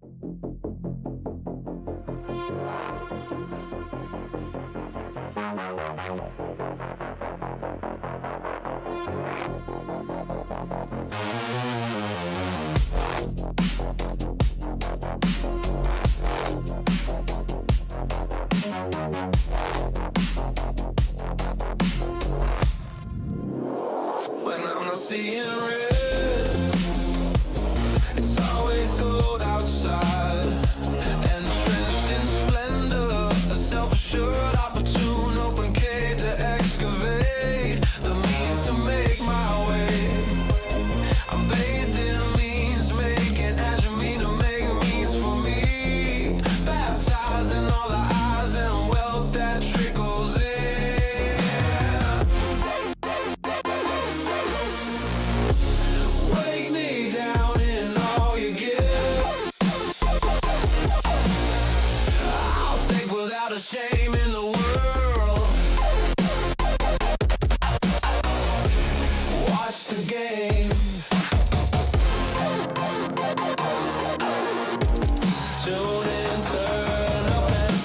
When I'm not seeing red, it's always gold outside, and drenched in splendor, a self-assured, opportune, open cage to excavate the means to make my way. I'm bathed in means making, as you mean to make means for me, baptized in all the eyes and wealth that trickles in. Wake me down in all you give. I'll take without a shame in the world. Watch the game. Tune in, turn up and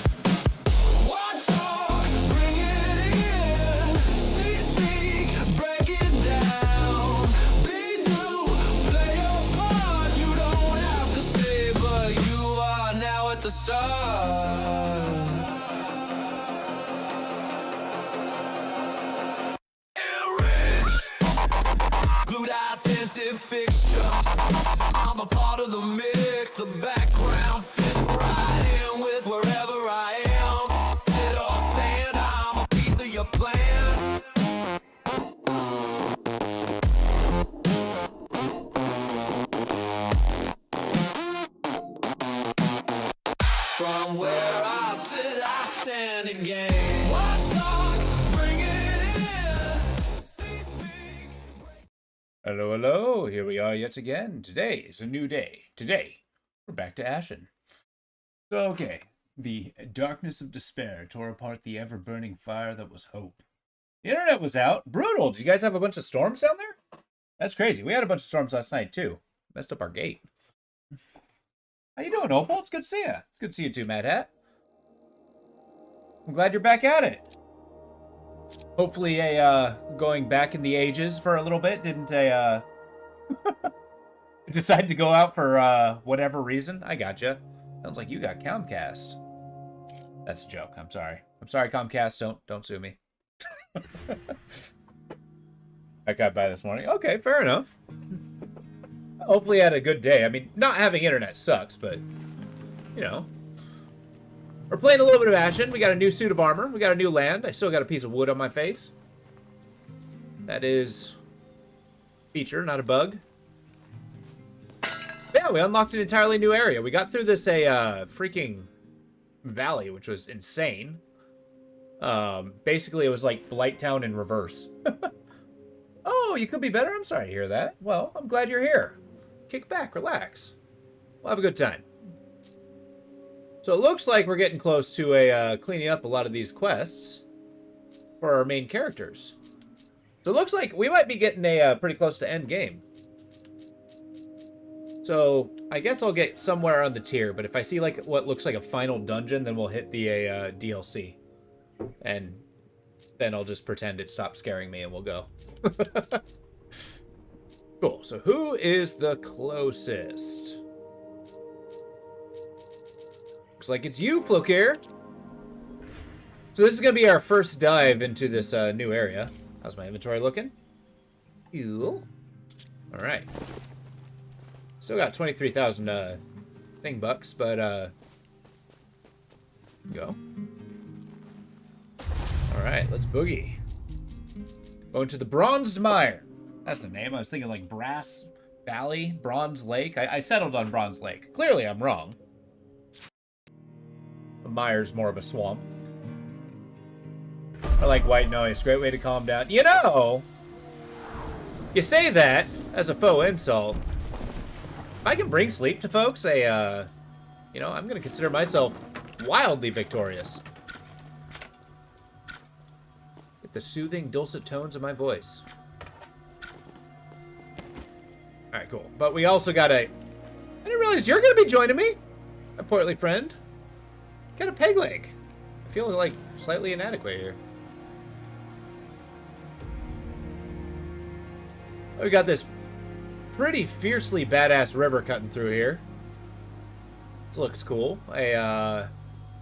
watch talk, bring it in. See, speak, break it down. Be new, play your part. You don't have to stay, but you are now at the start. Enriched, glued attentive fixture. I'm a part of the mix. The background fits right in with wherever I am. Sit or stand, I'm a piece of your plan. From where I sit, I stand again. Watch talk, bring it in. See, speak. Hello, hello. Here we are yet again. Today is a new day. Today, we're back to Ashen. So, okay. The darkness of despair tore apart the ever-burning fire that was hope. The internet was out. Brutal. Did you guys have a bunch of storms down there? That's crazy. We had a bunch of storms last night, too. Messed up our gate. How you doing, Opal? It's good to see you. It's good to see you too, Mad Hat. I'm glad you're back at it. Hopefully going back in the ages for a little bit didn't decide to go out for whatever reason. I gotcha. Sounds like you got Comcast. That's a joke. I'm sorry. I'm sorry, Comcast. Don't sue me. I got by this morning. Okay, fair enough. Hopefully you had a good day. I mean, not having internet sucks, but you know. We're playing a little bit of Ashen. We got a new suit of armor. We got a new land. I still got a piece of wood on my face. That is a feature, not a bug. Yeah, we unlocked an entirely new area. We got through this freaking valley, which was insane. Basically, it was like Blighttown in reverse. Oh, you could be better? I'm sorry to hear that. Well, I'm glad you're here. Kick back, relax. We'll have a good time. So it looks like we're getting close to cleaning up a lot of these quests for our main characters. So it looks like we might be getting pretty close to end game. So I guess I'll get somewhere on the tier, but if I see like what looks like a final dungeon, then we'll hit the DLC. And then I'll just pretend it stopped scaring me and we'll go. Cool. So who is the closest? Looks like it's you, Flokir. So this is going to be our first dive into this new area. How's my inventory looking? Cool. All right. Still got 23,000 thing bucks, but go. All right, let's boogie. Going to the Bronzed Mire. That's the name. I was thinking like Brass Valley, Bronze Lake. I settled on Bronze Lake. Clearly, I'm wrong. The mire's more of a swamp. I like white noise. Great way to calm down. You know, you say that as a faux insult. If I can bring sleep to folks, you know, I'm going to consider myself wildly victorious. Get the soothing, dulcet tones of my voice. All right, cool. But we also got I didn't realize you're going to be joining me. A portly friend. Got a peg leg. I feel like slightly inadequate here. We got this pretty fiercely badass river cutting through here. This looks cool. A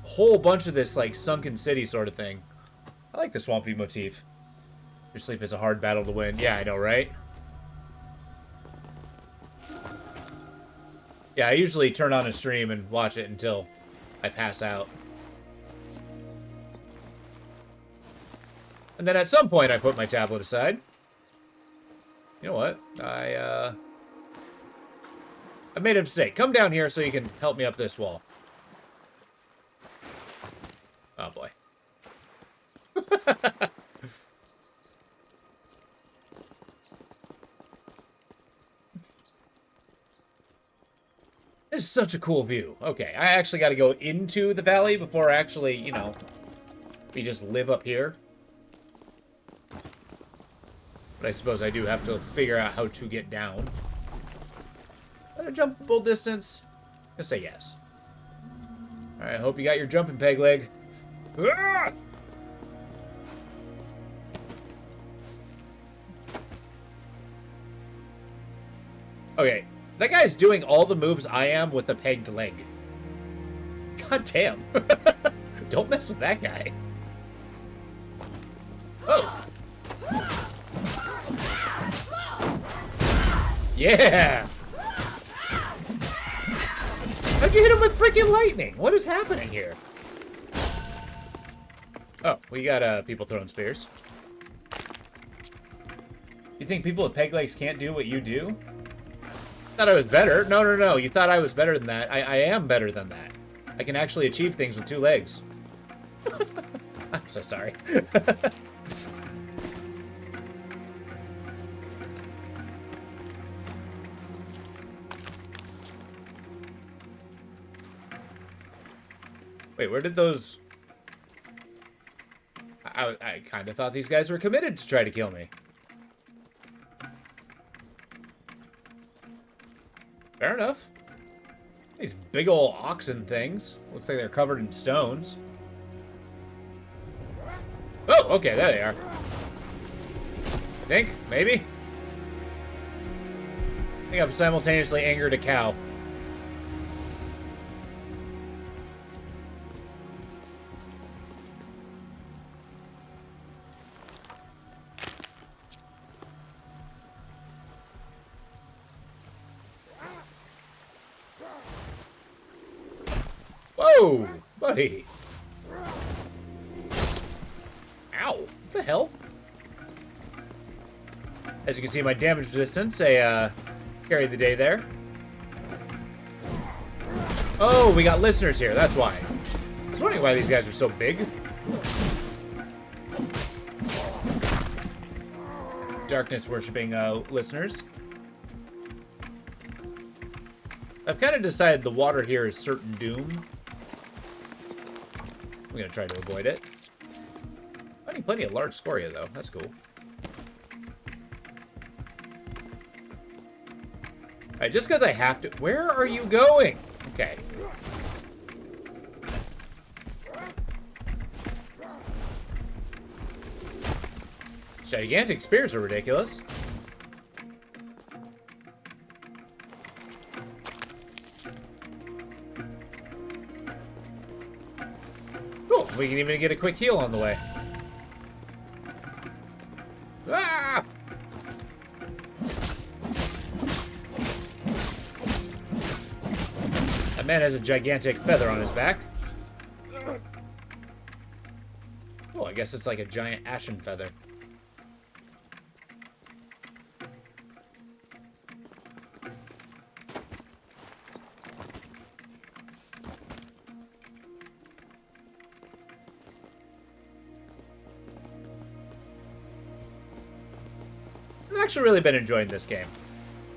whole bunch of this like sunken city sort of thing. I like the swampy motif. Your sleep is a hard battle to win. Yeah, I know, right? Yeah, I usually turn on a stream and watch it until I pass out. And then at some point I put my tablet aside. You know what? I made a mistake. Come down here so you can help me up this wall. Oh boy. This is such a cool view. Okay, I actually got to go into the valley before I actually, you know, we just live up here. But I suppose I do have to figure out how to get down. At a jumpable distance? I'm gonna say yes. Alright, I hope you got your jumping peg leg. Ah! Okay, that guy's doing all the moves I am with a pegged leg. God damn. Don't mess with that guy. Oh! Yeah! How'd you hit him with freaking lightning? What is happening here? Oh, we got people throwing spears. You think people with peg legs can't do what you do? Thought I was better. No, no, no. You thought I was better than that. I am better than that. I can actually achieve things with 2 legs. I'm so sorry. Wait, where did those... I kind of thought these guys were committed to try to kill me. Fair enough. These big ol' oxen things. Looks like they're covered in stones. Oh, okay, there they are. I think, maybe? I think I've simultaneously angered a cow. Whoa, buddy. Ow, what the hell? As you can see, my damage resistance, carried the day there. Oh, we got listeners here, that's why. I was wondering why these guys are so big. Darkness worshipping listeners. I've kind of decided the water here is certain doom. I'm gonna try to avoid it. Finding plenty of large scoria though, that's cool. Alright, just because I have to... Where are you going? Okay. Gigantic spears are ridiculous. Cool, we can even get a quick heal on the way. Ah! That man has a gigantic feather on his back. Oh, I guess it's like a giant ashen feather. I've actually really been enjoying this game.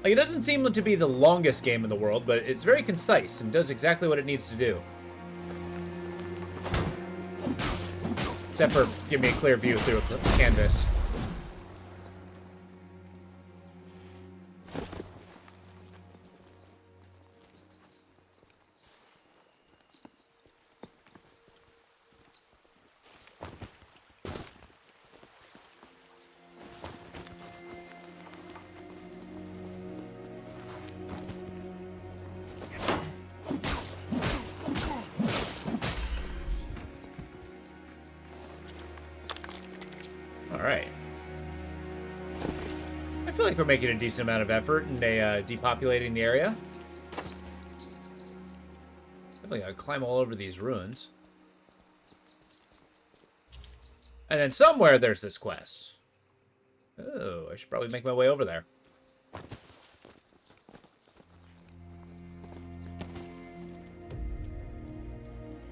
Like, it doesn't seem to be the longest game in the world, but it's very concise and does exactly what it needs to do. Except for giving me a clear view through a canvas. we're making a decent amount of effort in depopulating the area. Definitely gotta climb all over these ruins. And then somewhere there's this quest. Oh, I should probably make my way over there.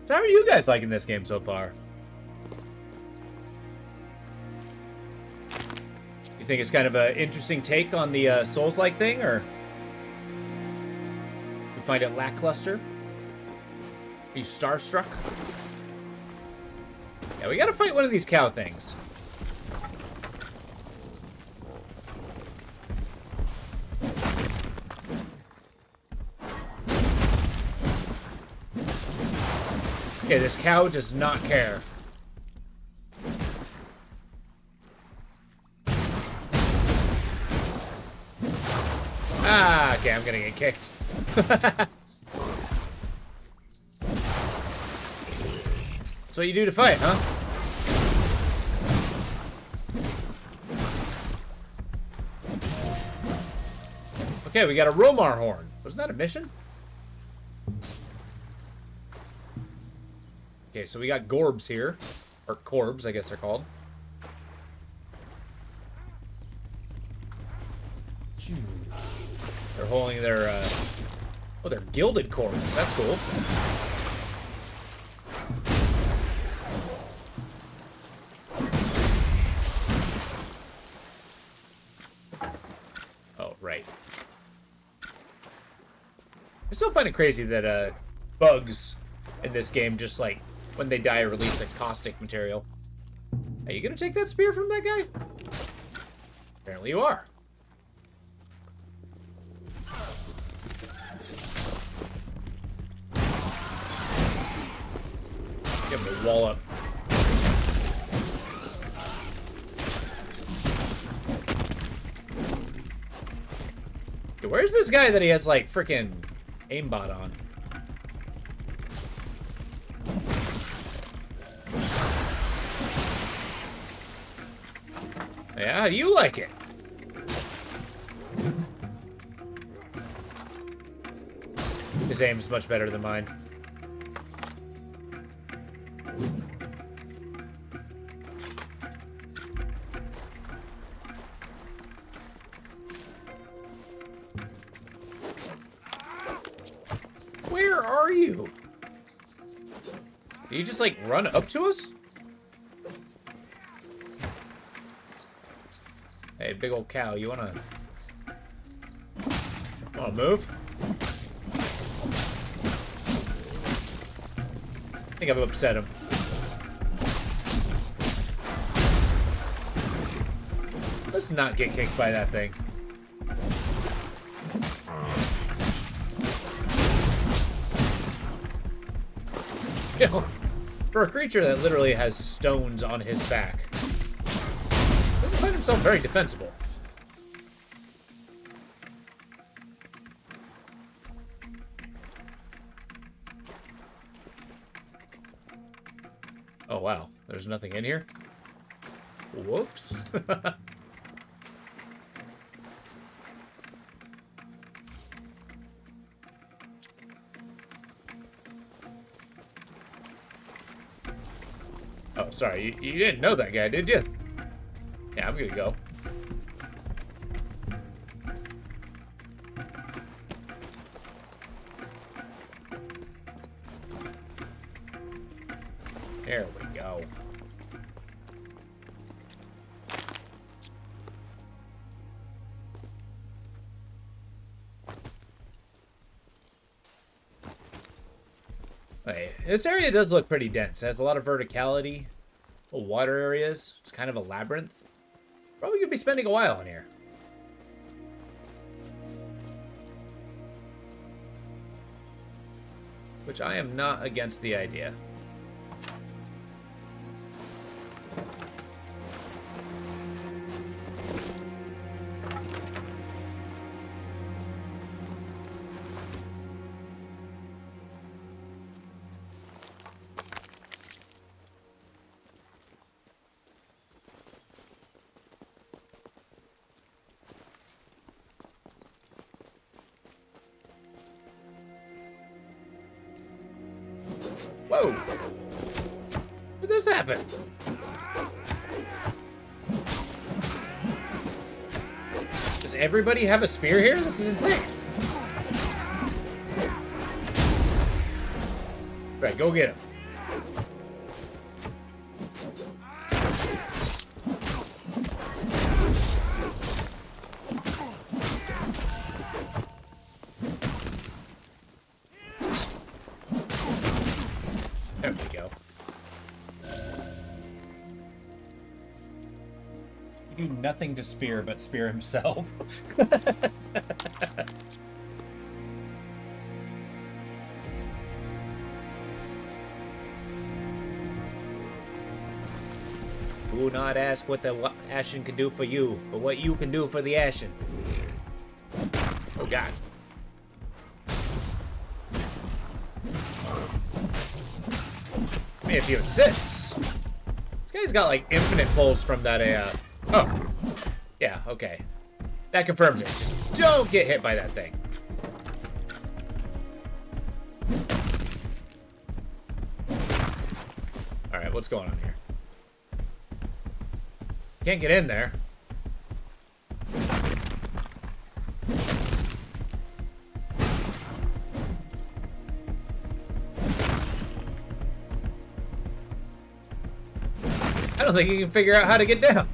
So how are you guys liking this game so far? You think it's kind of an interesting take on the Souls-like thing, or you find it lackluster? Are you starstruck? Yeah, we gotta fight one of these cow things. Okay, this cow does not care. Ah, okay, I'm gonna get kicked. That's what you do to fight, huh? Okay, we got a Romar horn. Wasn't that a mission? Okay, so we got Gorbs here. Or Corbs, I guess they're called. They're holding their, oh, they're gilded Corbs. That's cool. Oh, right. I still find it crazy that, bugs in this game just, like, when they die, release a caustic material. Are you gonna take that spear from that guy? Apparently you are. Give him a wallop. Dude, where's this guy that he has, like, freaking aimbot on? Yeah, how do you like it? His aim's much better than mine. Where are you? Did you just, like, run up to us? Hey, big old cow, you wanna move? I think I've upset him. Let's not get kicked by that thing. You know, for a creature that literally has stones on his back, doesn't find himself very defensible. Oh wow, there's nothing in here? Whoops. Oh, sorry, you didn't know that guy, did you? Yeah, I'm gonna go. There we go. Okay, this area does look pretty dense. It has a lot of verticality, little water areas. It's kind of a labyrinth. Probably gonna be spending a while in here. Which I am not against the idea. Whoa! Did this happen? Does everybody have a spear here? This is insane. Right, go get him. There we go. You do nothing to Spear but Spear himself. Do not ask what the Ashen can do for you, but what you can do for the Ashen. Oh god. I mean, if you insist. This guy's got like infinite pulls from that oh. Yeah, okay. That confirms it. Just don't get hit by that thing. Alright, what's going on here? Can't get in there. I don't think you can figure out how to get down.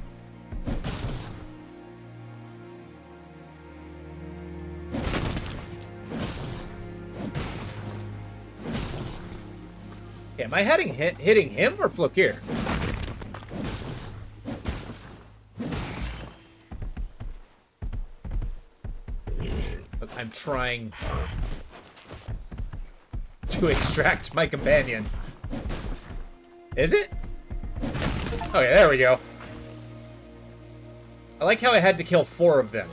Yeah, am I hitting him or Flokir? Look, I'm trying to extract my companion. Is it? Oh yeah, there we go. I like how I had to kill 4 of them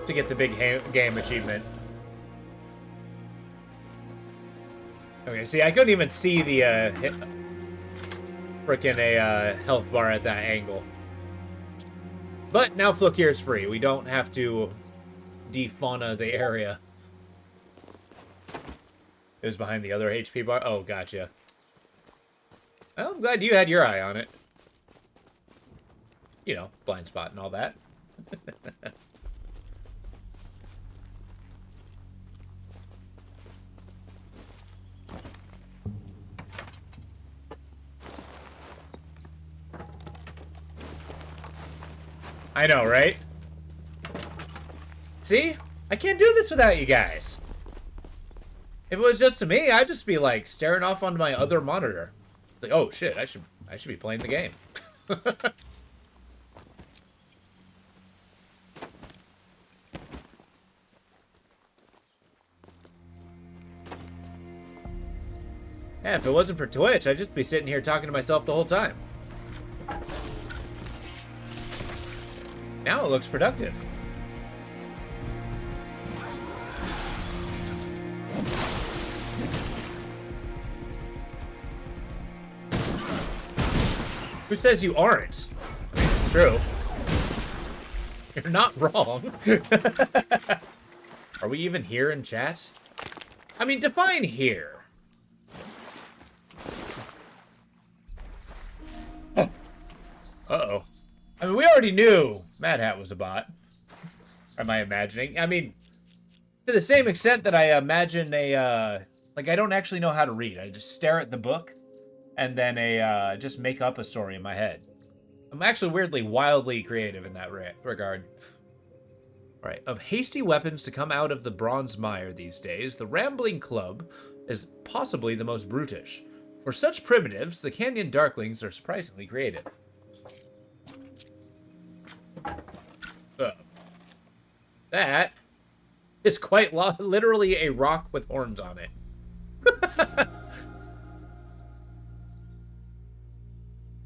to get the big game achievement. Okay, see, I couldn't even see the frickin' health bar at that angle. But now Flokir's free. We don't have to defauna the area. It was behind the other HP bar. Oh, gotcha. Well, I'm glad you had your eye on it. You know, blind spot and all that. I know, right? See? I can't do this without you guys. If it was just to me, I'd just be like staring off onto my other monitor. It's like, oh shit, I should be playing the game. Yeah, if it wasn't for Twitch, I'd just be sitting here talking to myself the whole time. Now it looks productive. Who says you aren't? I mean, it's true. You're not wrong. Are we even here in chat? I mean, define here. Uh-oh. I mean, we already knew Mad Hat was a bot. Or am I imagining? I mean, to the same extent that I imagine like, I don't actually know how to read. I just stare at the book and then just make up a story in my head. I'm actually weirdly, wildly creative in that regard. All right. Of hasty weapons to come out of the bronze mire these days, the Rambling Club is possibly the most brutish. For such primitives, the Canyon Darklings are surprisingly creative. That is quite literally a rock with horns on it.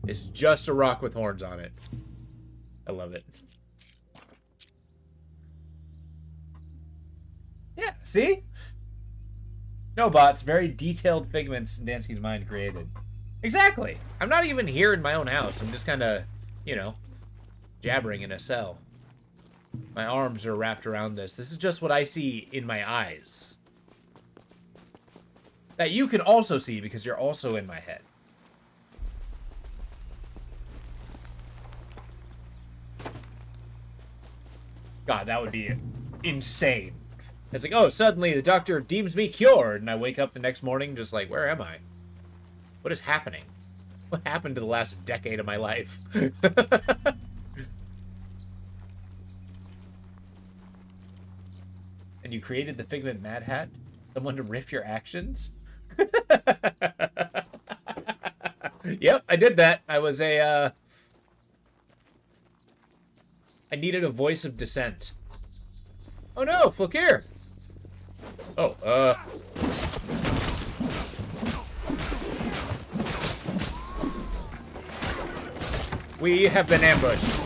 It's just a rock with horns on it. I love it. Yeah, see? No bots, very detailed figments Nancy's mind created. Exactly. I'm not even here in my own house. I'm just kind of, you know, jabbering in a cell. My arms are wrapped around this. This is just what I see in my eyes. that you can also see because you're also in my head. God, that would be insane. It's like, oh, suddenly the doctor deems me cured, and I wake up the next morning just like, where am I? What is happening? What happened to the last decade of my life? And you created the Figment Mad Hat? Someone to riff your actions? Yep, I did that. I was I needed a voice of dissent. Oh no, Flokir! Oh, we have been ambushed.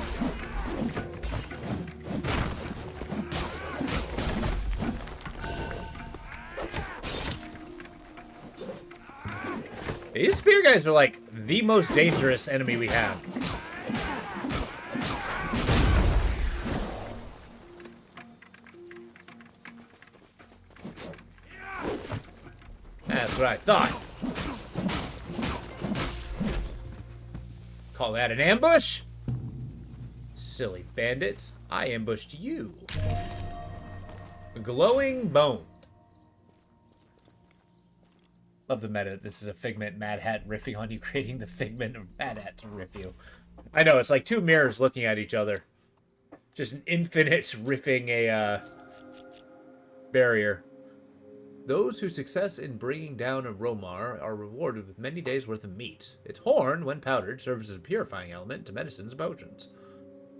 These spear guys are like the most dangerous enemy we have. That's what I thought. Call that an ambush? Silly bandits. I ambushed you. A glowing bone. Love the meta. This is a Figment Mad Hat riffing on you, creating the Figment of Mad Hat to riff you. I know, it's like two mirrors looking at each other. Just an infinite riffing a barrier. Those who success in bringing down a Romar are rewarded with many days' worth of meat. Its horn, when powdered, serves as a purifying element to medicines and potions.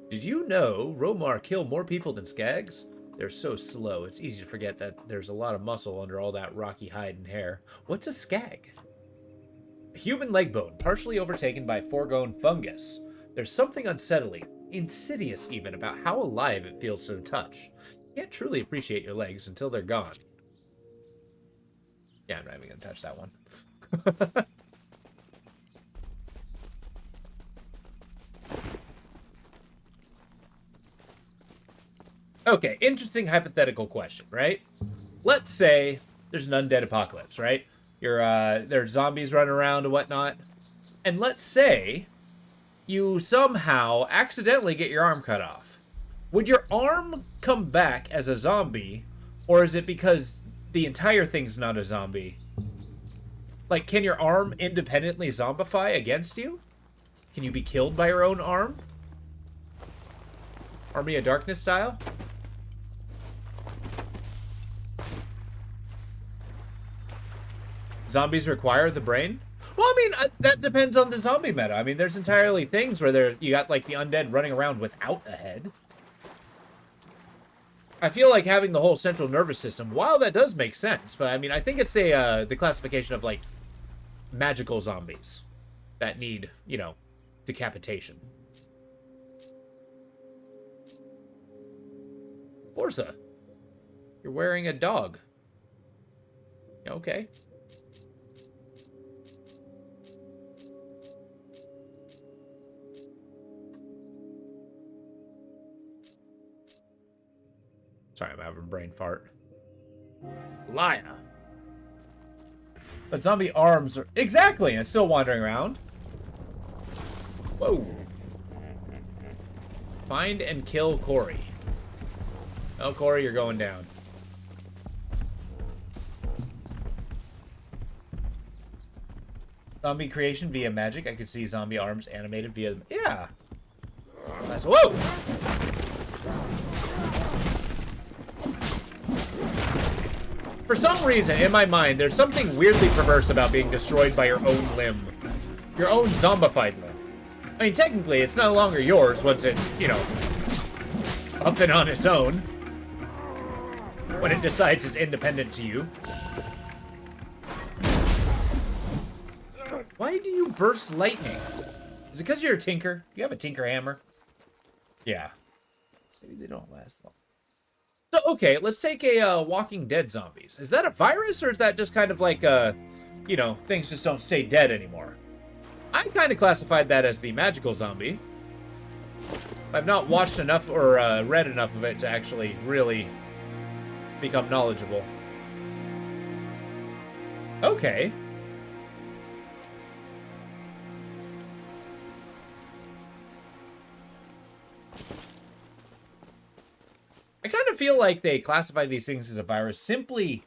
Did you know Romar kill more people than Skags? They're so slow, it's easy to forget that there's a lot of muscle under all that rocky hide and hair. What's a Skag? A human leg bone, partially overtaken by foregone fungus. There's something unsettling, insidious even, about how alive it feels to the touch. You can't truly appreciate your legs until they're gone. Yeah, I'm not even going to touch that one. Okay, interesting hypothetical question, right? Let's say there's an undead apocalypse, right? There's zombies running around and whatnot. And let's say you somehow accidentally get your arm cut off. Would your arm come back as a zombie, or is it because the entire thing's not a zombie? Like, can your arm independently zombify against you? Can you be killed by your own arm? Army of Darkness style? Zombies require the brain? Well, I mean, that depends on the zombie meta. I mean, there's entirely things where you got, like, the undead running around without a head. I feel like having the whole central nervous system, while that does make sense, but I mean, I think it's the classification of, like, magical zombies that need, you know, decapitation. Forza, you're wearing a dog. Okay. Sorry, I'm having a brain fart. Liar. But zombie arms are... Exactly, and it's still wandering around. Whoa. Find and kill Corey. Oh, Corey, you're going down. Zombie creation via magic. I could see zombie arms animated via... Yeah. That's... Whoa! For some reason, in my mind, there's something weirdly perverse about being destroyed by your own limb. Your own zombified limb. I mean, technically, it's no longer yours once it's, you know, up and on its own. When it decides it's independent to you. Why do you burst lightning? Is it because you're a tinker? You have a tinker hammer? Yeah. Maybe they don't last long. So, okay, let's take a Walking Dead zombies. Is that a virus, or is that just kind of like, you know, things just don't stay dead anymore? I kind of classified that as the magical zombie. I've not watched enough or read enough of it to actually really become knowledgeable. Okay. I kind of feel like they classify these things as a virus simply...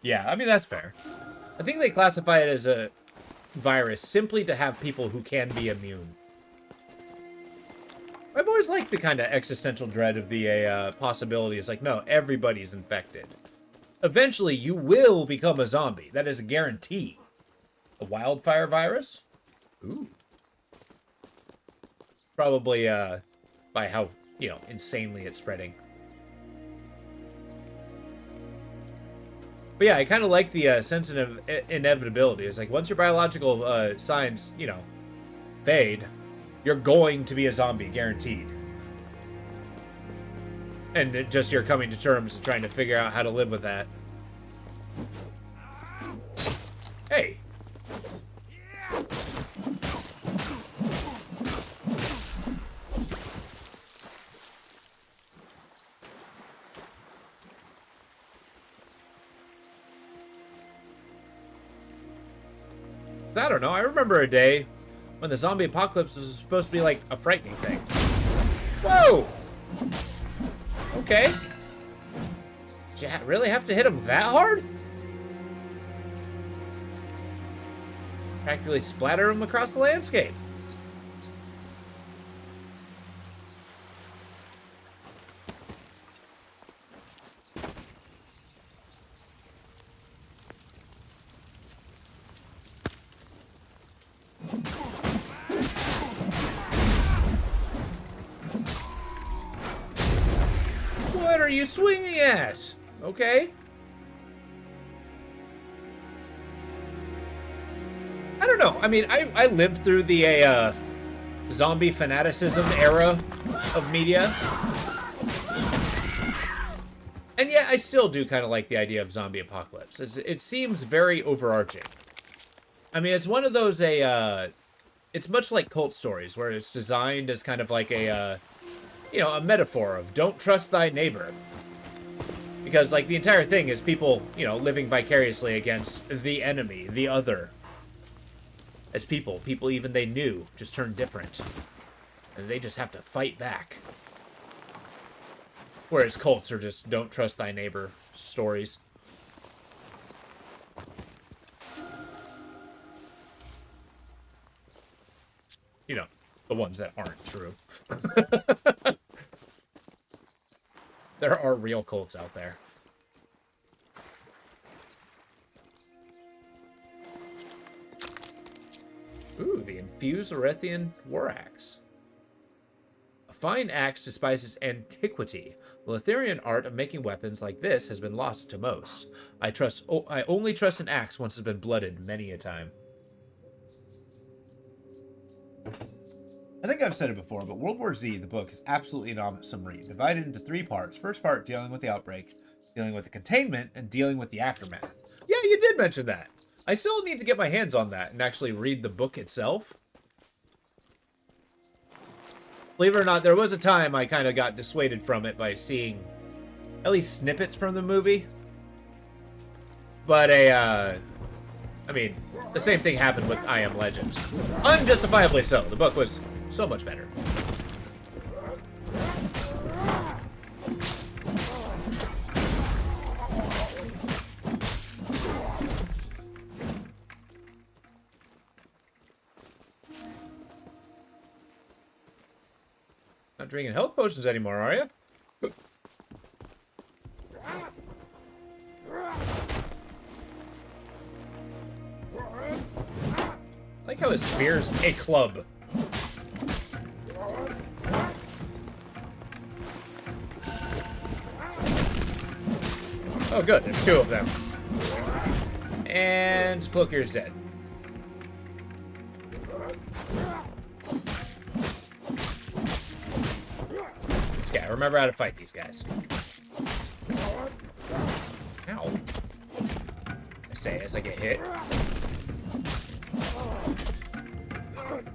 Yeah, I mean, that's fair. I think they classify it as a virus simply to have people who can be immune. I've always liked the kind of existential dread of the possibility. It's like, no, everybody's infected. Eventually, you will become a zombie. That is a guarantee. A wildfire virus? Ooh. Probably by how, insanely it's spreading. But yeah, I kind of like the sense of inevitability. It's like, once your biological signs, fade, you're going to be a zombie, guaranteed. And you're coming to terms and trying to figure out how to live with that. Hey. I don't know. I remember a day when the zombie apocalypse was supposed to be like a frightening thing. Whoa! Okay. Did you really have to hit him that hard? Practically splatter him across the landscape. What are you swinging at? Okay. I don't know. I mean, I lived through the zombie fanaticism era of media. And yet, I still do kind of like the idea of zombie apocalypse. It seems very overarching. I mean, it's one of those, it's much like cult stories, where it's designed as kind of like a metaphor of don't trust thy neighbor. Because, like, the entire thing is people, living vicariously against the enemy, the other. As people even they knew just turned different. And they just have to fight back. Whereas cults are just don't trust thy neighbor stories. The ones that aren't true. There are real cults out there. Ooh, the infused Orethian war axe. A fine axe despises antiquity. The Lithurian art of making weapons like this has been lost to most. I only trust an axe once it's been blooded many a time. I think I've said it before, but World War Z, the book, is absolutely an awesome read, divided into 3 parts. First part, dealing with the outbreak, dealing with the containment, and dealing with the aftermath. Yeah, you did mention that. I still need to get my hands on that and actually read the book itself. Believe it or not, there was a time I kind of got dissuaded from it by seeing at least snippets from the movie. But I mean, the same thing happened with I Am Legend. Unjustifiably so. The book was so much better. Not drinking health potions anymore, are you? I like how it spears a club. Oh, good. There's 2 of them. And Flokir's dead. Okay, I remember how to fight these guys. Ow. I say as I get hit.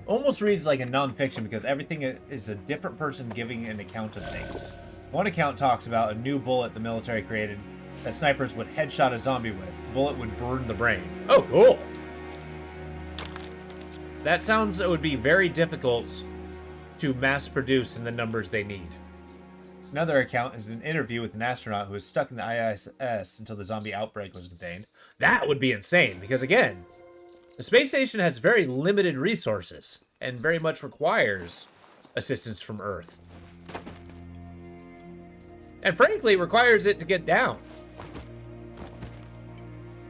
Almost reads like a non-fiction because everything is a different person giving an account of things. One account talks about a new bullet the military created that snipers would headshot a zombie with, bullet would burn the brain. Oh, cool. That sounds it would be very difficult to mass produce in the numbers they need. Another account is an interview with an astronaut who was stuck in the ISS until the zombie outbreak was contained. That would be insane, because again, the space station has very limited resources and very much requires assistance from Earth. And frankly, requires it to get down.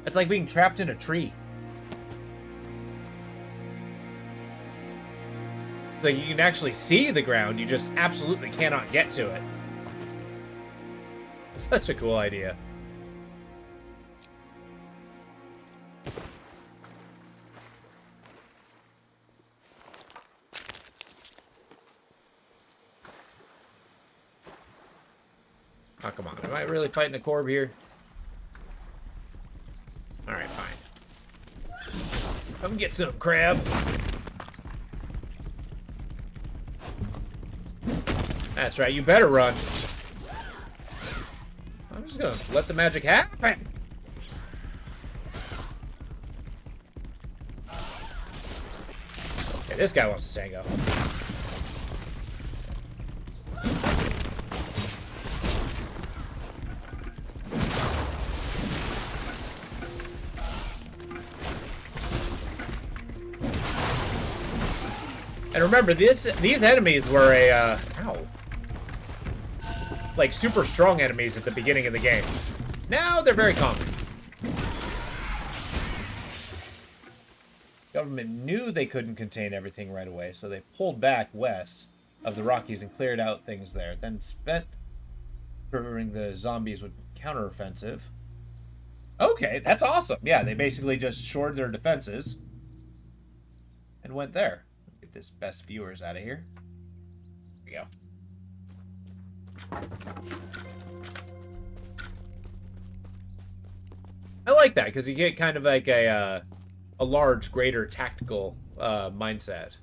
It's like being trapped in a tree. Like you can actually see the ground, you just absolutely cannot get to it. Such a cool idea. Oh, come on. Am I really fighting a Corb here? Alright, fine. Come get some, crab. That's right, you better run. I'm just gonna let the magic happen. Okay, this guy wants to tango. And remember, these enemies were like super strong enemies at the beginning of the game. Now they're very common. Government knew they couldn't contain everything right away, so they pulled back west of the Rockies and cleared out things there. Then spent during the zombies with counteroffensive. Okay, that's awesome. Yeah, they basically just shored their defenses and went there. Get this best viewers out of here. Here we go. I like that because you get kind of like a large, greater tactical mindset.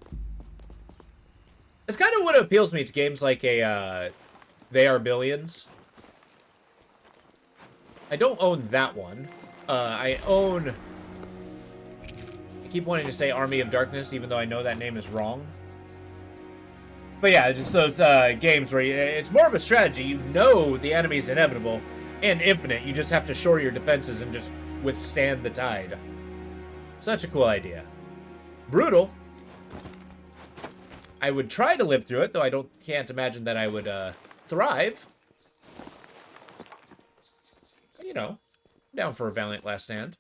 It's kind of what appeals me to games like They Are Billions. I don't own that one. I own... I keep wanting to say Army of Darkness, even though I know that name is wrong. But yeah, just those games where it's more of a strategy. You know the enemy is inevitable and infinite. You just have to shore your defenses and just withstand the tide. Such a cool idea. Brutal. I would try to live through it, though I can't imagine that I would thrive. But, you know, down for a valiant last stand.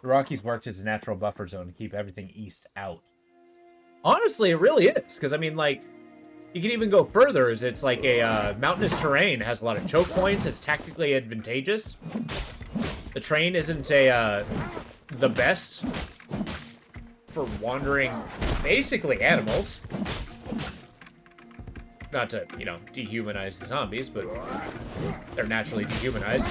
The Rockies worked as a natural buffer zone to keep everything east out. Honestly, it really is. Because, I mean, like, you can even go further. As it's like a mountainous terrain. Has a lot of choke points. It's tactically advantageous. The terrain isn't the best for wandering, basically, animals. Not to, you know, dehumanize the zombies, but they're naturally dehumanized.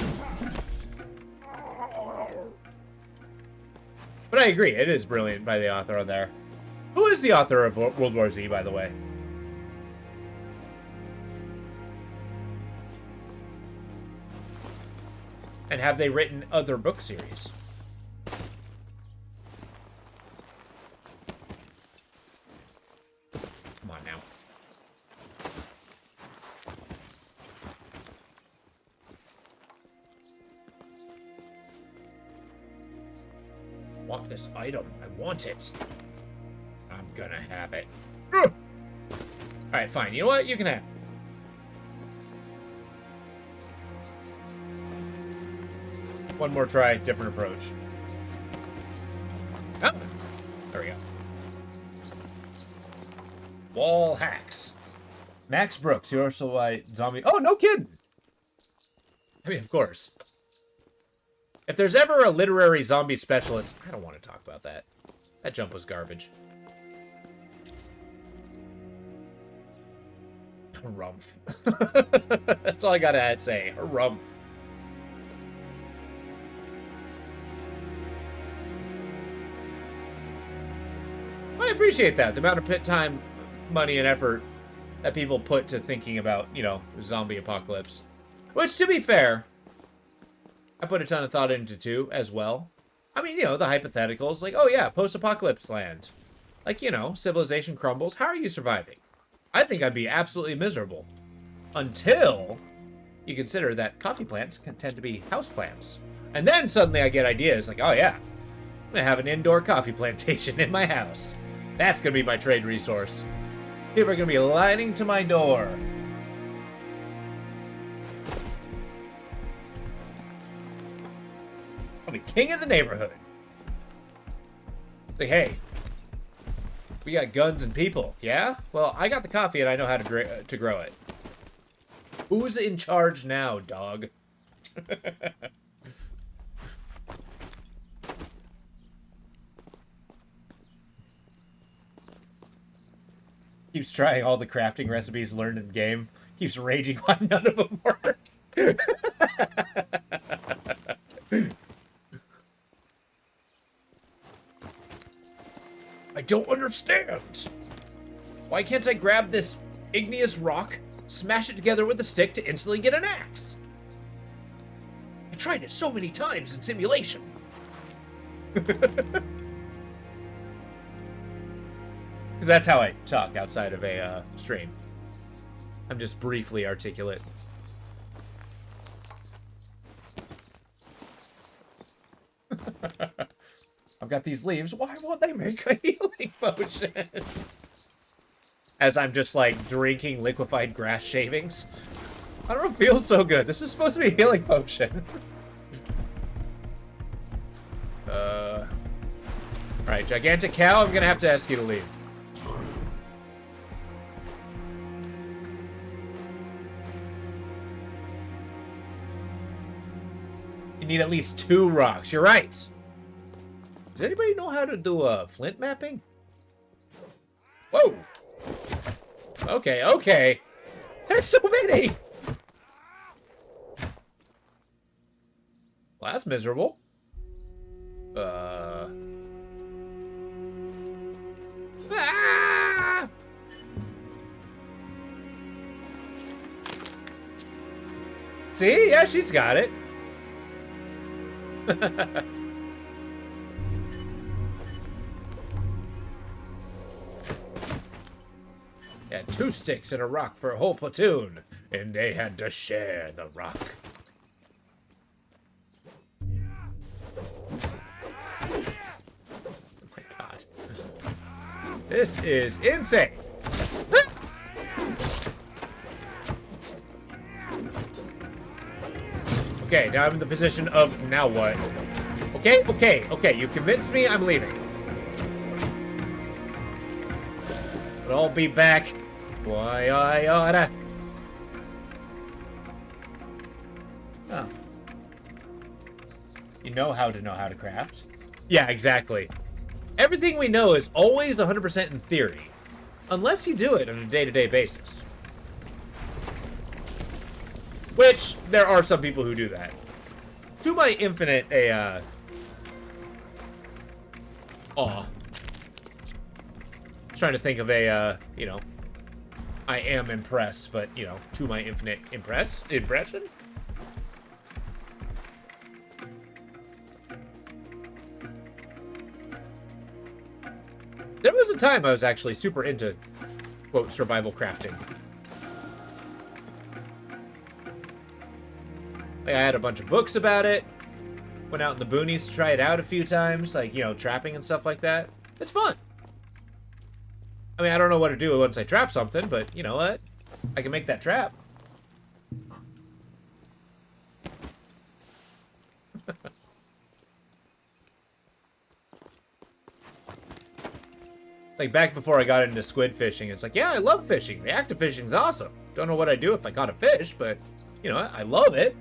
But I agree, it is brilliant by the author on there. Who is the author of World War Z, by the way? And have they written other book series? Come on now. I want this item. I want it. I'm gonna have it. Alright, fine. You know what? You can have it. One more try, different approach. Oh! There we go. Wall hacks. Max Brooks, you're also why zombie... Oh, no kidding! I mean, of course. If there's ever a literary zombie specialist... I don't want to talk about that. That jump was garbage. Harumph. That's all I gotta say. Harumph. I appreciate that. The amount of pit time, money, and effort that people put to thinking about, you know, zombie apocalypse. Which, to be fair, I put a ton of thought into too, as well. I mean, you know, the hypotheticals, like, oh yeah, post-apocalypse land. Like, you know, civilization crumbles. How are you surviving? I think I'd be absolutely miserable. Until you consider that coffee plants can tend to be house plants. And then suddenly I get ideas like, oh yeah, I'm gonna have an indoor coffee plantation in my house. That's gonna be my trade resource. People are gonna be lining to my door. I'll be king of the neighborhood. Say, hey, we got guns and people, yeah? Well, I got the coffee and I know how to grow it. Who's in charge now, dog? Keeps trying all the crafting recipes learned in game. Keeps raging why none of them work. I don't understand. Why can't I grab this igneous rock, smash it together with a stick to instantly get an axe? I tried it so many times in simulation. That's how I talk outside of a stream. I'm just briefly articulate. I've got these leaves. Why won't they make a healing potion? As I'm just like drinking liquefied grass shavings. I don't feel so good. This is supposed to be a healing potion. Alright, gigantic cow, I'm gonna have to ask you to leave. You need at least 2 rocks. You're right. Does anybody know how to do flint mapping? Whoa. Okay, okay. There's so many. Well, that's miserable. Ah! See? Yeah, she's got it. Had 2 sticks and a rock for a whole platoon, and they had to share the rock. Oh my god. This is insane. Okay, now I'm in the position of now what? Okay, okay, okay, you convinced me, I'm leaving. But I'll be back. Why I oughta. Oh. You know how to craft. Yeah, exactly. Everything we know is always 100% in theory. Unless you do it on a day-to-day basis. Which, there are some people who do that. To my infinite, awe. Trying to think of a, you know, I am impressed, but, you know, to my infinite impression? There was a time I was actually super into, quote, survival crafting. Like, I had a bunch of books about it. Went out in the boonies to try it out a few times, like, you know, trapping and stuff like that. It's fun. I mean, I don't know what to do once I trap something, but you know what? I can make that trap. Like, back before I got into squid fishing, it's like, yeah, I love fishing. The act of fishing's awesome. Don't know what I'd do if I caught a fish, but, you know, I love it.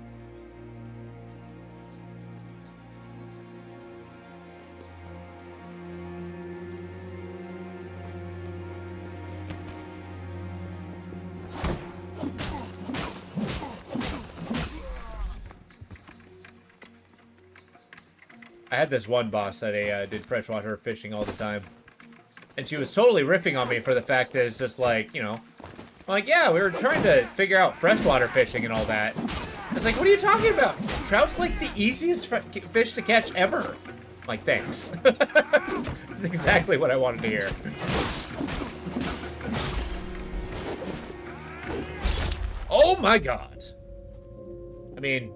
I had this one boss that I did freshwater fishing all the time. And she was totally ripping on me for the fact that it's just like, you know, like, yeah, we were trying to figure out freshwater fishing and all that. I was like, what are you talking about? Trout's like the easiest fish to catch ever. I'm like, thanks. That's exactly what I wanted to hear. Oh my god. I mean,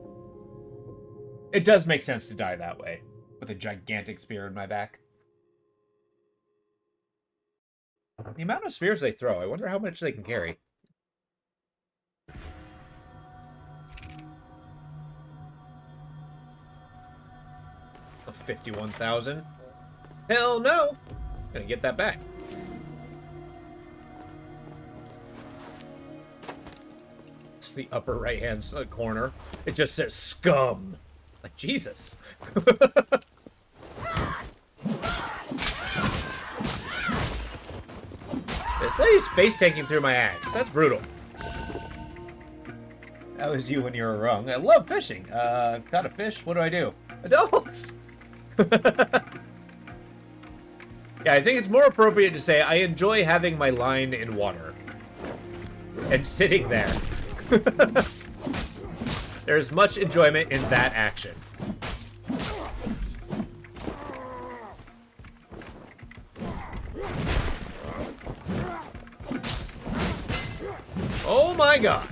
it does make sense to die that way. With a gigantic spear in my back. The amount of spears they throw, I wonder how much they can carry. A 51,000? Hell no! Gonna get that back. It's the upper right-hand corner. It just says scum. Like, Jesus. This lady's face taking through my axe. That's brutal. That was you when you were wrong. I love fishing. I've got a fish. What do I do? Adults! Yeah, I think it's more appropriate to say I enjoy having my line in water. And sitting there. There's much enjoyment in that action. Oh my god.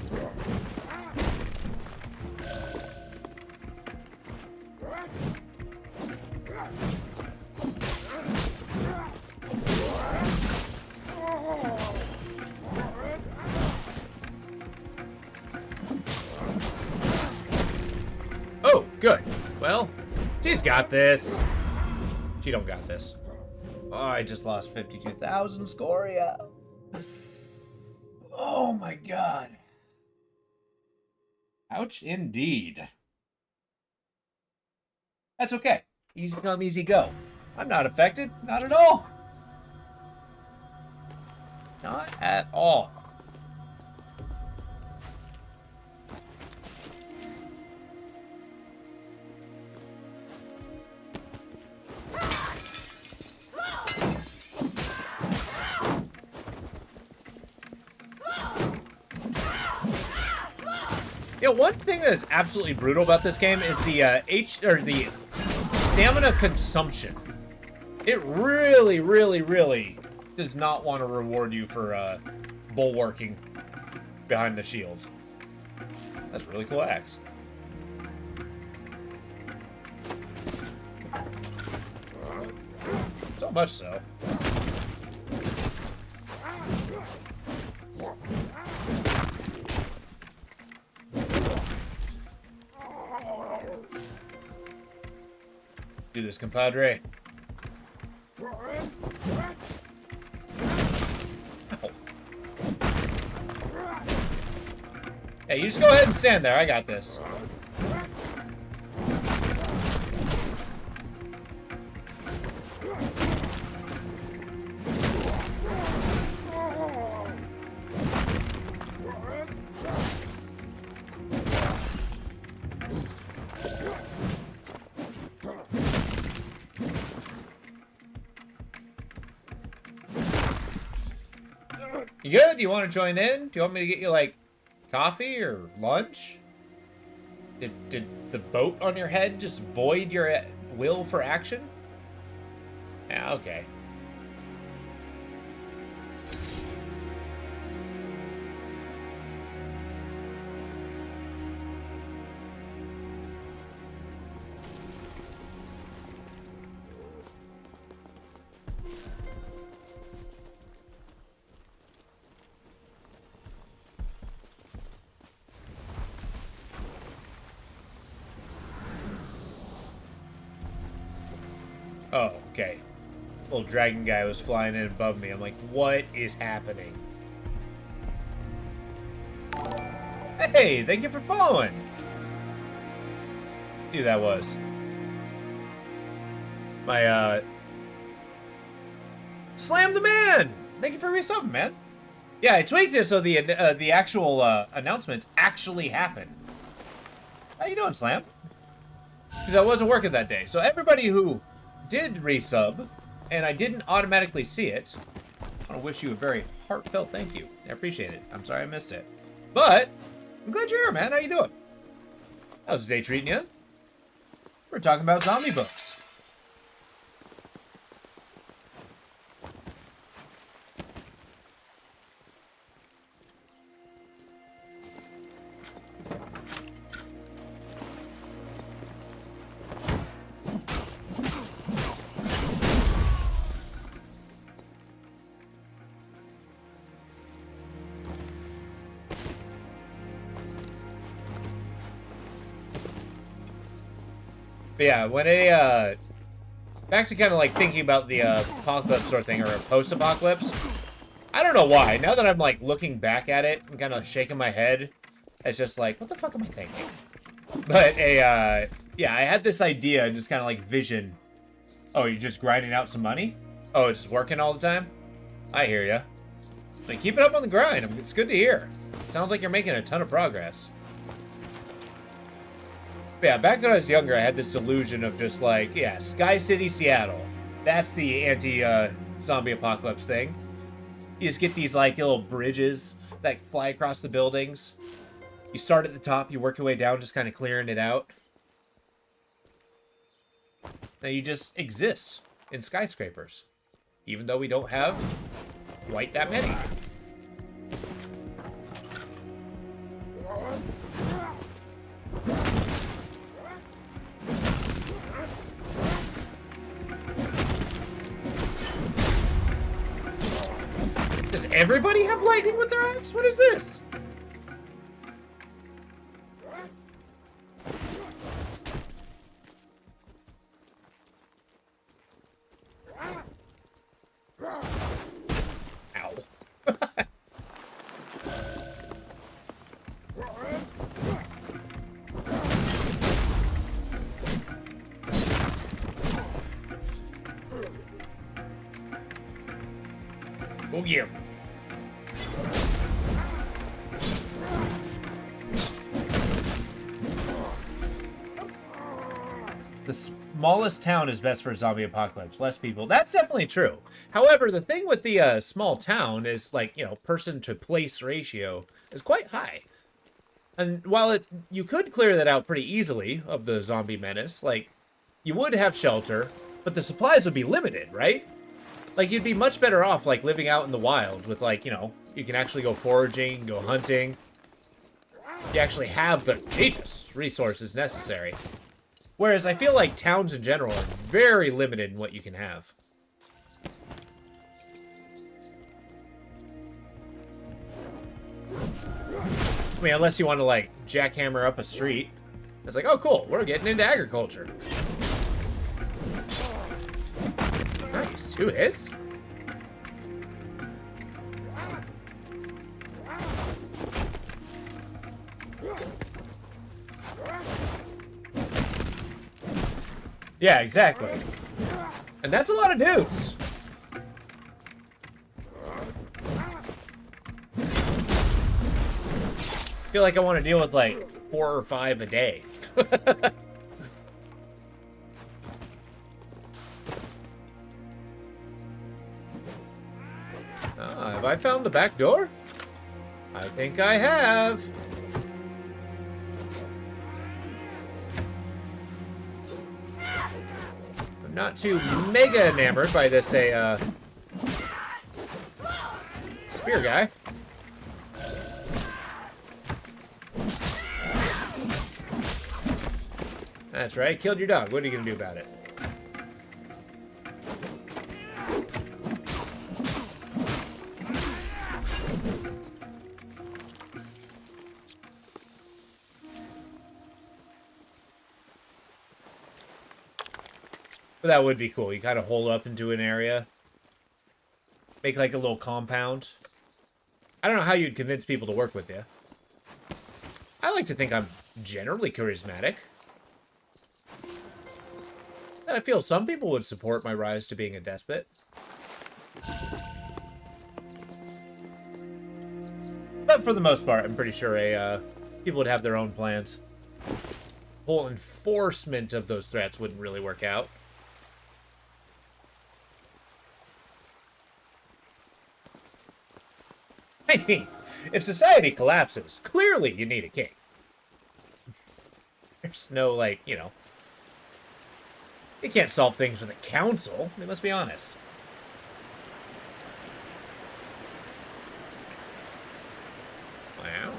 Oh, good. Well, she's got this. She don't got this. Oh, I just lost 52,000 scoria. Oh my god. Ouch indeed. That's okay. Easy come, easy go. I'm not affected. Not at all. Not at all. You know, one thing that is absolutely brutal about this game is the the stamina consumption. It really, really, really does not want to reward you for bulwarking behind the shield. That's a really cool axe. So much so. Do this, compadre. Oh. Hey, you just go ahead and stand there. I got this. You good? You want to join in? Do you want me to get you, like, coffee or lunch? Did the boat on your head just void your will for action? Yeah, okay. Oh, okay. Little dragon guy was flying in above me. I'm like, what is happening? Hey, thank you for following. See who that was. My, Slam the Man! Thank you for resubbing, man. Yeah, I tweaked it so the actual announcements actually happen. How you doing, Slam? Because I wasn't working that day. So everybody who did resub, and I didn't automatically see it, I want to wish you a very heartfelt thank you. I appreciate it. I'm sorry I missed it. But I'm glad you're here, man. How you doing? How's the day treating you? We're talking about zombie books. But yeah, when back to kind of like thinking about the apocalypse sort of thing, or a post-apocalypse. I don't know why. Now that I'm like looking back at it and kind of shaking my head, it's just like, what the fuck am I thinking? But yeah, I had this idea and just kind of like vision. Oh, you're just grinding out some money? Oh, it's just working all the time? I hear ya. Like, keep it up on the grind. It's good to hear. Sounds like you're making a ton of progress. But yeah, back when I was younger, I had this delusion of just like, yeah, Sky City, Seattle. That's the anti-zombie apocalypse thing. You just get these like little bridges that fly across the buildings. You start at the top, you work your way down, just kind of clearing it out. Now you just exist in skyscrapers, even though we don't have quite that many. Does everybody have lightning with their axe? What is this? Ow. Oh yeah. The smallest town is best for a zombie apocalypse. Less people. That's definitely true. However, the thing with the small town is, like, you know, person to place ratio is quite high. And while you could clear that out pretty easily of the zombie menace, like, you would have shelter, but the supplies would be limited, right? Like, you'd be much better off, like, living out in the wild with, like, you know, you can actually go foraging, go hunting. You actually have the resources necessary. Whereas I feel like towns in general are very limited in what you can have. I mean, unless you want to, like, jackhammer up a street. It's like, oh, cool, we're getting into agriculture. Nice, 2 hits. Yeah, exactly. And that's a lot of dudes. I feel like I want to deal with like 4 or 5 a day. Have I found the back door? I think I have. I'm not too mega enamored by this spear guy. That's right, killed your dog. What are you gonna do about it? But that would be cool. You kind of hole up into an area. Make like a little compound. I don't know how you'd convince people to work with you. I like to think I'm generally charismatic. And I feel some people would support my rise to being a despot. But for the most part, I'm pretty sure people would have their own plans. Whole enforcement of those threats wouldn't really work out. I mean, if society collapses, clearly you need a king. There's no, like, you know... You can't solve things with a council. I mean, let's be honest. Wow.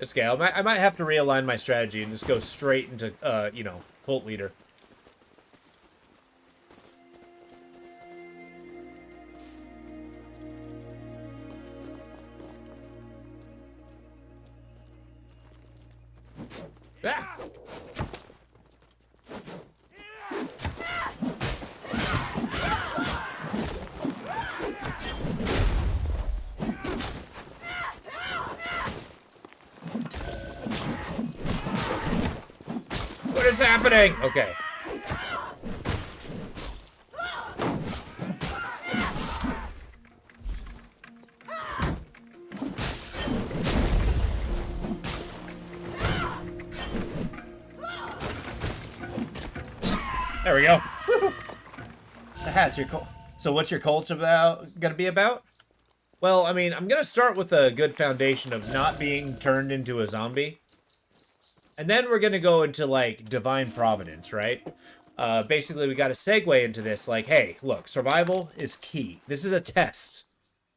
Okay, I might have to realign my strategy and just go straight into, you know, cult leader. Ah! What is happening? Okay. There we go. That's your cult. So what's your cult gonna be about? Well, I mean, I'm gonna start with a good foundation of not being turned into a zombie. And then we're gonna go into, like, divine providence, right? Basically, we gotta segue into this, like, hey, look, survival is key. This is a test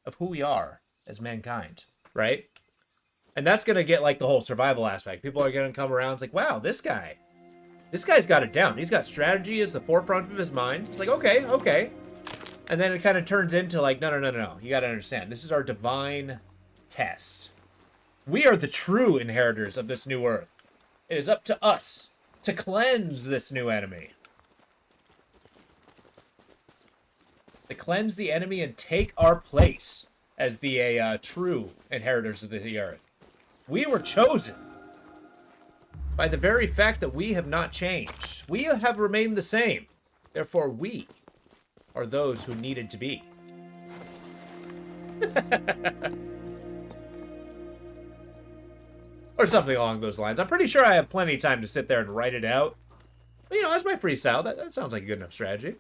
of who we are as mankind, right? And that's gonna get, like, the whole survival aspect. People are gonna come around, it's like, wow, this guy's got it down. He's got strategy as the forefront of his mind. It's like, okay, okay. And then it kind of turns into like, no. You got to understand. This is our divine test. We are the true inheritors of this new earth. It is up to us to cleanse this new enemy. To cleanse the enemy and take our place as the true inheritors of the earth. We were chosen by the very fact that we have not changed. We have remained the same. Therefore, we are those who needed to be. Or something along those lines. I'm pretty sure I have plenty of time to sit there and write it out. But, you know, that's my freestyle. That sounds like a good enough strategy.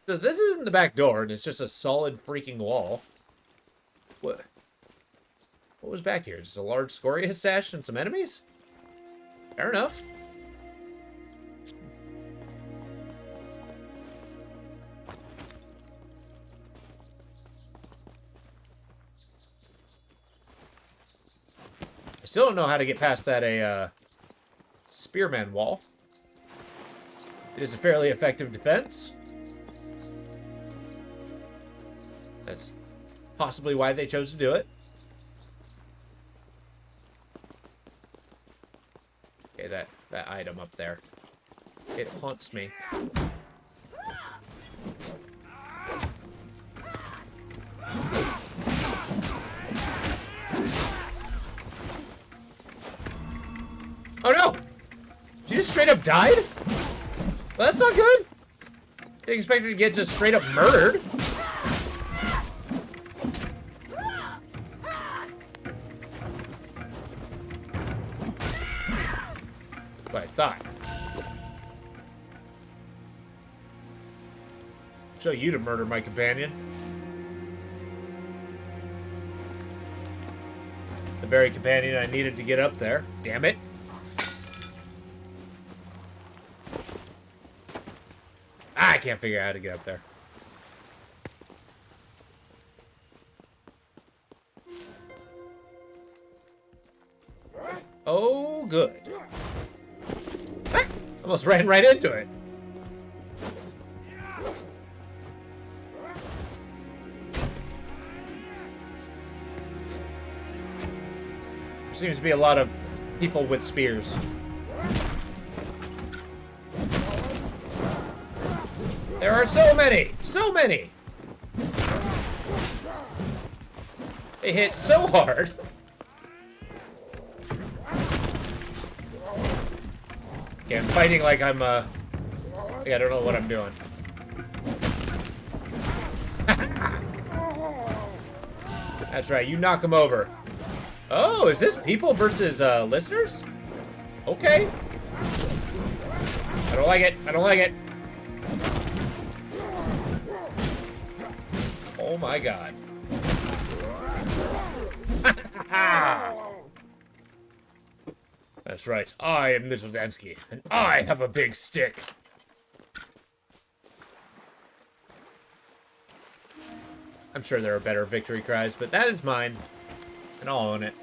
So this isn't the back door, and it's just a solid freaking wall. What was back here? Just a large scoria stash and some enemies? Fair enough. I still don't know how to get past that spearman wall. It is a fairly effective defense. That's possibly why they chose to do it. Okay, that item up there. It haunts me. Oh no! She just straight up died? Well, that's not good. Didn't expect her to get just straight up murdered. What I thought. Show you to murder my companion. The very companion I needed to get up there. Damn it. I can't figure out how to get up there. good. Ah, almost ran right into it. There seems to be a lot of people with spears. There are so many! So many! They hit so hard. Okay, I'm fighting like I'm, I don't know what I'm doing. That's right, you knock them over. Oh, is this people versus, listeners? Okay. I don't like it. I don't like it. Oh my god. That's right. I am Little Dansky, and I have a big stick. I'm sure there are better victory cries, but that is mine, and I'll own it.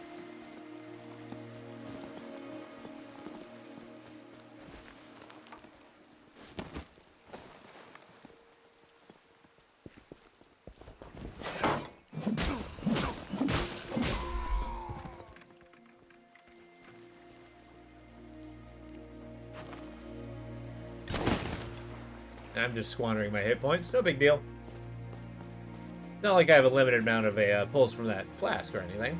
I'm just squandering my hit points. No big deal. Not like I have a limited amount of pulls from that flask or anything.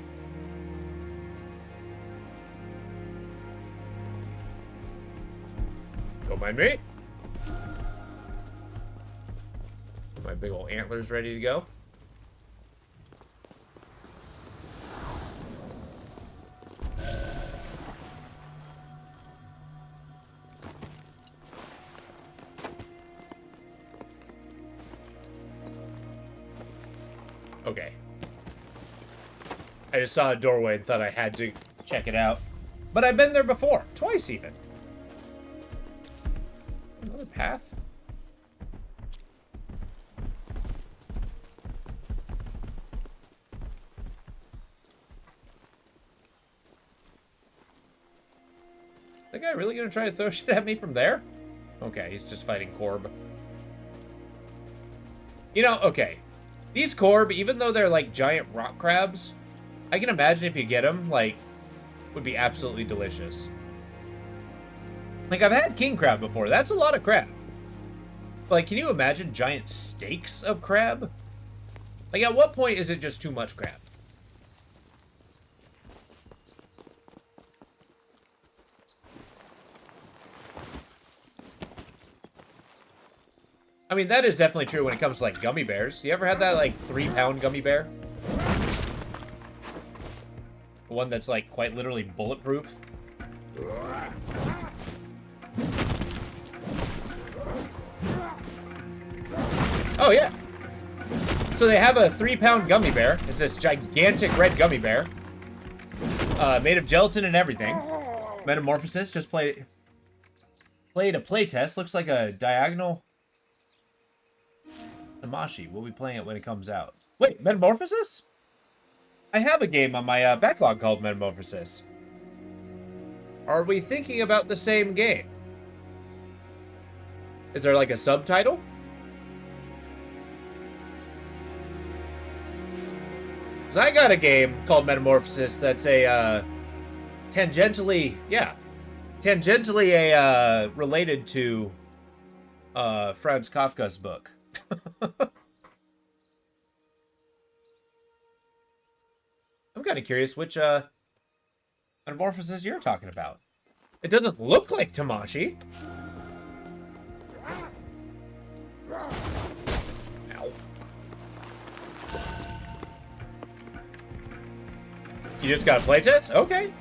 Don't mind me. My big old antlers ready to go. Okay. I just saw a doorway and thought I had to check it out. But I've been there before. Twice, even. Another path? That guy really gonna try to throw shit at me from there? Okay, he's just fighting Corb. You know, okay. These Corb, even though they're like giant rock crabs, I can imagine if you get them, like, would be absolutely delicious. Like, I've had king crab before. That's a lot of crab. Like, can you imagine giant steaks of crab? Like, at what point is it just too much crab? I mean, that is definitely true when it comes to, like, gummy bears. You ever had that, like, 3-pound gummy bear? One that's, like, quite literally bulletproof? Oh, yeah. So they have a 3-pound gummy bear. It's this gigantic red gummy bear. Made of gelatin and everything. Metamorphosis, just played a playtest. Looks like a diagonal... Tamashi. We'll be playing it when it comes out. Wait, Metamorphosis? I have a game on my backlog called Metamorphosis. Are we thinking about the same game? Is there like a subtitle? Because I got a game called Metamorphosis that's a tangentially related to Franz Kafka's book. I'm kind of curious which metamorphosis you're talking about. It doesn't look like Tamashi. Ow. You just got a playtest? Okay.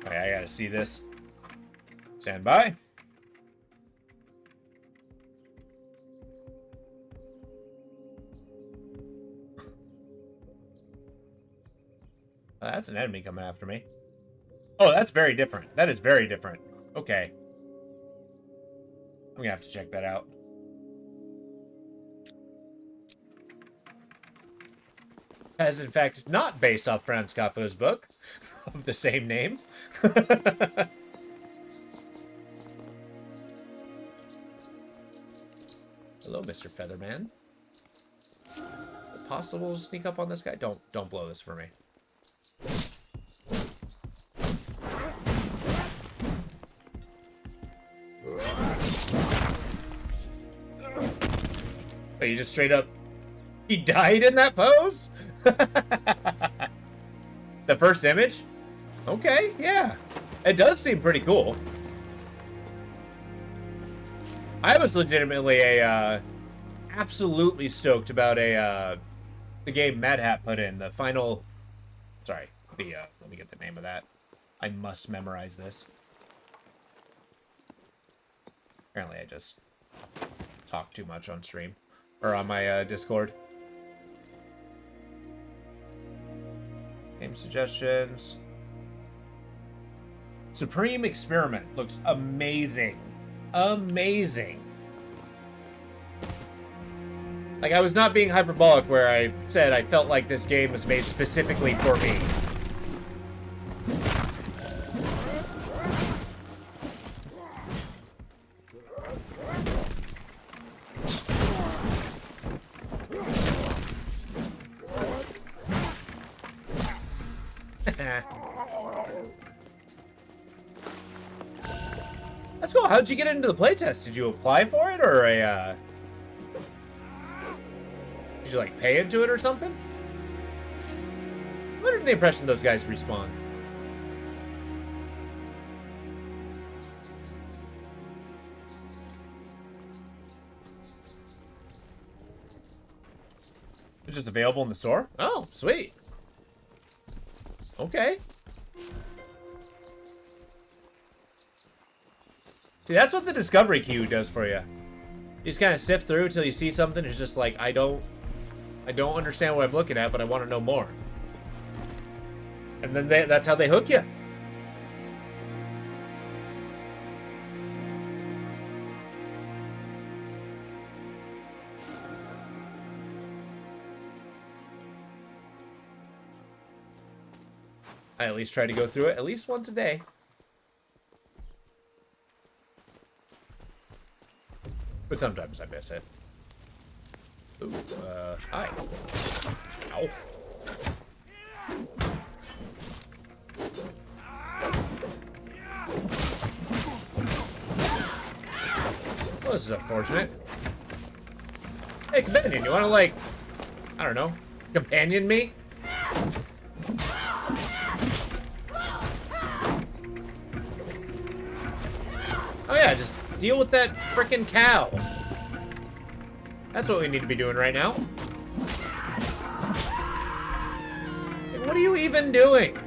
Okay, I gotta see this. Stand by. That's an enemy coming after me. Oh, that's very different. That is very different. Okay. I'm gonna have to check that out. as in fact not based off Franz Kafka's book of the same name. Hello, Mr. Featherman. Possible sneak up on this guy? Don't blow this for me. Oh, you just straight up... He died in that pose? The first image? Okay, yeah. It does seem pretty cool. I was legitimately absolutely stoked about the game Mad Hat put in. The final... Sorry, let me get the name of that. I must memorize this. Apparently I just talk too much on stream. Or on my Discord. Game suggestions. Supreme Experiment looks amazing. Amazing. Like, I was not being hyperbolic where I said I felt like this game was made specifically for me. That's cool. How'd you get into the playtest? Did you apply for it, or did you, like, pay into it or something? I'm under the impression those guys respawn. It's just available in the store? Oh, sweet. Okay. See, that's what the discovery queue does for you. You just kind of sift through until you see something. It's just like, I don't understand what I'm looking at, but I want to know more. And then that's how they hook you. I at least try to go through it at least once a day. But sometimes I miss it. Ooh, hi. Ow. Well, this is unfortunate. Hey, companion, you wanna, like, I don't know, companion me? Oh yeah, just deal with that frickin' cow. That's what we need to be doing right now. Like, what are you even doing?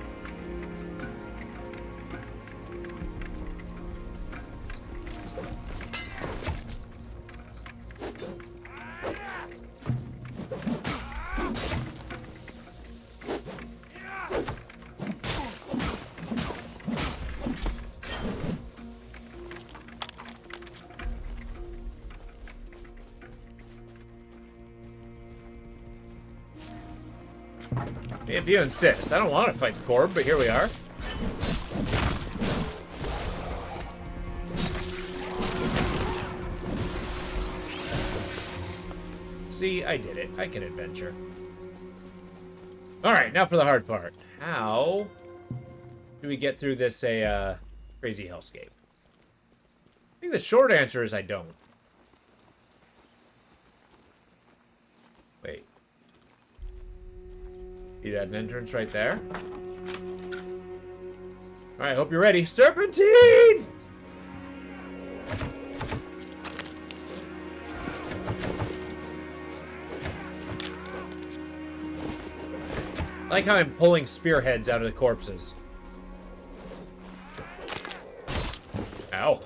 If you insist. I don't want to fight the Corb, but here we are. See, I did it. I can adventure. Alright, now for the hard part. How do we get through this, crazy hellscape? I think the short answer is I don't. Wait. See that an entrance right there? Alright, hope you're ready. Serpentine! I like how I'm pulling spearheads out of the corpses. Ow.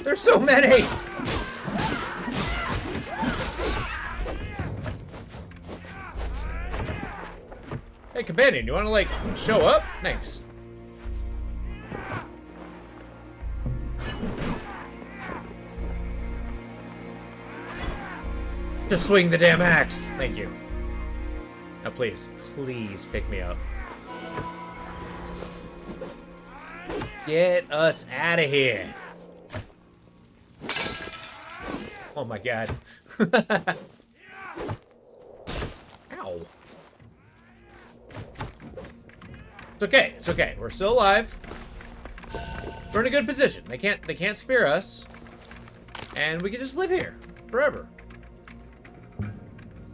There's so many! Hey, companion, you want to, like, show up? Thanks. to swing the damn axe. Thank you. Now please, please pick me up. Get us out of here. Oh my god. Ow. It's okay. It's okay. We're still alive. We're in a good position. They can't spear us. And we can just live here forever.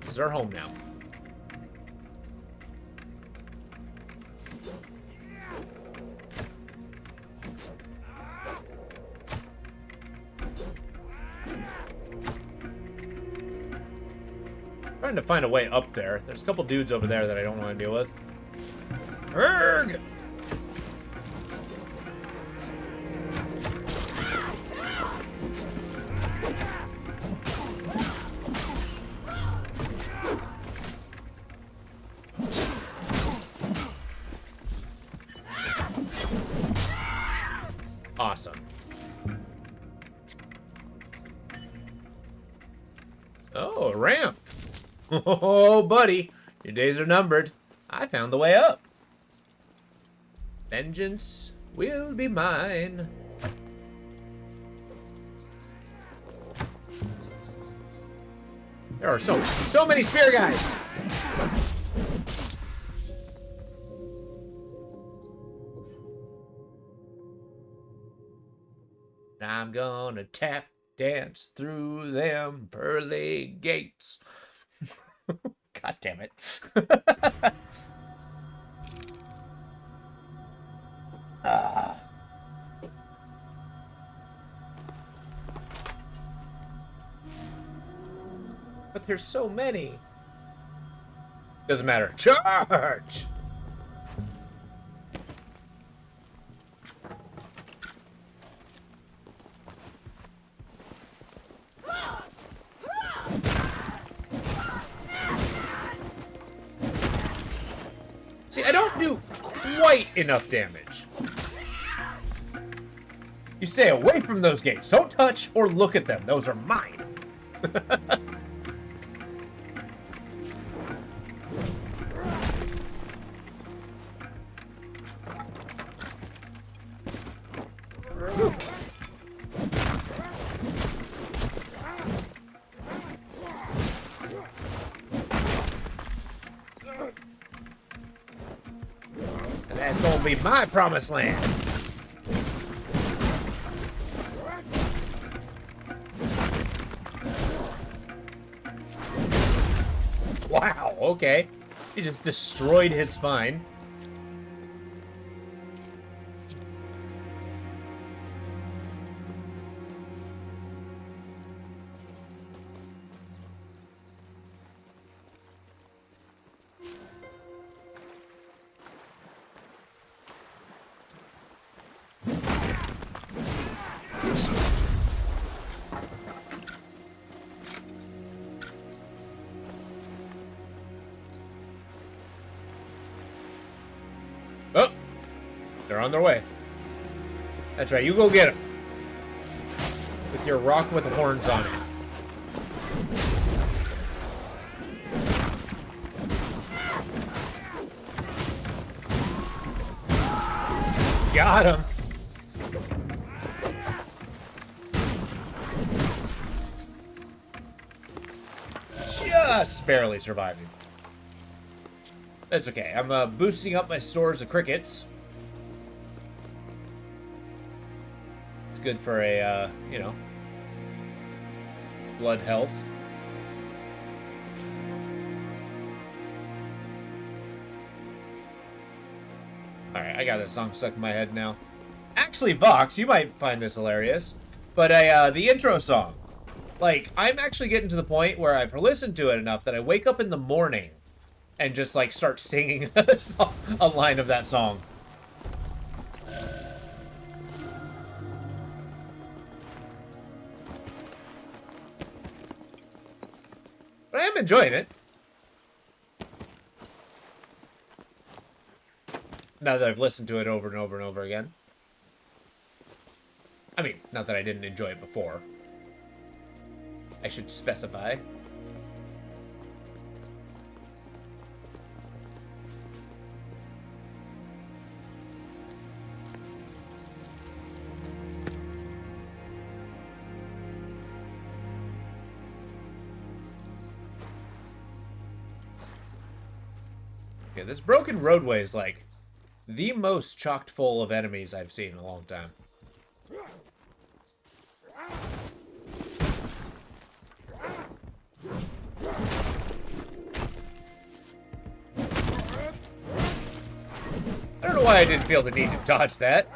This is our home now. Trying to find a way up there. There's a couple dudes over there that I don't want to deal with. Erg! Awesome. Oh, a ramp. Oh, buddy. Your days are numbered. I found the way up. Vengeance will be mine. There are so many spear guys. I'm gonna tap dance through them pearly gates. God damn it. But there's so many. Doesn't matter. Charge! See, I don't do quite enough damage. You stay away from those gates. Don't touch or look at them. Those are mine. And that's gonna be my promised land. Wow, okay. He just destroyed his spine. Oh, they're on their way. That's right, you go get them. With your rock with horns on it. Got him. Just barely surviving. That's okay. I'm boosting up my stores of crickets. It's good for a, you know, blood health. Alright, I got that song stuck in my head now. Actually, Vox, you might find this hilarious, but the intro song. Like, I'm actually getting to the point where I've listened to it enough that I wake up in the morning and just, like, start singing a line of that song. But I am enjoying it. Now that I've listened to it over and over and over again. I mean, not that I didn't enjoy it before. I should specify. Okay, this broken roadway is like the most chocked full of enemies I've seen in a long time. I don't know why I didn't feel the need to dodge that.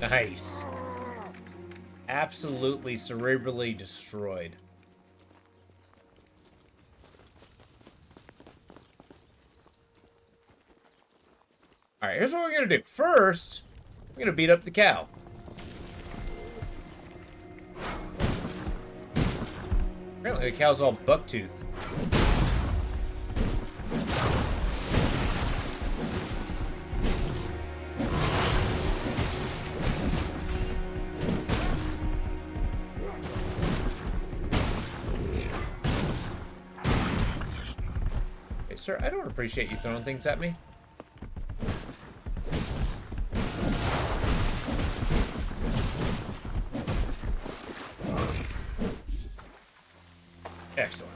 Nice. Absolutely cerebrally destroyed. Alright, here's what we're gonna do. First, we're gonna beat up the cow. Apparently the cow's all bucktooth. Hey, sir, I don't appreciate you throwing things at me. Excellent.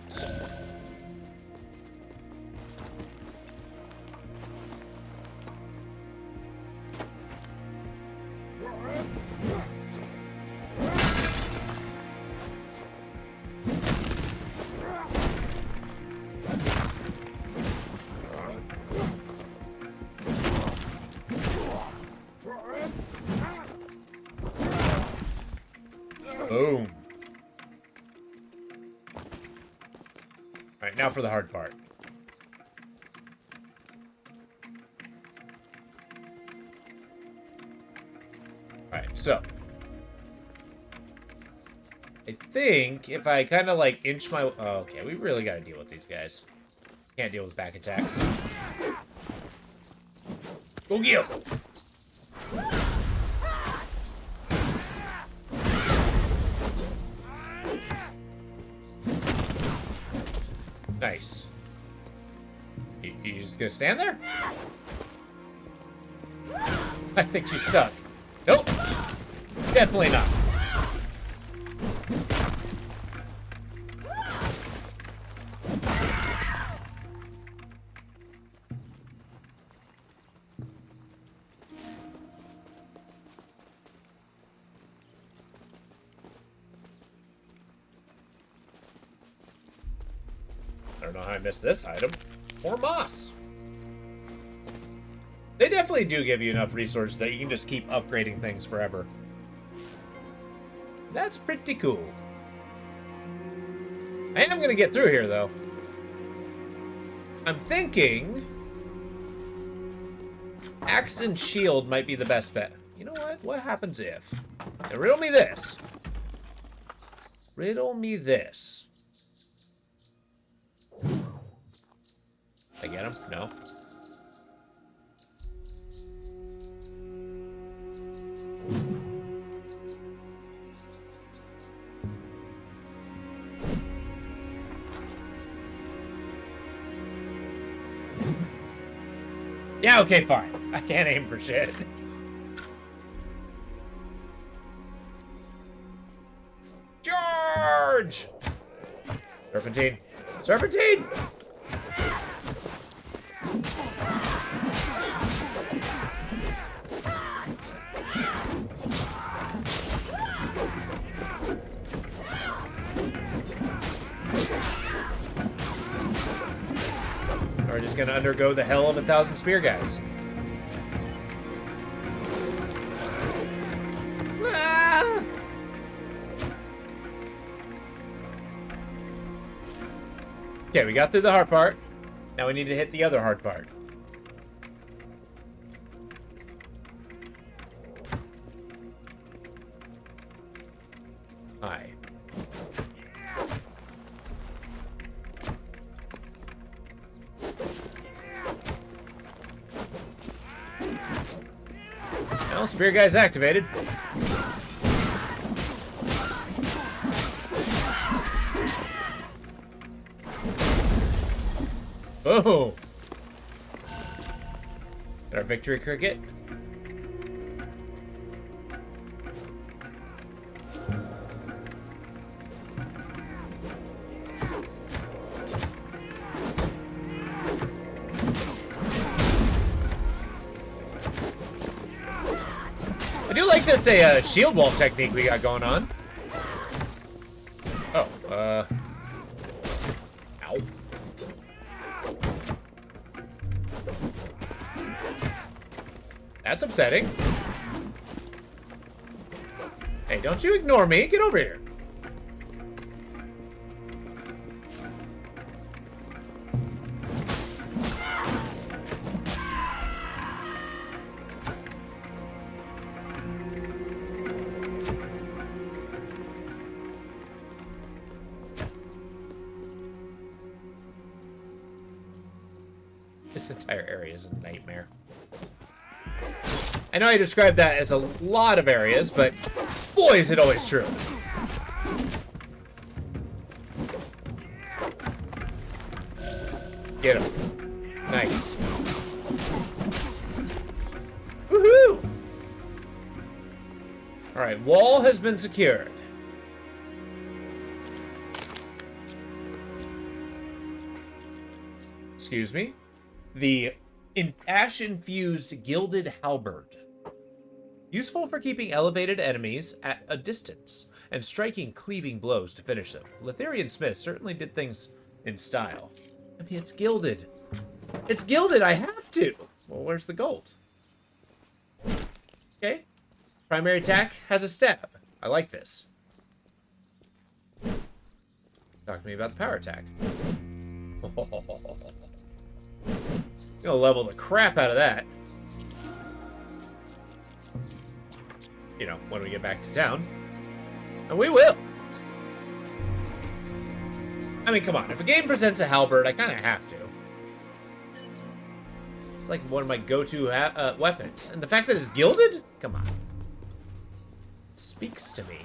Boom. Alright, now for the hard part. Alright, so. I think if I kind of like inch my... Oh, okay, we really got to deal with these guys. Can't deal with back attacks. Go get him! Nice. You just gonna stand there? I think she's stuck. Nope. Definitely not. I don't know how I missed this item. More moss. They definitely do give you enough resources that you can just keep upgrading things forever. That's pretty cool. I am gonna get through here, though. I'm thinking axe and shield might be the best bet. You know what? What happens if? Now, riddle me this. Riddle me this. I get him? No. Yeah, okay, fine. I can't aim for shit. Charge! Serpentine. Serpentine! We're just gonna undergo the hell of 1,000 spear guys. Ah! Okay, we got through the hard part. Now we need to hit the other hard part. Hi. Well, spear guy's activated. Oh. Get our victory cricket. I do like that's a shield wall technique we got going on. Oh, ow. That's upsetting. Hey, don't you ignore me. Get over here. This entire area is a nightmare. I know I described that as a lot of areas, but boy, is it always true. Get him. Nice. Woohoo! Alright, wall has been secured. Excuse me. The ash-infused gilded halberd. Useful for keeping elevated enemies at a distance and striking cleaving blows to finish them. Lithirian Smith certainly did things in style. I mean, it's gilded. It's gilded, I have to! Well, where's the gold? Okay. Primary attack has a stab. I like this. Talk to me about the power attack. Gonna level the crap out of that. You know, when we get back to town. And we will. I mean, come on. If a game presents a halberd, I kind of have to. It's like one of my go-to weapons. And the fact that it's gilded? Come on. It speaks to me.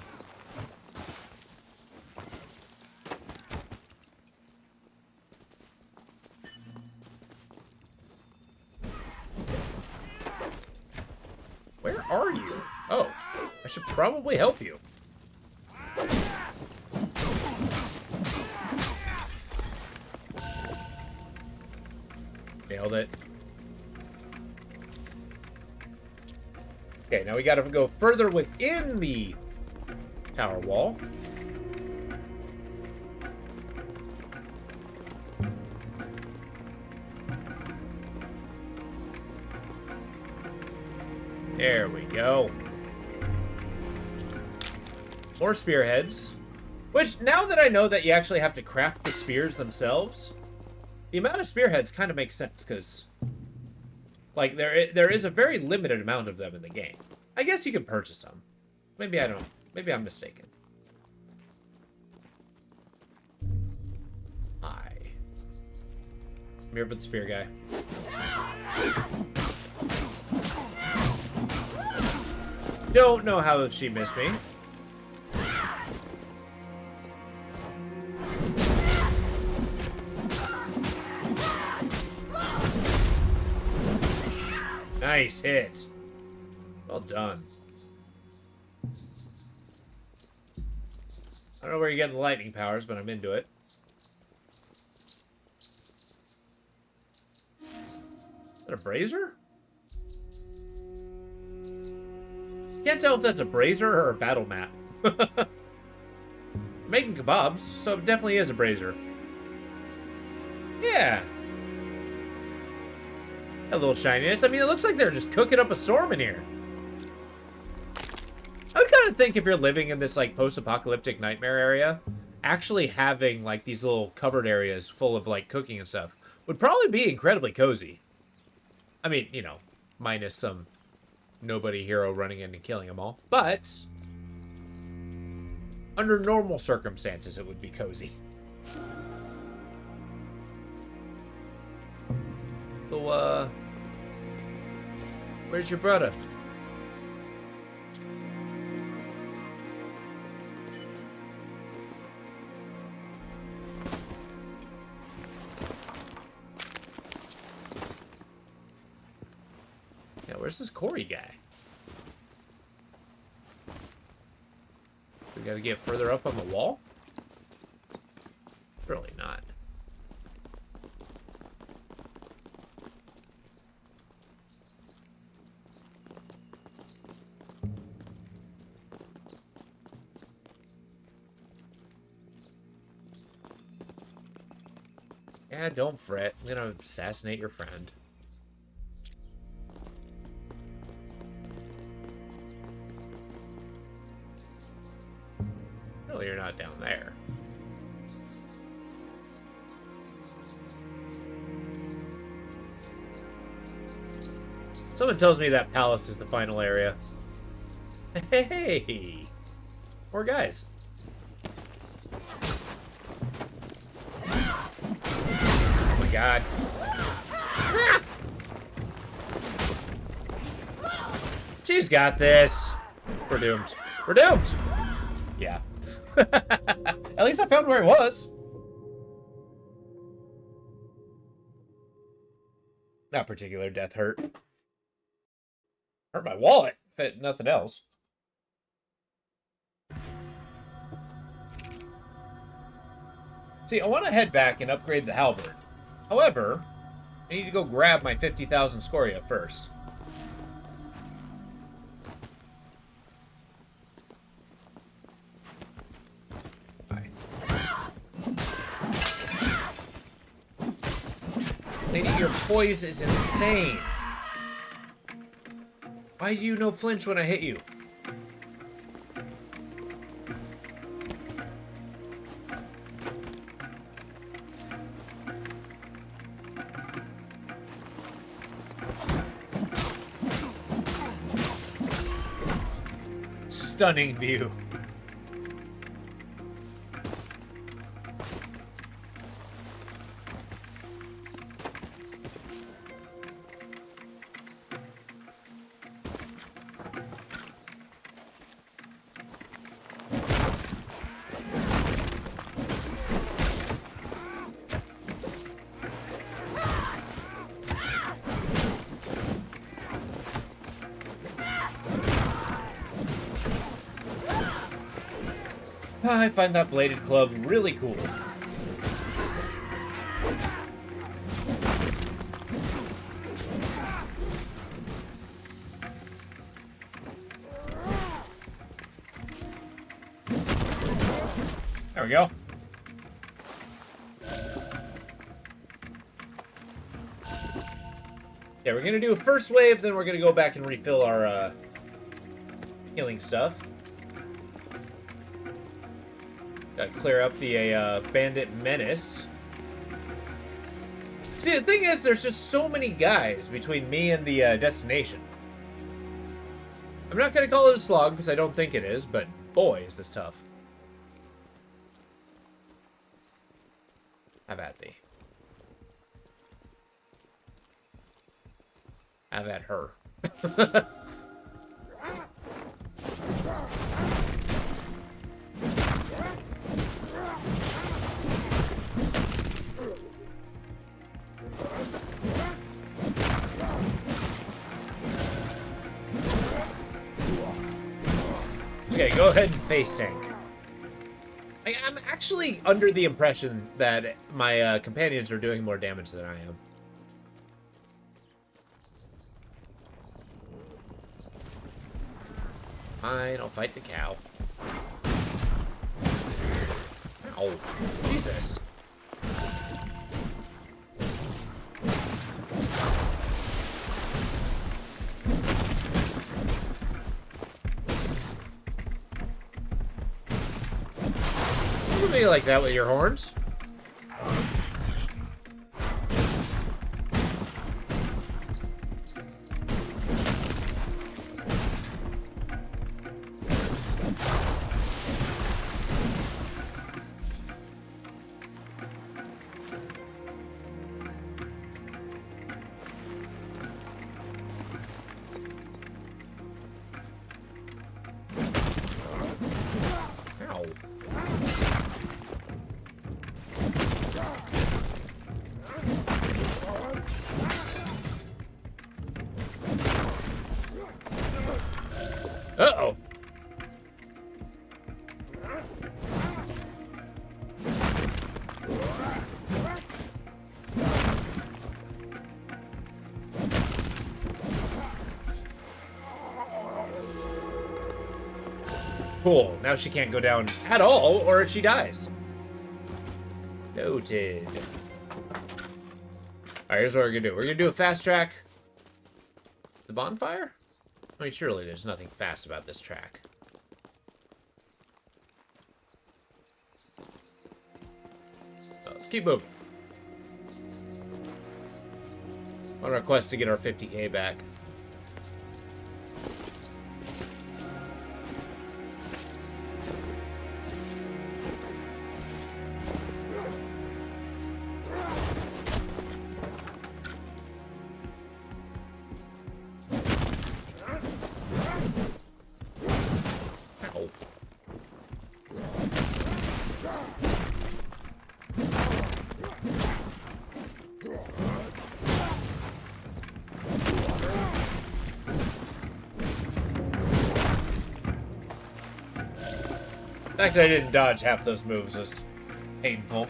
Where are you? Oh, I should probably help you. Nailed it. Okay, now we gotta go further within the tower wall. There we go. More spearheads. Which, now that I know that you actually have to craft the spears themselves, the amount of spearheads kind of makes sense, because, like, there is a very limited amount of them in the game. I guess you can purchase them. Maybe I don't. Maybe I'm mistaken. Hi. I'm here for the spear guy. Don't know how she missed me. Nice hit. Well done. I don't know where you're getting the lightning powers, but I'm into it. Is that a brazier? Can't tell if that's a brazier or a battle map. Making kebabs, so it definitely is a brazier. Yeah. A little shininess. I mean, it looks like they're just cooking up a storm in here. I would kind of think if you're living in this, like, post-apocalyptic nightmare area, actually having, like, these little covered areas full of, like, cooking and stuff would probably be incredibly cozy. I mean, you know, minus some nobody hero running in and killing them all. But under normal circumstances, it would be cozy. So, where's your brother? Where's this Corey guy? We gotta get further up on the wall? Really not. Yeah, don't fret. I'm gonna assassinate your friend. Really, you're not down there. Someone tells me that palace is the final area. Hey! More guys. Oh my god. She's got this. We're doomed. We're doomed! Yeah. At least I found where it was. That particular death hurt. Hurt my wallet, if nothing else. See, I want to head back and upgrade the halberd. However, I need to go grab my 50,000 scoria first. Lady, your poise is insane. Why do you no flinch when I hit you? Stunning view. I find that bladed club really cool. There we go. Yeah, we're gonna do a first wave, then we're gonna go back and refill our healing stuff. Gotta clear up the bandit menace. See, the thing is, there's just so many guys between me and the destination. I'm not gonna call it a slog, because I don't think it is, but boy, is this tough. Have at thee. Have at her. Okay, go ahead and face tank. I'm actually under the impression that my companions are doing more damage than I am. Fine, I'll fight the cow. Ow. Jesus. Look at me like that with your horns. Uh-oh. Cool. Now she can't go down at all, or she dies. Noted. Alright, here's what we're gonna do. We're gonna do a fast track. The bonfire? I mean, surely there's nothing fast about this track. So let's keep moving. On our quest to get our 50k back. Ow. The fact that I didn't dodge half those moves was painful.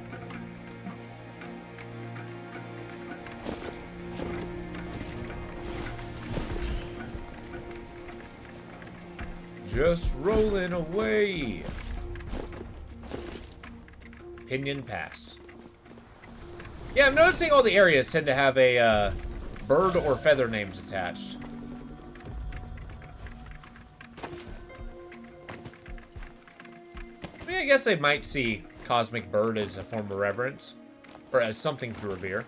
Just rolling away. Pinion Pass. Yeah, I'm noticing all the areas tend to have a bird or feather names attached. I mean, I guess they might see Cosmic Bird as a form of reverence, or as something to revere.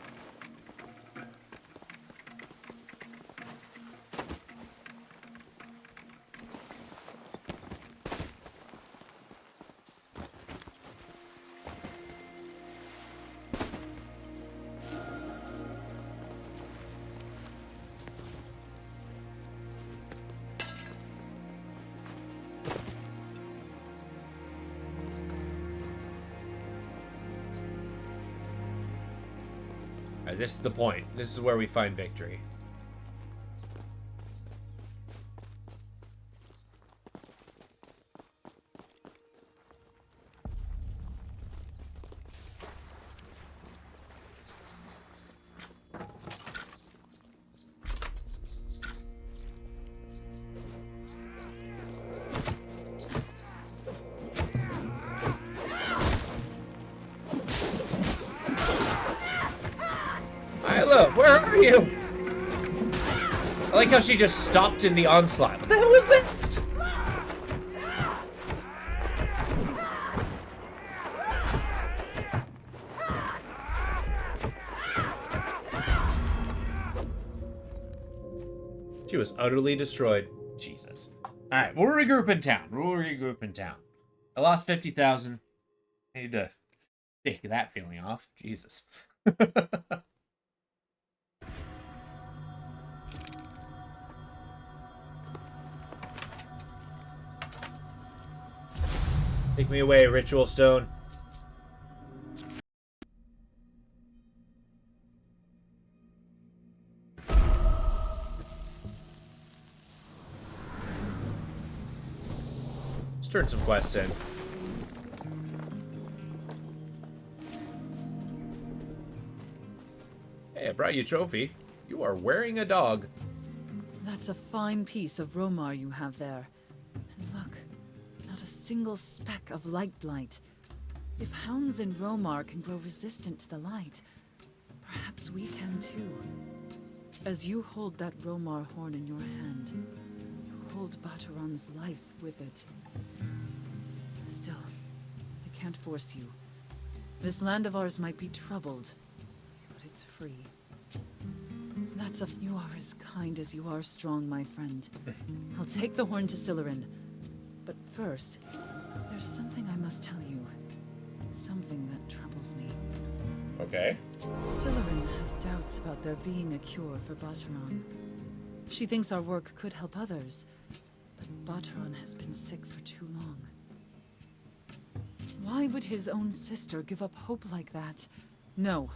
Alright, this is the point. This is where we find victory. Isla, where are you? I like how she just stopped in the onslaught. What the hell is that? She was utterly destroyed. Jesus. Alright, we'll regroup in town. I lost 50,000. I need to take that feeling off. Jesus. Take me away, Ritual Stone. Let's turn some quests in. Hey, I brought you a trophy. You are wearing a dog. That's a fine piece of Romar you have there. And look, not a single speck of light blight. If hounds in Romar can grow resistant to the light, perhaps we can too. As you hold that Romar horn in your hand, you hold Bataran's life with it. Still, I can't force you. This land of ours might be troubled, but it's free. You are as kind as you are strong, my friend. I'll take the horn to Sillerin. But first, there's something I must tell you. Something that troubles me. Okay. Sillerin has doubts about there being a cure for Bataran. She thinks our work could help others, but Bataran has been sick for too long. Why would his own sister give up hope like that? No,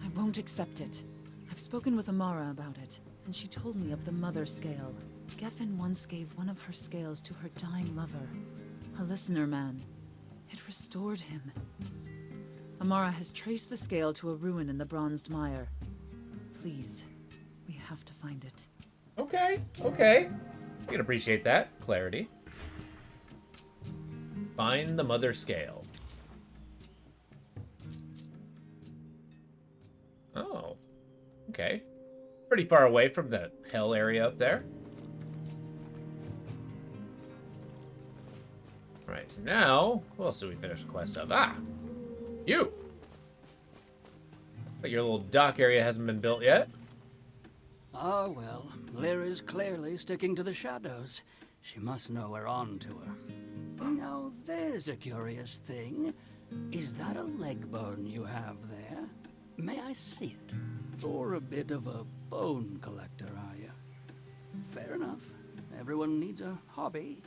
I won't accept it. I've spoken with Amara about it, and she told me of the Mother Scale. Geffen once gave one of her scales to her dying lover, a listener man. It restored him. Amara has traced the scale to a ruin in the Bronzed Mire. Please, we have to find it. Okay, okay. I can appreciate that. Clarity. Find the Mother Scale. Oh. Okay. Pretty far away from the hell area up there. Right, now, who else did we finish the quest of? Ah! You! But your little dock area hasn't been built yet. Ah, well, Lyra's clearly sticking to the shadows. She must know we're on to her. Now, there's a curious thing. Is that a leg bone you have there? May I see it? Or a bit of a bone collector, are you? Fair enough. Everyone needs a hobby.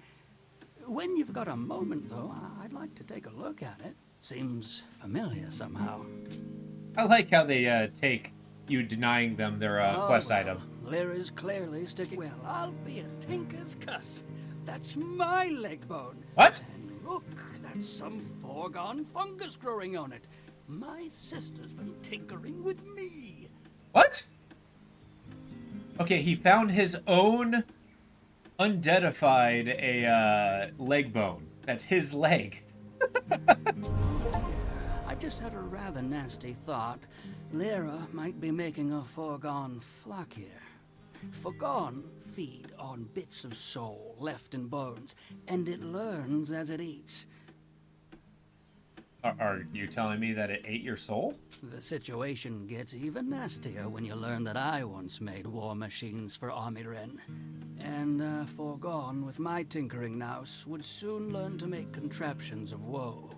When you've got a moment, though, I'd like to take a look at it. Seems familiar somehow. I like how they take you denying them their quest item. Lyra's clearly sticking. Well, I'll be a tinker's cuss. That's my leg bone. What? And look, that's some foregone fungus growing on it. My sister's been tinkering with me. What? Okay, he found his own undeadified leg bone. That's his leg. I've just had a rather nasty thought. Lyra might be making a foregone flock here. Foregone feed on bits of soul left in bones, and it learns as it eats. Are you telling me that it ate your soul? The situation gets even nastier when you learn that I once made war machines for Amiren. And Foregone, with my tinkering nous, would soon learn to make contraptions of woe.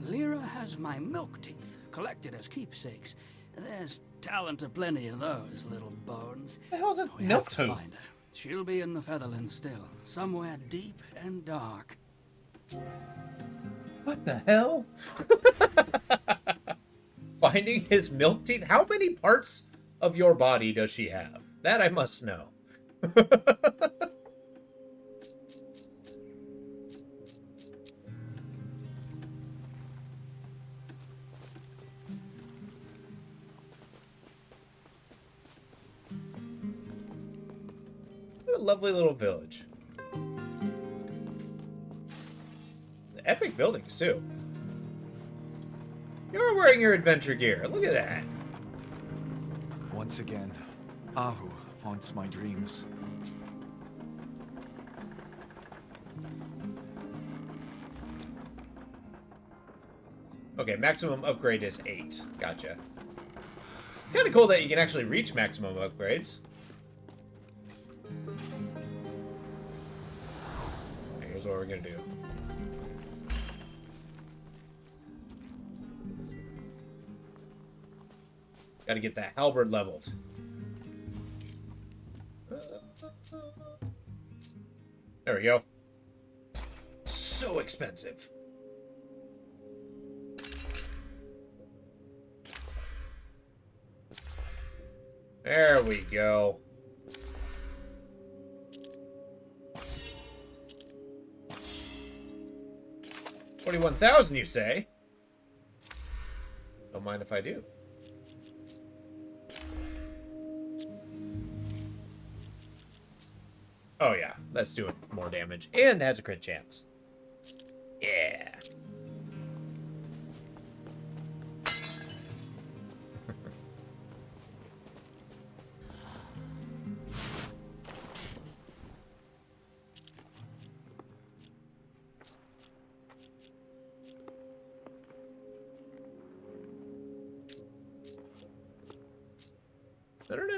Lyra has my milk teeth, collected as keepsakes. There's talent aplenty in those little bones. The hell's a We milk have to tooth? find her. She'll be in the Featherlands still, somewhere deep and dark. What the hell? Finding his milk teeth? How many parts of your body does she have? That I must know. What a lovely little village. Epic buildings, too. You're wearing your adventure gear. Look at that. Once again, Ahu haunts my dreams. Okay, maximum upgrade is 8. Gotcha. Kind of cool that you can actually reach maximum upgrades. Here's what we're gonna do. Gotta get that halberd leveled. There we go. So expensive. There we go. 41,000, you say? Don't mind if I do. Oh yeah, let's do it. More damage. And has a crit chance. Yeah.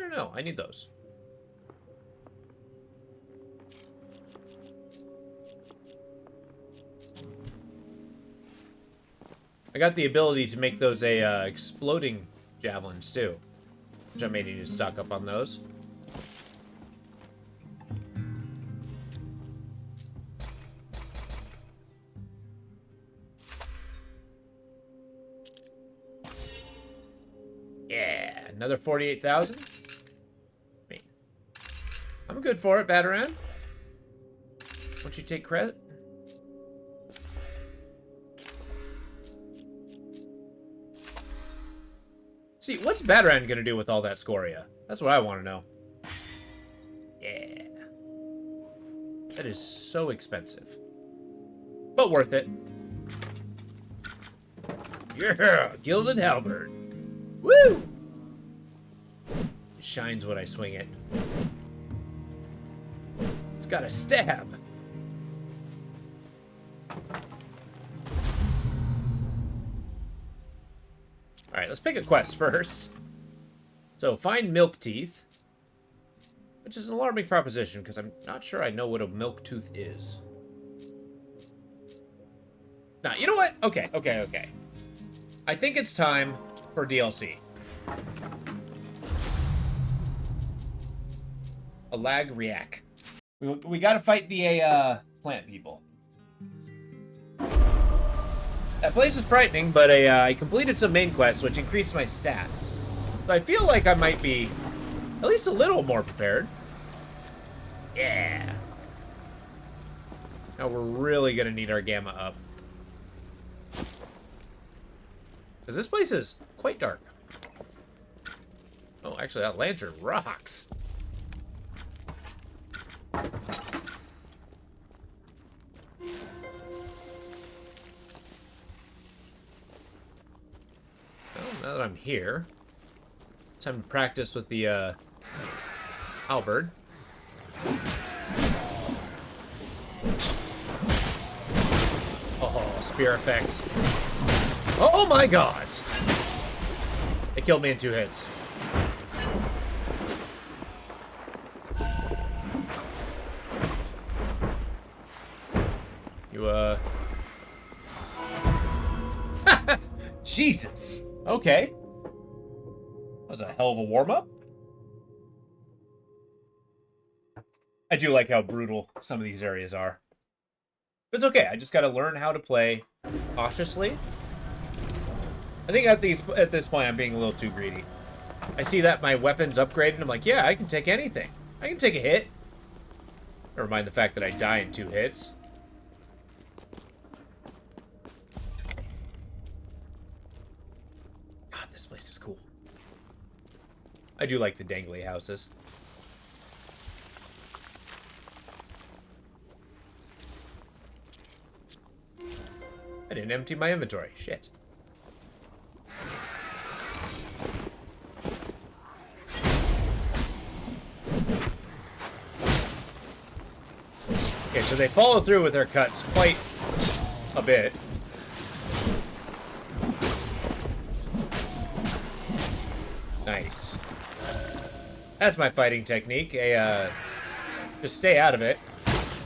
No. I need those. I got the ability to make those exploding javelins too, which I may need to stock up on those. Yeah, Another 48,000? I'm good for it, Batarang. Won't you take credit? See, what's Batarang gonna do with all that scoria? That's what I want to know. Yeah. That is so expensive. But worth it. Yeah, gilded halberd. Woo! It shines when I swing it. It's got a stab. Alright, let's pick a quest first. So, find milk teeth. Which is an alarming proposition, because I'm not sure I know what a milk tooth is. Nah, you know what? Okay. I think it's time for DLC. A lag react. We gotta fight the plant people. That place was frightening, but I completed some main quests, which increased my stats. So I feel like I might be at least a little more prepared. Yeah. Now we're really gonna need our gamma up. Because this place is quite dark. Oh, actually, that lantern rocks. Now that I'm here, time to practice with the halberd. Oh, spear effects. Oh my god! They killed me in 2 hits. You, Jesus! Okay. That was a hell of a warm-up. I do like how brutal some of these areas are. But it's okay, I just gotta learn how to play cautiously. I think at this point I'm being a little too greedy. I see that my weapon's upgraded, and I'm like, yeah, I can take anything. I can take a hit. Never mind the fact that I die in 2 hits. God, this place is cool. I do like the dangly houses. I didn't empty my inventory. Shit. Okay, so they follow through with their cuts quite a bit. Nice. That's my fighting technique. Just stay out of it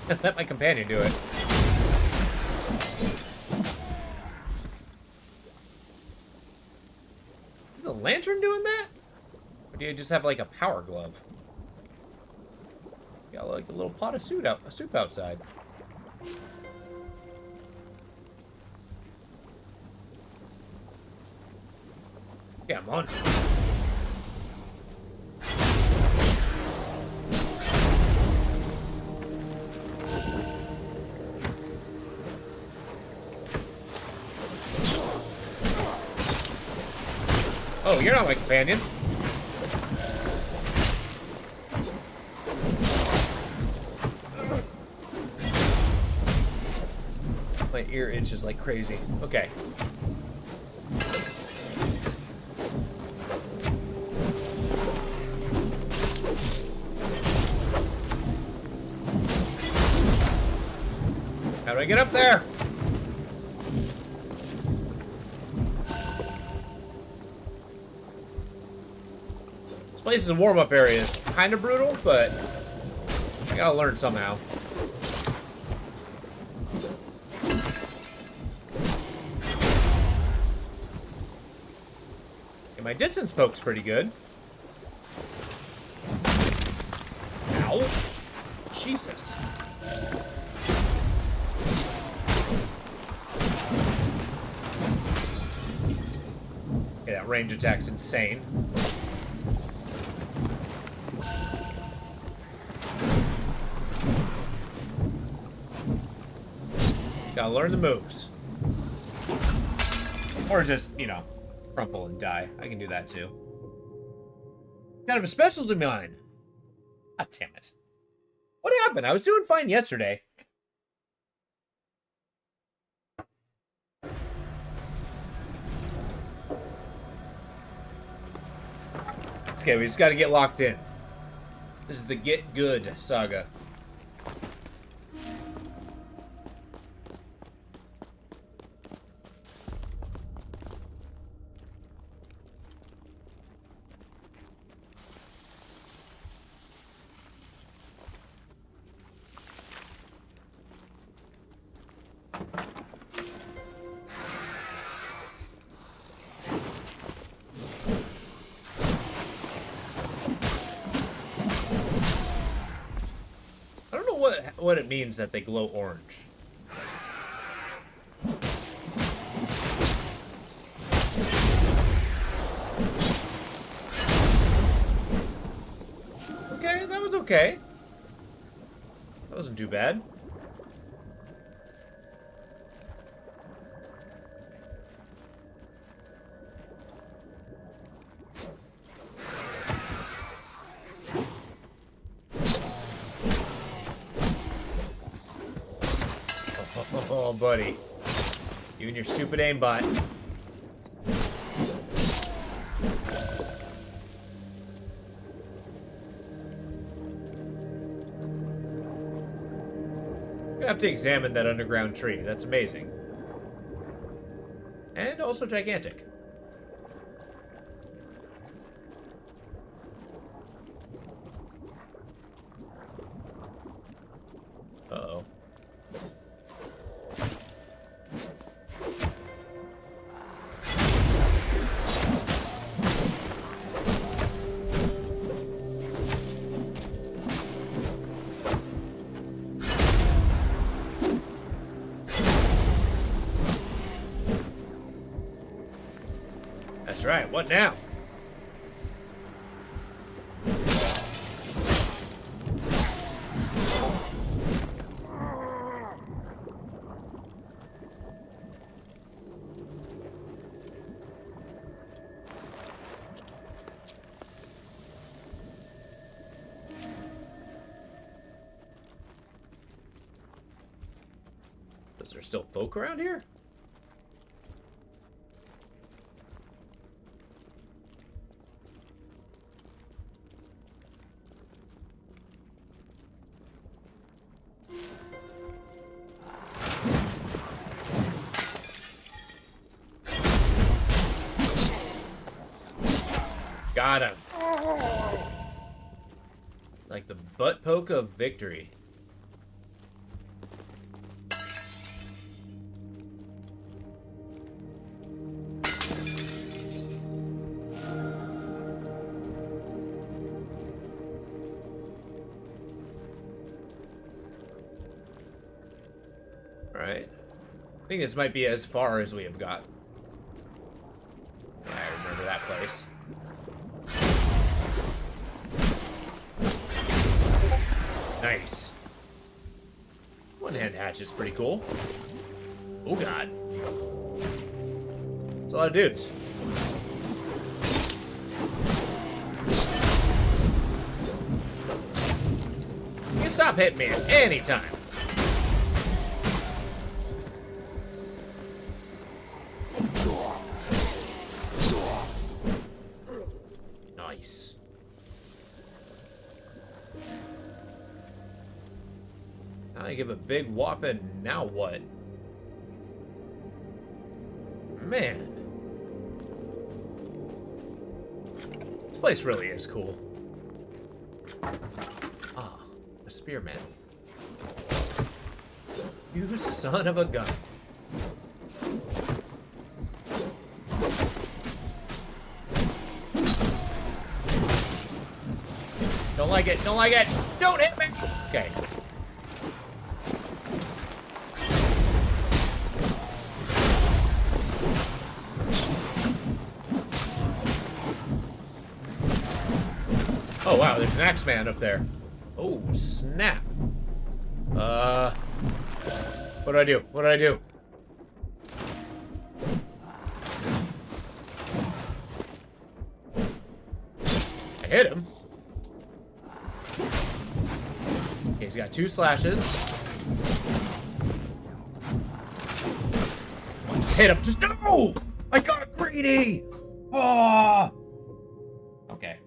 and let my companion do it. Is the lantern doing that? Or do you just have like a power glove? Got like a little pot of soup outside. Yeah, I'm on. Oh, you're not my companion. My ear itches like crazy. Okay. How do I get up there? This place is a warm-up area. It's kind of brutal, but I gotta learn somehow. Okay, my distance poke's pretty good. Ow. Jesus. Okay, that range attack's insane. Gotta learn the moves. Or just, you know, crumple and die. I can do that too. Kind of a specialty of mine. God damn it. What happened? I was doing fine yesterday. It's okay, we just gotta get locked in. This is the Get Good saga. What it means that they glow orange. Okay, that was okay. That wasn't too bad. Oh, buddy. You and your stupid aimbot. You have to examine that underground tree. That's amazing. And also gigantic. Uh-oh. That's right, what now? Is there still folk around here? Got him. Like the butt poke of victory. Alright. I think this might be as far as we have got. Yeah, I remember that place. Nice. One-hand hatchet's pretty cool. Oh god. It's a lot of dudes. You can stop hitting me at any time. Nice. I give a big whopping, now what? Man. This place really is cool. Ah, a spearman. You son of a gun. Don't like it, don't like it! Don't hit me! Okay. Oh wow, there's an Axeman up there. Oh, snap. What do I do? What did I do? I hit him. Okay, he's got 2 slashes. Just hit him. Just no! I got greedy! Oh! Okay.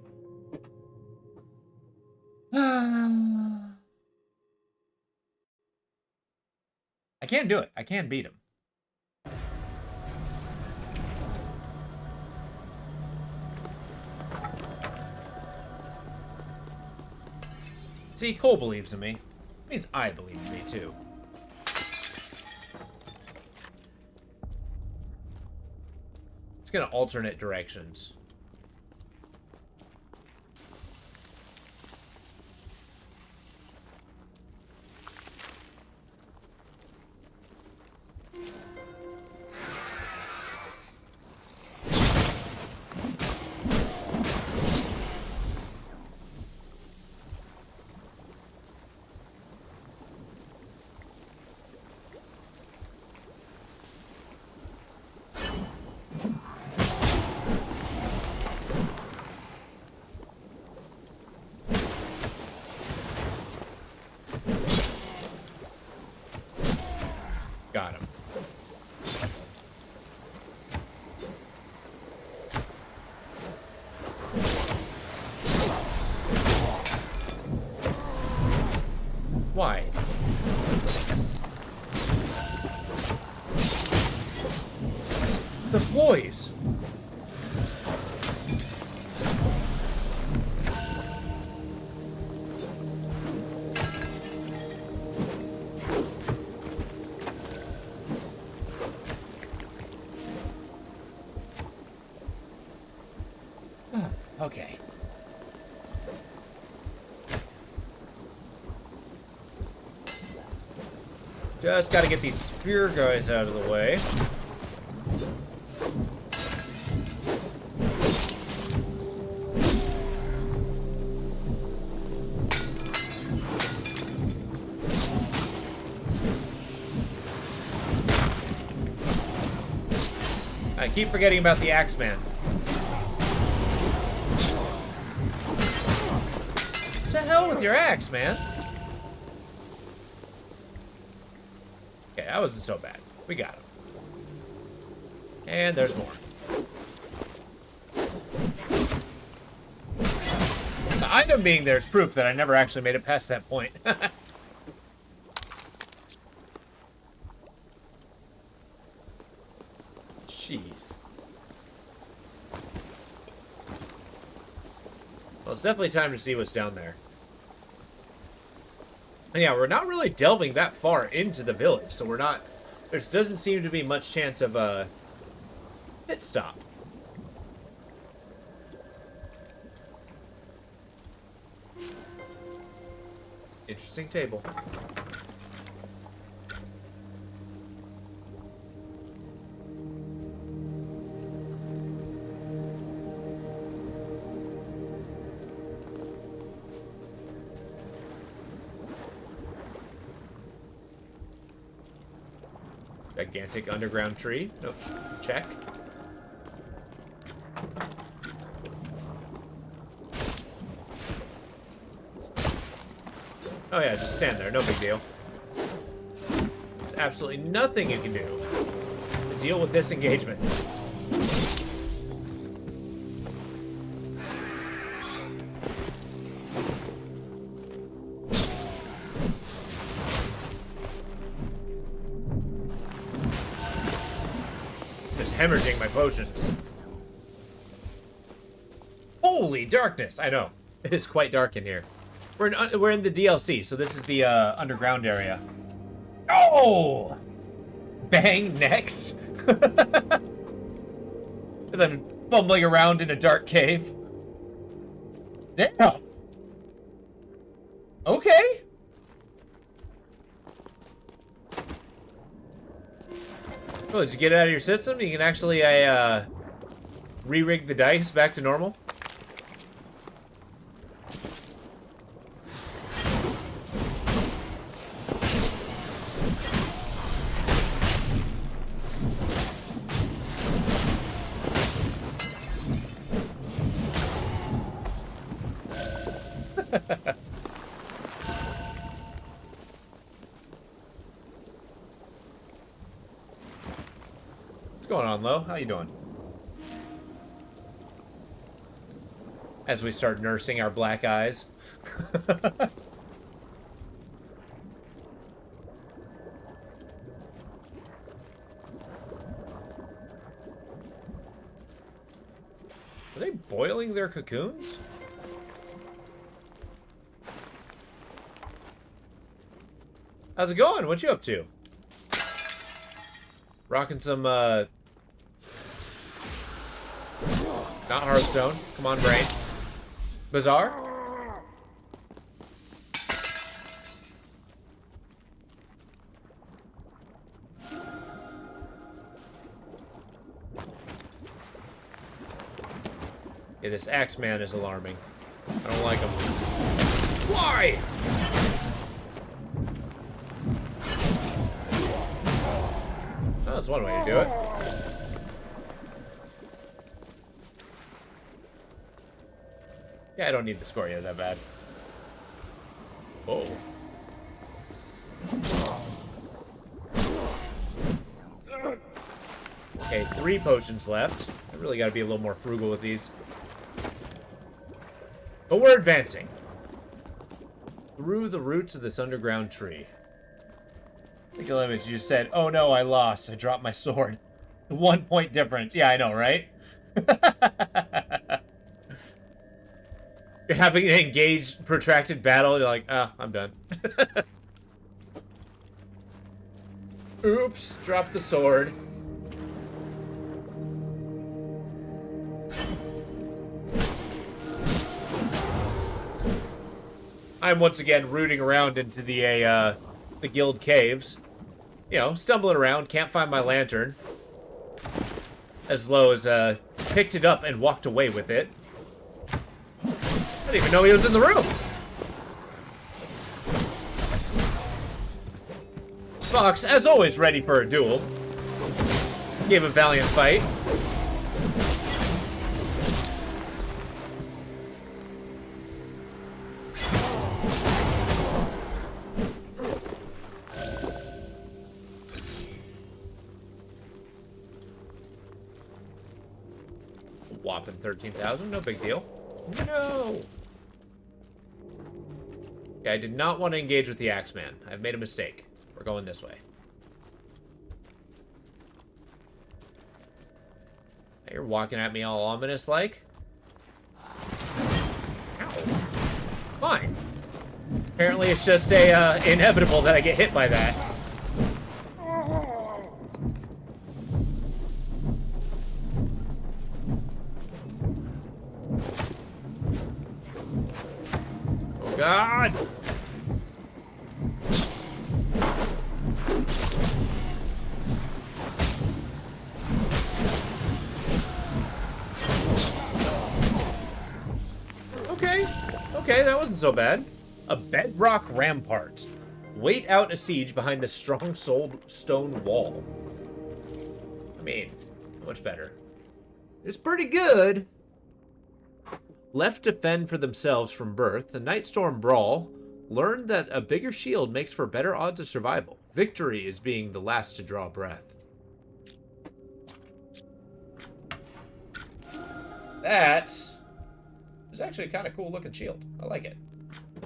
I can't do it. I can't beat him. See, Cole believes in me. It means I believe in me, too. It's gonna alternate directions. Got him. Why? The boys. Okay. Just gotta get these spear guys out of the way. I keep forgetting about the Axeman. To hell with your axe, man. Okay, that wasn't so bad. We got him. And there's more. The item being there is proof that I never actually made it past that point. Jeez. Well, it's definitely time to see what's down there. And yeah, we're not really delving that far into the village, so we're not... There doesn't seem to be much chance of a pit stop. Interesting table. Gigantic underground tree. Nope. Check. Oh yeah, just stand there. No big deal. There's absolutely nothing you can do to deal with this engagement. Hemorrhaging my potions. Holy darkness! I know. It is quite dark in here. We're in the DLC, so this is the underground area. Oh! Bang next. As I'm fumbling around in a dark cave. Damn. Okay. Oh, did you get it out of your system? You can actually re-rig the dice back to normal. going on, Lo? How you doing? As we start nursing our black eyes. Are they boiling their cocoons? How's it going? What you up to? Rocking some, not Hearthstone. Come on, brain. Bazaar? Yeah, this Axeman is alarming. I don't like him. Why? Oh, that's one way to do it. Yeah, I don't need the Scoria that bad. Oh. Okay, 3 potions left. I really gotta be a little more frugal with these. But we're advancing. Through the roots of this underground tree. Take a image. You said, "Oh no, I lost. I dropped my sword." 1 point difference. Yeah, I know, right? You're having an engaged, protracted battle. You're like, ah, I'm done. Oops, dropped the sword. I'm once again rooting around into the guild caves. You know, stumbling around, can't find my lantern. As Lo as picked it up and walked away with it. I didn't even know he was in the room. Fox, as always, ready for a duel. Gave a valiant fight. Whopping 13,000, no big deal. No! Yeah, I did not want to engage with the Axeman. I've made a mistake. We're going this way. Now you're walking at me all ominous-like. Ow. Fine. Apparently it's just a, inevitable that I get hit by that. Oh, God! Okay, that wasn't so bad. A bedrock rampart. Wait out a siege behind the strong stone wall. I mean, much better. It's pretty good. Left to fend for themselves from birth, the Nightstorm Brawl learned that a bigger shield makes for better odds of survival. Victory is being the last to draw breath. That is actually a kind of cool looking shield. I like it.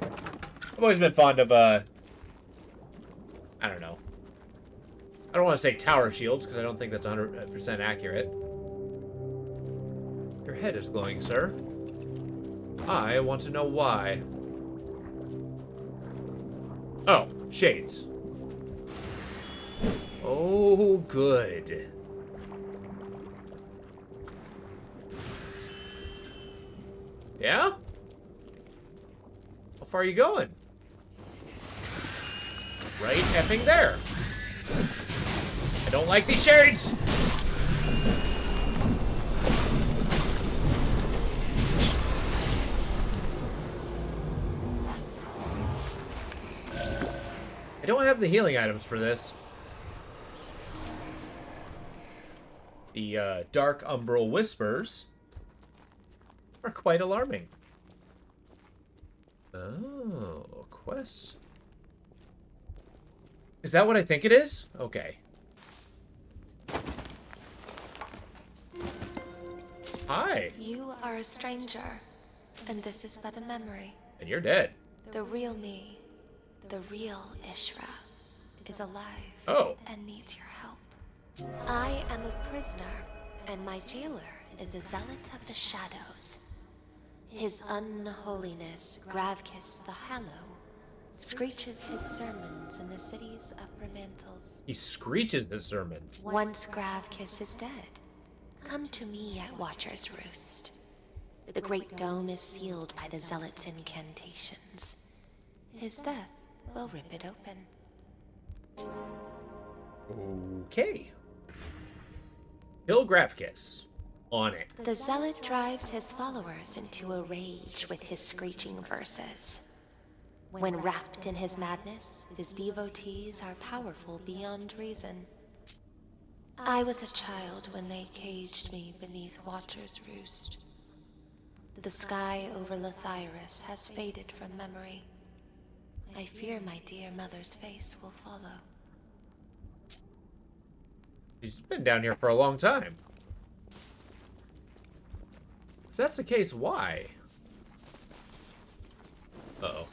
I've always been fond of, I don't know. I don't want to say tower shields, because I don't think that's 100% accurate. Your head is glowing, sir. I want to know why. Oh, shades. Oh, good. Yeah? How far are you going? Right effing there. I don't like these shades! I don't have the healing items for this. The Dark Umbral Whispers are quite alarming. Oh, a quest. Is that what I think it is? Okay. Hi. You are a stranger, and this is but a memory. And you're dead. The real me, the real Ishra, is alive Oh. and needs your help. I am a prisoner, and my jailer is a zealot of the shadows. His unholiness, Gravkis the Hallow, screeches his sermons in the city's upper mantles. He screeches the sermons. Once Gravkis is dead, come to me at Watcher's Roost. The great dome is sealed by the zealot's incantations. His death will rip it open. Okay. Kill Grafkis. On it. The zealot drives his followers into a rage with his screeching verses. When wrapped in his madness, his devotees are powerful beyond reason. I was a child when they caged me beneath Watcher's Roost. The sky over Lethyrus has faded from memory. I fear my dear mother's face will follow. She's been down here for a long time. If that's the case, why? Uh-oh.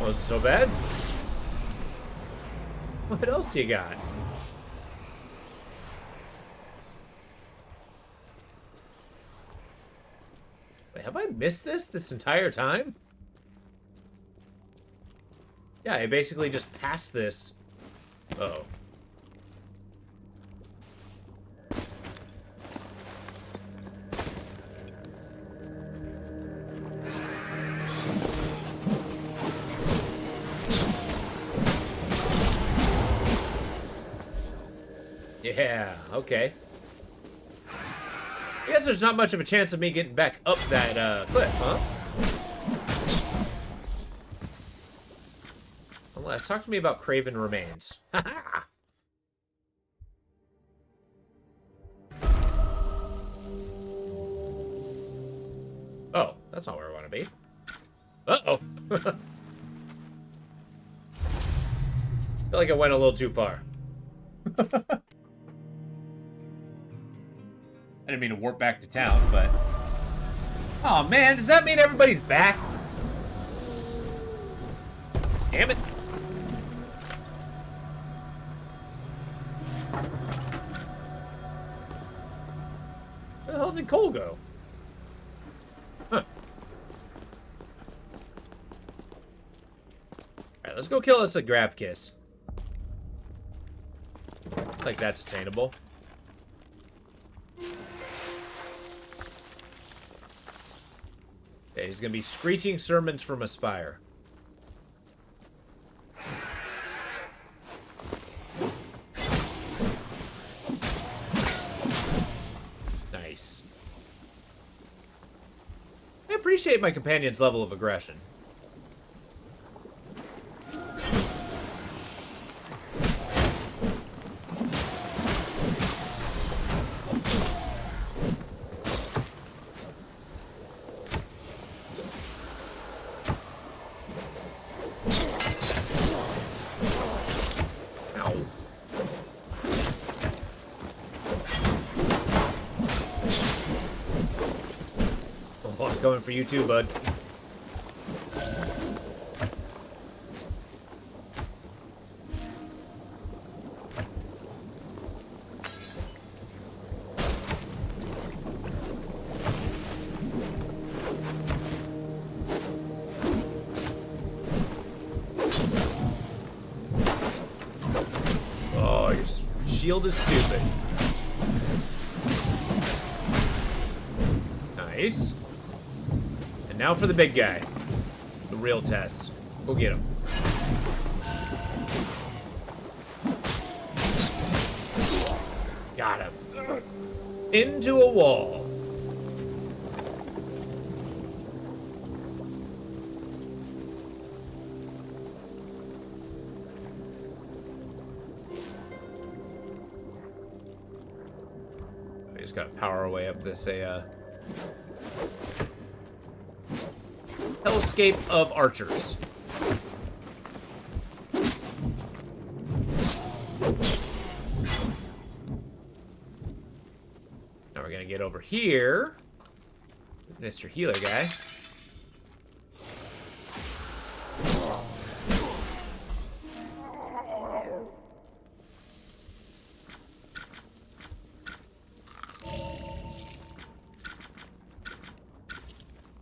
Wasn't so bad. What else you got? Wait, have I missed this entire time? Yeah, I basically just passed this. Uh-oh. Yeah, okay. I guess there's not much of a chance of me getting back up that cliff, huh? Unless, talk to me about Craven Remains. Haha! Oh, that's not where I want to be. Uh-oh! Feel like I went a little too far. I didn't mean to warp back to town, but... Oh, man, does that mean everybody's back? Damn it. Where the hell did Cole go? Huh. Alright, let's go kill us a Gravkiss. Like that's attainable. Okay, he's gonna be screeching sermons from a spire. Nice. I appreciate my companion's level of aggression. Coming for you too, bud. Oh, your shield is stupid. Nice. Now for the big guy. The real test. Go get him. Got him. Into a wall. We just gotta power our way up this hellscape of archers. Now we're gonna get over here with Mr. Healer guy.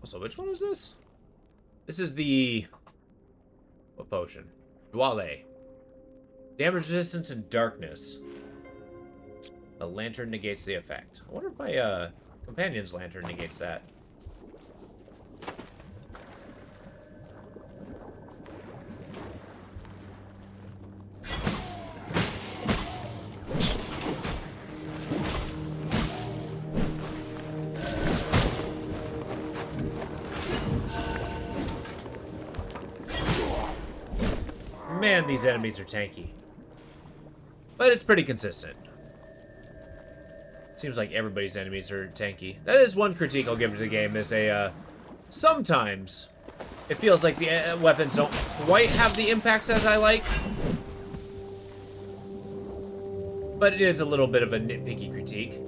So which one is this? This is the... what potion? Dwale. Damage resistance and darkness. A lantern negates the effect. I wonder if my companion's lantern negates that. Man, these enemies are tanky. But it's pretty consistent. Seems like everybody's enemies are tanky. That is one critique I'll give to the game, is sometimes it feels like the weapons don't quite have the impact as I like. But it is a little bit of a nitpicky critique.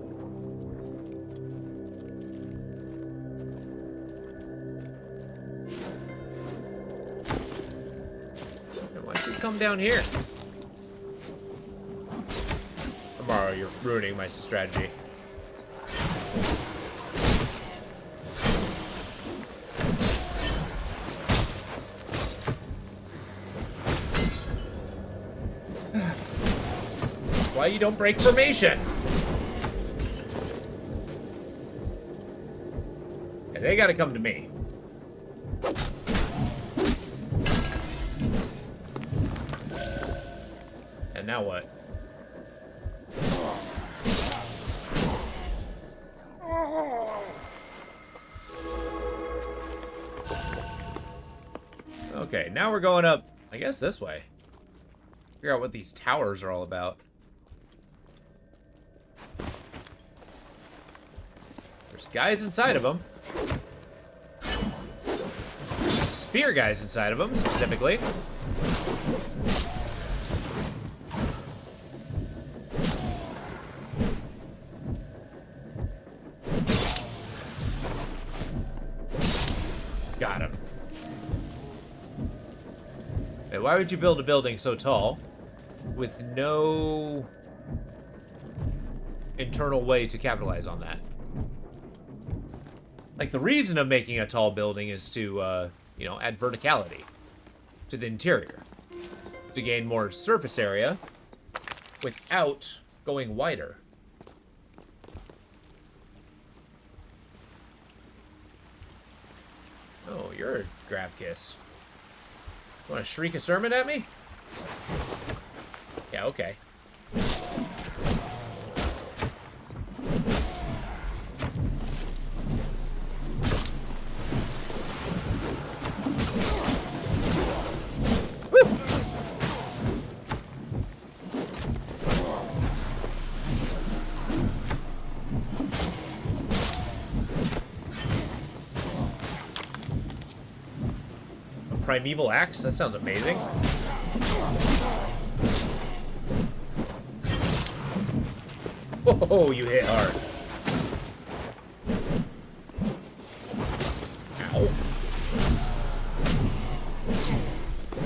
Why don't you come down here? Tomorrow, you're ruining my strategy. Why you don't break formation? Yeah, they gotta come to me. And now what? Okay, now we're going up, I guess, this way. Figure out what these towers are all about. There's guys inside of them. Spear guys inside of them, specifically. Got him. Hey, why would you build a building so tall with no internal way to capitalize on that? Like, the reason of making a tall building is to, you know, add verticality to the interior. To gain more surface area without going wider. Oh, you're a Gravkiss. You want to shriek a sermon at me? Yeah, okay. Woo! Primeval axe? That sounds amazing. Oh, you hit hard. Ow.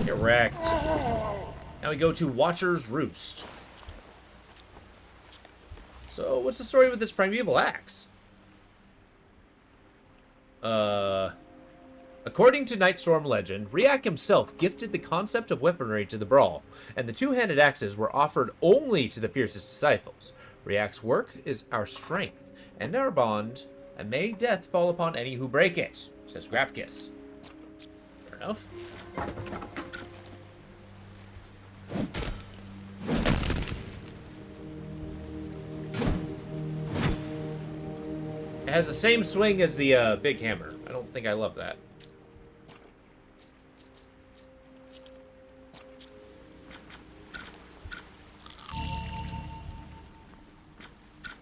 Get wrecked. Now we go to Watcher's Roost. So, what's the story with this primeval axe? According to Nightstorm legend, Riak himself gifted the concept of weaponry to the Brawl, and the two-handed axes were offered only to the fiercest disciples. Riak's work is our strength and our bond, and may death fall upon any who break it, says Grafkiss. Fair enough. It has the same swing as the big hammer. I don't think I love that.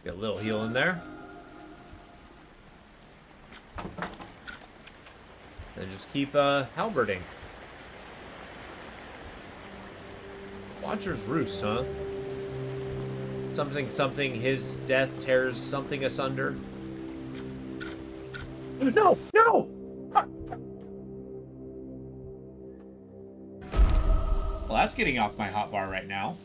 Get a little heal in there. And just keep halberding. Watcher's Roost, huh? Something, something, his death tears something asunder. No! No! Well, that's getting off my hotbar right now.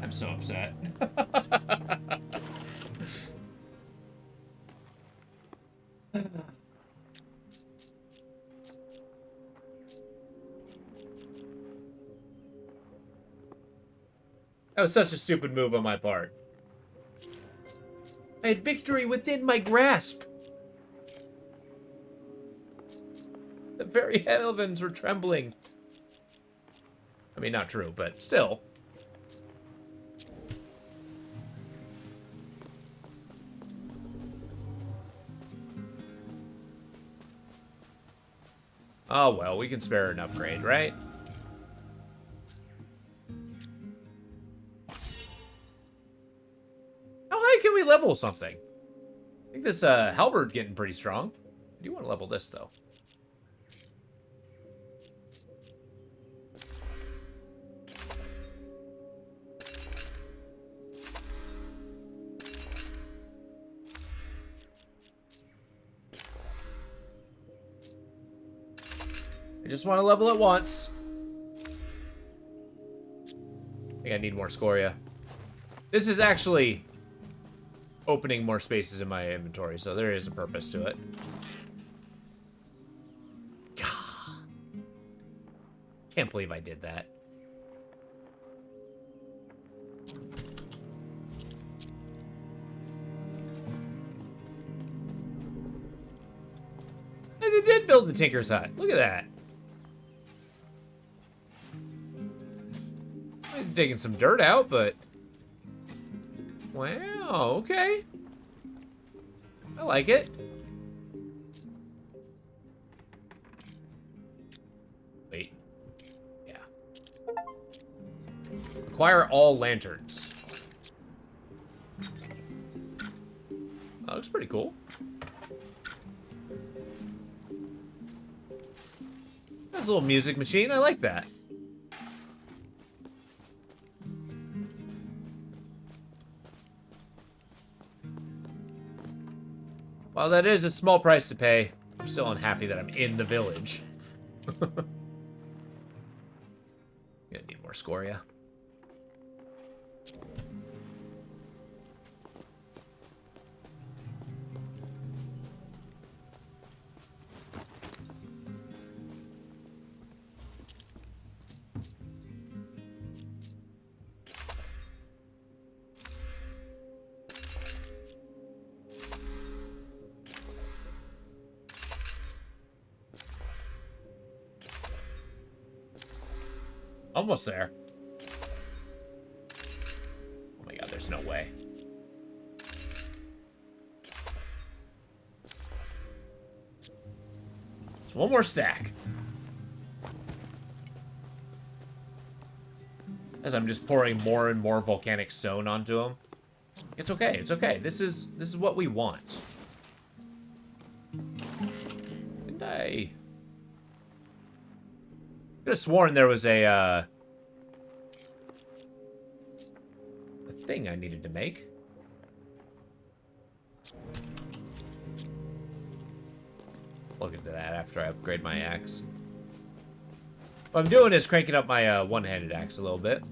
I'm so upset. That was such a stupid move on my part. I had victory within my grasp. The very heavens were trembling. I mean, not true, but still. Oh, well, we can spare an upgrade, right? How high can we level something? I think this halberd getting pretty strong. I do want to level this, though. I just want to level it once. I think I need more scoria. This is actually opening more spaces in my inventory, so there is a purpose to it. Can't believe I did that. And they did build the Tinker's Hut. Look at that. I'm digging some dirt out, but... Wow, okay. I like it. Wait. Yeah. Acquire all lanterns. That looks pretty cool. That's a little music machine. I like that. While that is a small price to pay, I'm still unhappy that I'm in the village. Gonna need more scoria. Almost there. Oh my god, there's no way. It's one more stack. As I'm just pouring more and more volcanic stone onto them. It's okay, it's okay. This is what we want. Didn't I could have sworn there was a thing I needed to make. Look into that after I upgrade my axe. What I'm doing is cranking up my one-handed axe a little bit.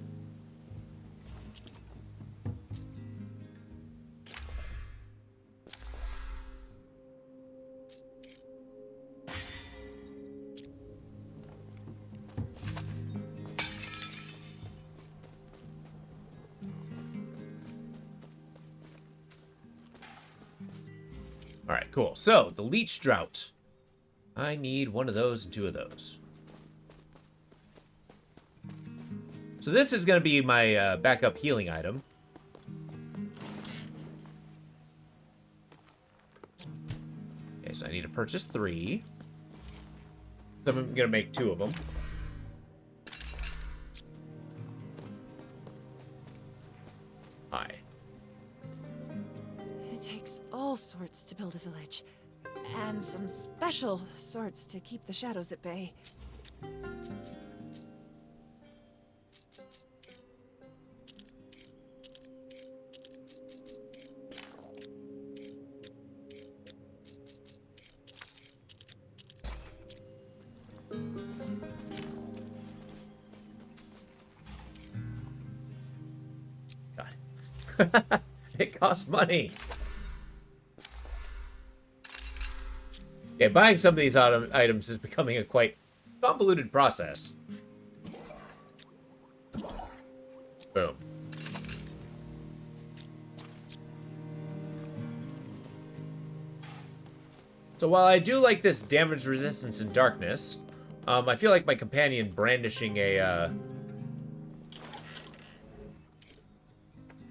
Alright, cool. So, the Leech Drought. I need one of those and two of those. So this is going to be my backup healing item. Okay, so I need to purchase 3. So I'm going to make 2 of them. sorts to build a village, and some special sorts to keep the shadows at bay. God. It costs money. Yeah, buying some of these items is becoming a quite convoluted process. Boom. So while I do like this damage resistance and darkness, I feel like my companion brandishing a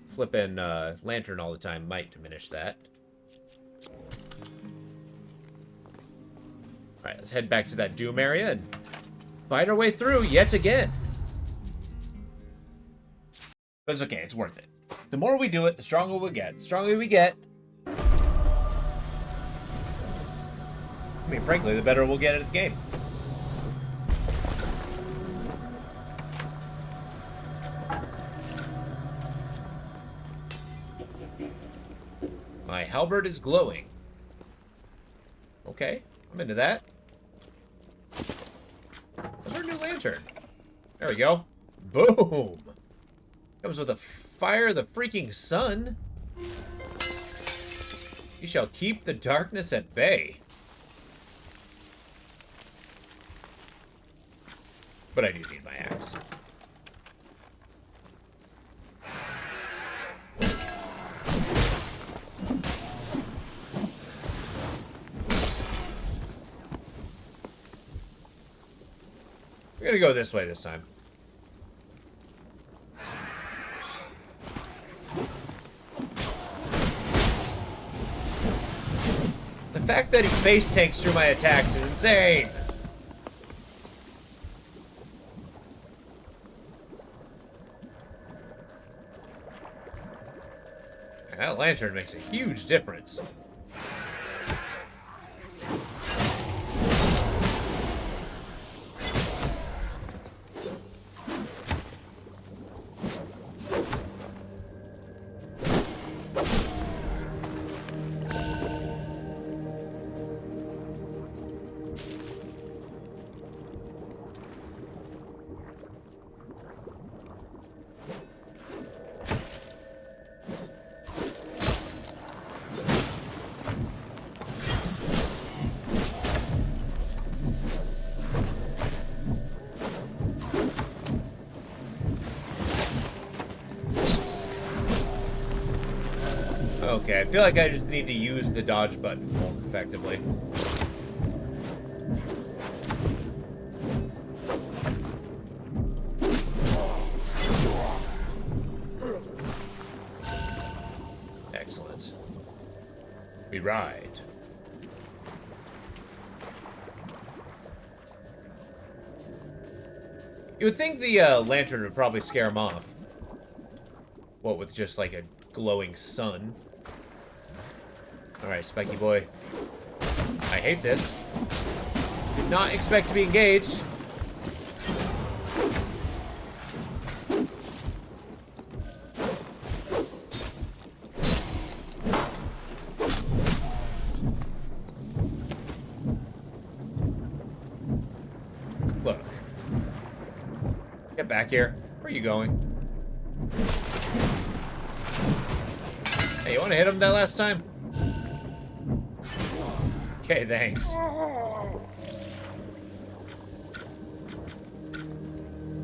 flippin' lantern all the time might diminish that. Alright, let's head back to that Doom area and fight our way through yet again. But it's okay, it's worth it. The more we do it, the stronger we get. The stronger we get, I mean, frankly, the better we'll get at the game. My halberd is glowing. Okay, I'm into that. Where's our new lantern? There we go. Boom! Comes with a fire of the freaking sun. You shall keep the darkness at bay. But I do need my axe. We're gonna go this way this time. The fact that he face tanks through my attacks is insane. That lantern makes a huge difference. Okay, I feel like I just need to use the dodge button more effectively. Excellent. We ride. You would think the lantern would probably scare him off. What, with just like a glowing sun? Alright, spiky boy. I hate this. Did not expect to be engaged. Look. Get back here. Where are you going? Hey, you want to hit him that last time? Okay, thanks.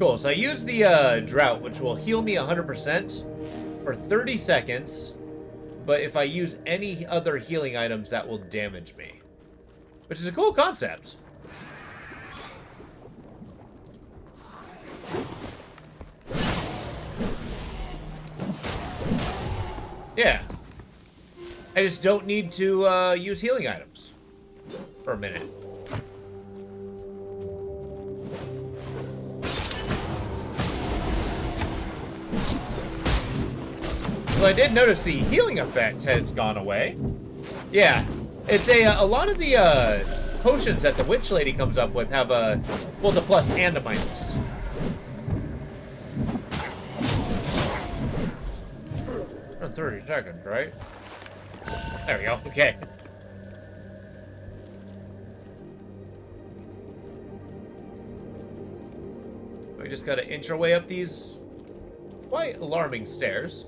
Cool, so I use the drought, which will heal me 100% for 30 seconds. But if I use any other healing items, that will damage me. Which is a cool concept. Yeah. I just don't need to use healing items for a minute. So I did notice the healing effect has gone away. Yeah, it's a lot of the potions that the witch lady comes up with have both a plus and a minus. 30 seconds, right? There we go. Okay. We just gotta inch our way up these quite alarming stairs.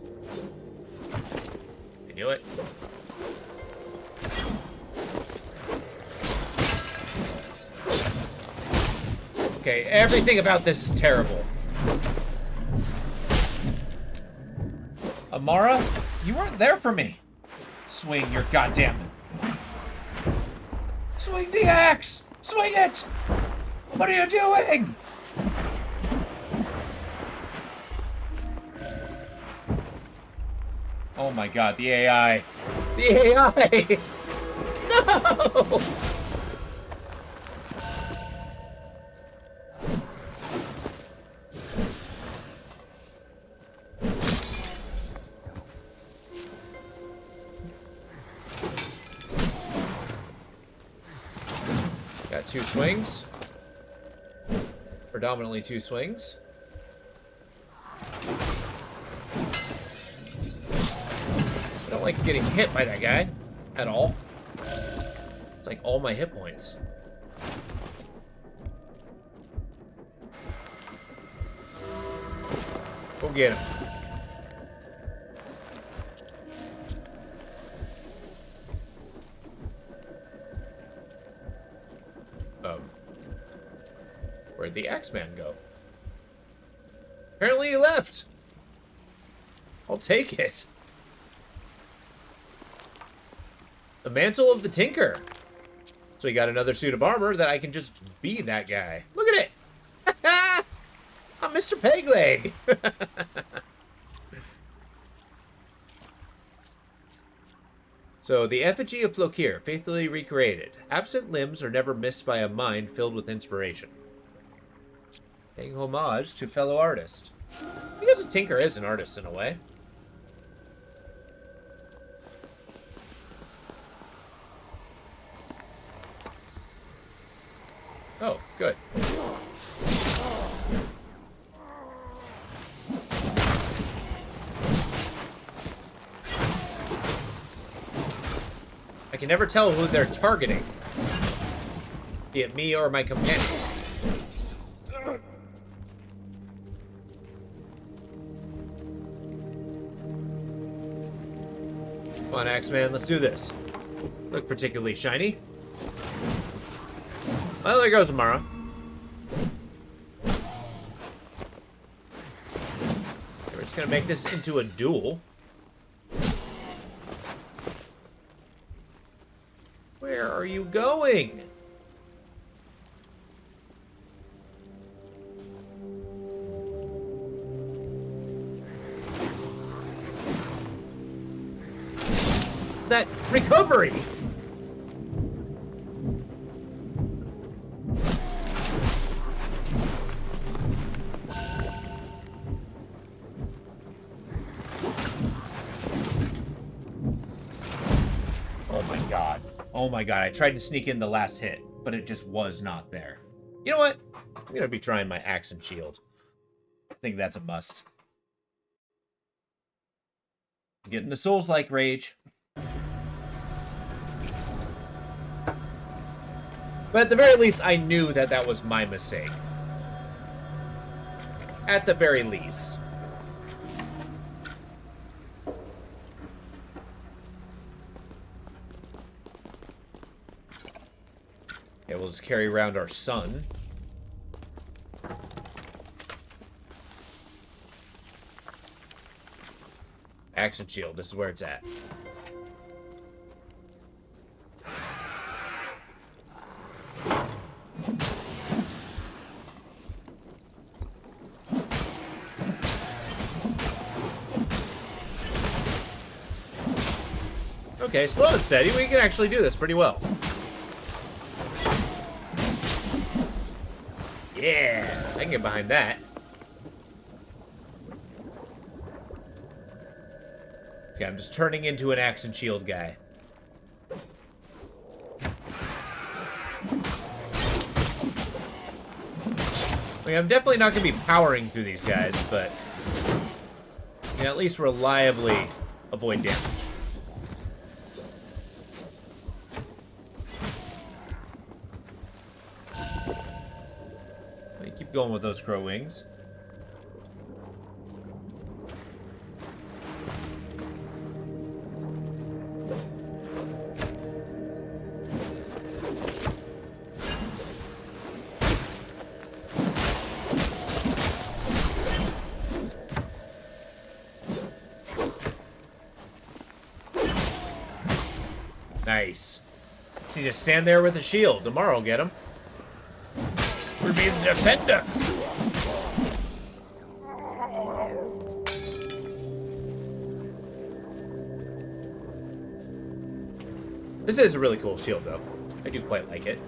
I knew it. Okay, everything about this is terrible. Amara, you weren't there for me. Swing your goddamn... Swing the axe! Swing it! What are you doing? Oh my god, the AI. The AI! No! Got 2 swings. Predominantly 2 swings. I don't like getting hit by that guy at all. It's like all my hit points. Go get him. Where'd the Axeman go? Apparently he left. I'll take it. The Mantle of the Tinker. So he got another suit of armor that I can just be that guy. Look at it. I'm Mr. Pegleg. So, the effigy of Flokir, faithfully recreated. Absent limbs are never missed by a mind filled with inspiration. Paying homage to fellow artist. I guess a tinker is an artist in a way. Oh, good. I can never tell who they're targeting. Be it me or my companion. Come on, Axeman, let's do this. Look particularly shiny. Well, there goes Amara. We're just gonna make this into a duel. Where are you going? That recovery! Oh my god, I tried to sneak in the last hit, but it just was not there. You know what? I'm gonna be trying my axe and shield. I think that's a must. Getting the Souls-like rage. But at the very least, I knew that that was my mistake. At the very least. Okay, we'll just carry around our sun. Action shield, this is where it's at. Okay, slow and steady. We can actually do this pretty well. Yeah, I can get behind that. Okay, I'm just turning into an axe and shield guy. mean, I'm definitely not going to be powering through these guys, but you can at least reliably avoid damage. Let me keep going with those crow wings. Nice. See, just stand there with a shield. Tomorrow, get him. We're being the defender. This is a really cool shield, though. I do quite like it.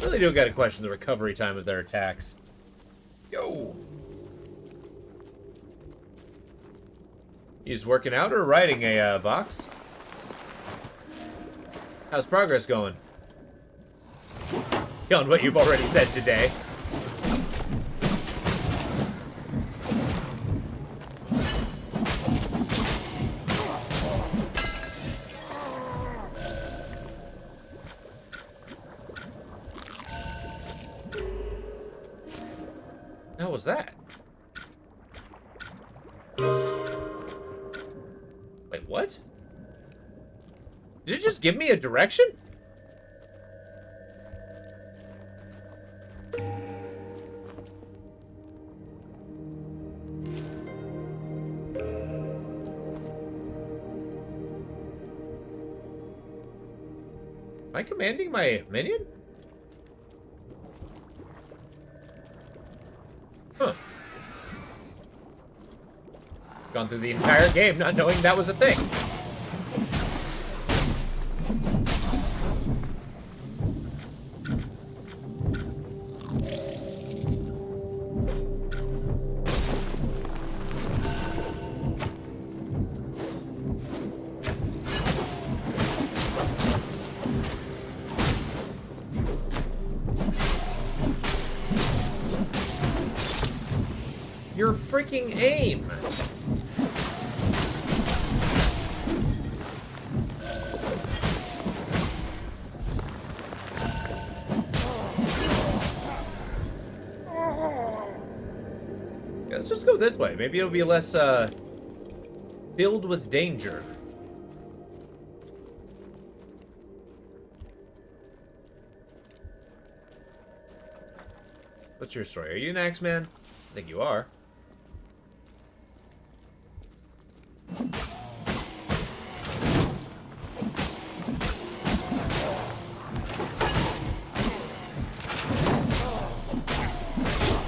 Really do gotta question the recovery time of their attacks. Yo! He's working out or riding a box? How's progress going? Beyond what you've already said today. How was that? Wait, what? Did it just give me a direction? Am I commanding my minion? Huh. Gone through the entire game not knowing that was a thing. Your freaking aim! Yeah, let's just go this way. Maybe it'll be less, filled with danger. What's your story? Are you an Axeman? I think you are.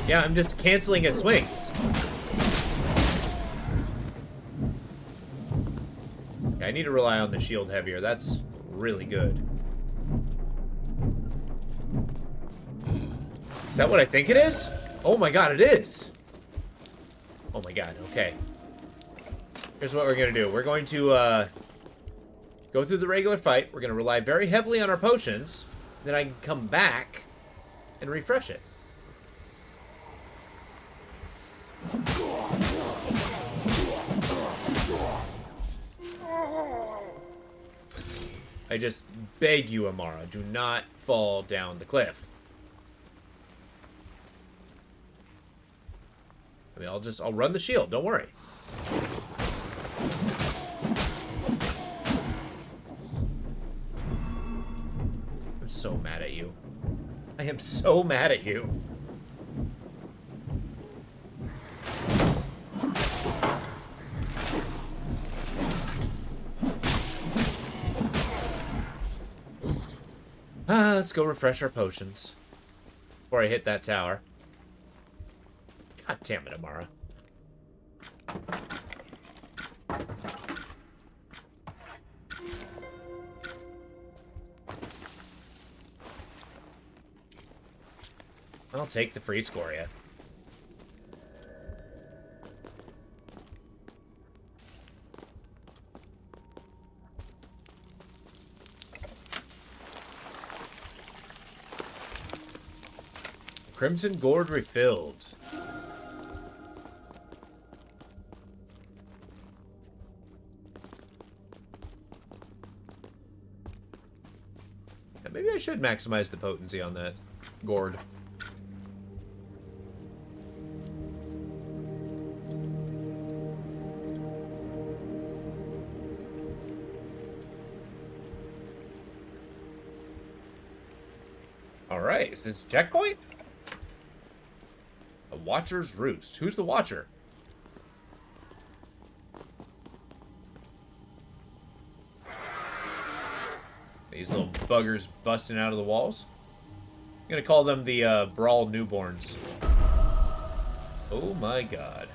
Yeah, I'm just canceling its swings. Yeah, I need to rely on the shield heavier. That's really good. Is that what I think it is? Oh my god, it is! Oh my god, okay. Here's what we're gonna do. We're going to, go through the regular fight. We're gonna rely very heavily on our potions. Then I can come back and refresh it. I just beg you, Amara, do not fall down the cliff. I mean, I'll run the shield, don't worry. I'm so mad at you. I am so mad at you. Let's go refresh our potions before I hit that tower. God damn it, Amara. I'll take the free score, yeah. Crimson Gourd refilled. Yeah, maybe I should maximize the potency on that gourd. Alright, is this a checkpoint? A Watcher's Roost. Who's the Watcher? These little buggers busting out of the walls. I'm gonna call them the Brawl Newborns. Oh my god.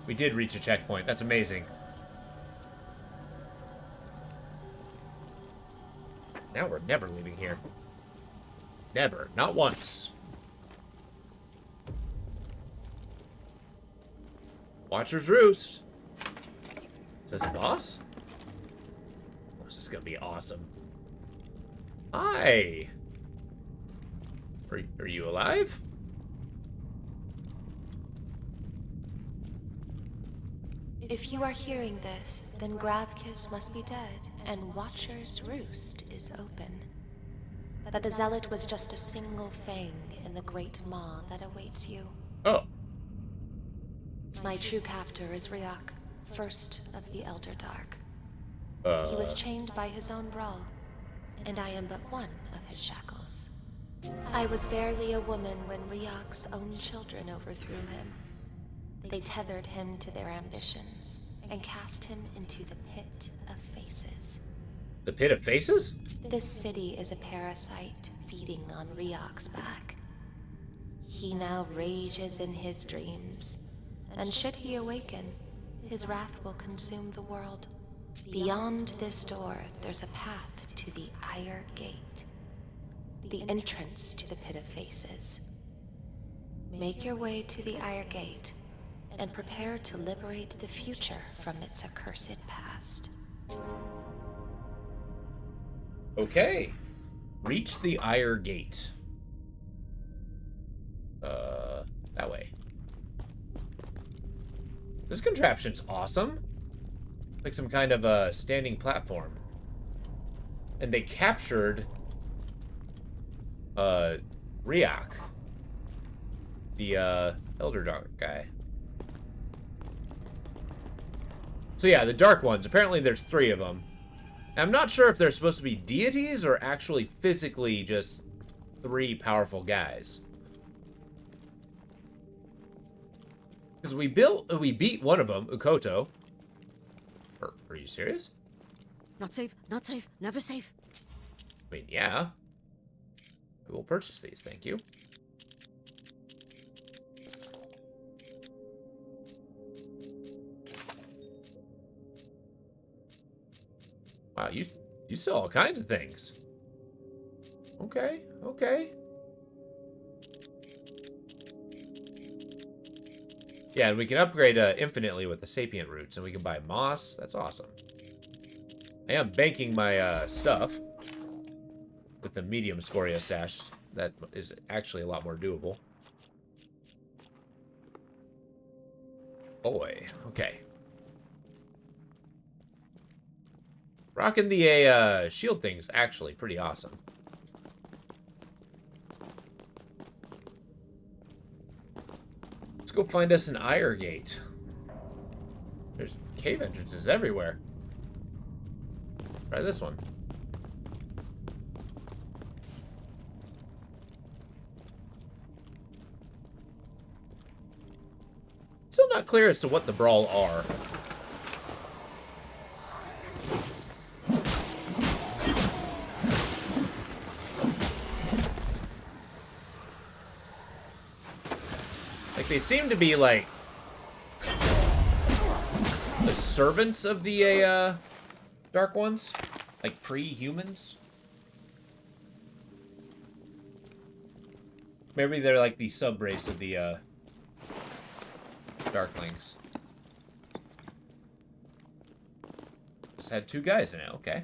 We did reach a checkpoint. That's amazing. Now we're never leaving here. Never. Not once. Watcher's Roost. Is this a boss? Oh, this is gonna be awesome. Hi. Are you alive? If you are hearing this, then Grabkiss must be dead, and Watcher's Roost is open. But the Zealot was just a single fang in the great maw that awaits you. Oh. My true captor is Ryok, first of the Elder Dark. He was chained by his own brawl, and I am but one of his shackles. I was barely a woman when Ryok's own children overthrew him. They tethered him to their ambitions and cast him into the Pit of Faces. The Pit of Faces? This city is a parasite feeding on Ryok's back. He now rages in his dreams, and should he awaken, his wrath will consume the world. Beyond this door, there's a path to the Ire Gate, the entrance to the Pit of Faces. Make your way to the Ire Gate, and prepare to liberate the future from its accursed past. Okay. Reach the Ire Gate. That way. This contraption's awesome. Like some kind of a standing platform. And they captured Ryok, the Elder Dark guy. So yeah, the Dark Ones. Apparently there's 3 of them. I'm not sure if they're supposed to be deities or actually physically just 3 powerful guys. Because we beat one of them, Ukoto. Are you serious? Not safe, not safe, never safe. I mean, yeah. I will purchase these, thank you. Wow, you sell all kinds of things. Okay, okay. Yeah, and we can upgrade infinitely with the sapient roots, and we can buy moss. That's awesome. I am banking my stuff with the medium scoria stash. That is actually a lot more doable. Boy, okay. Rocking the shield thing's actually pretty awesome. Let's go find us an Ire Gate. There's cave entrances everywhere. Try this one. Still not clear as to what the Brawl are. Like, they seem to be, like, the servants of the, Dark Ones. Like, pre-humans. Maybe they're, like, the sub-race of the, Darklings. Just had 2 guys in it, okay.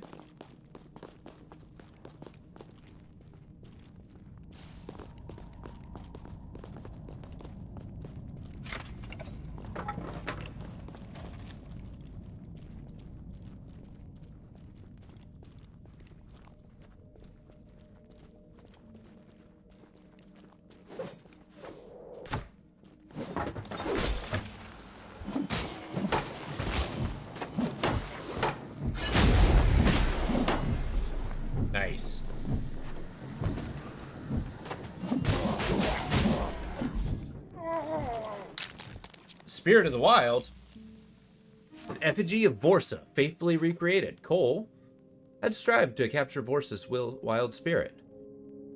Nice. Spirit of the Wild. An effigy of Vorsa, faithfully recreated. Cole had strived to capture Vorsa's wild spirit.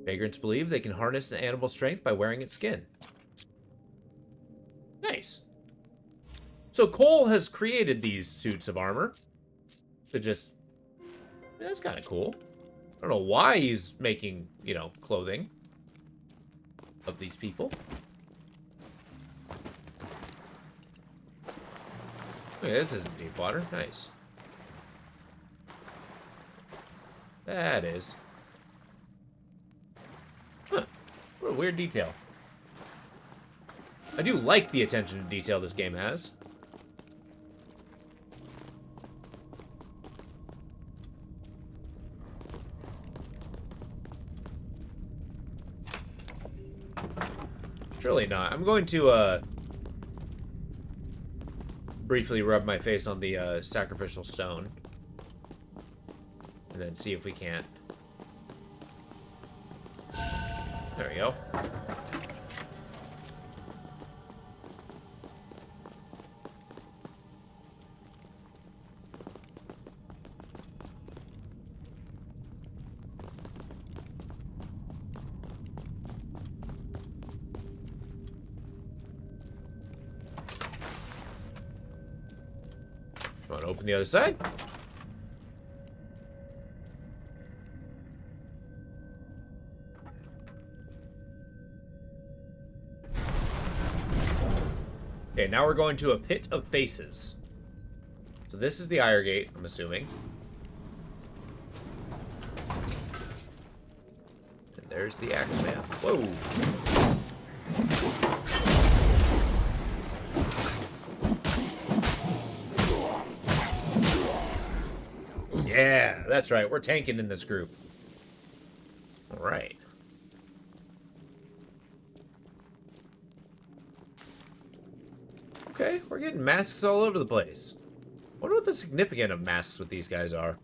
Vagrants believe they can harness an animal's strength by wearing its skin. Nice. So Cole has created these suits of armor to just... That's kind of cool. I don't know why he's making, you know, clothing of these people. Okay, this isn't deep water. Nice. That is. Huh. What a weird detail. I do like the attention to detail this game has. Surely not. I'm going to, briefly rub my face on the, sacrificial stone. And then see if we can't. There we go. Want to open the other side? Okay, now we're going to a pit of faces. So this is the Ire Gate, I'm assuming. And there's the Axeman. Whoa! Yeah, that's right. We're tanking in this group. All right. Okay, we're getting masks all over the place. Wonder what the significance of masks with these guys are.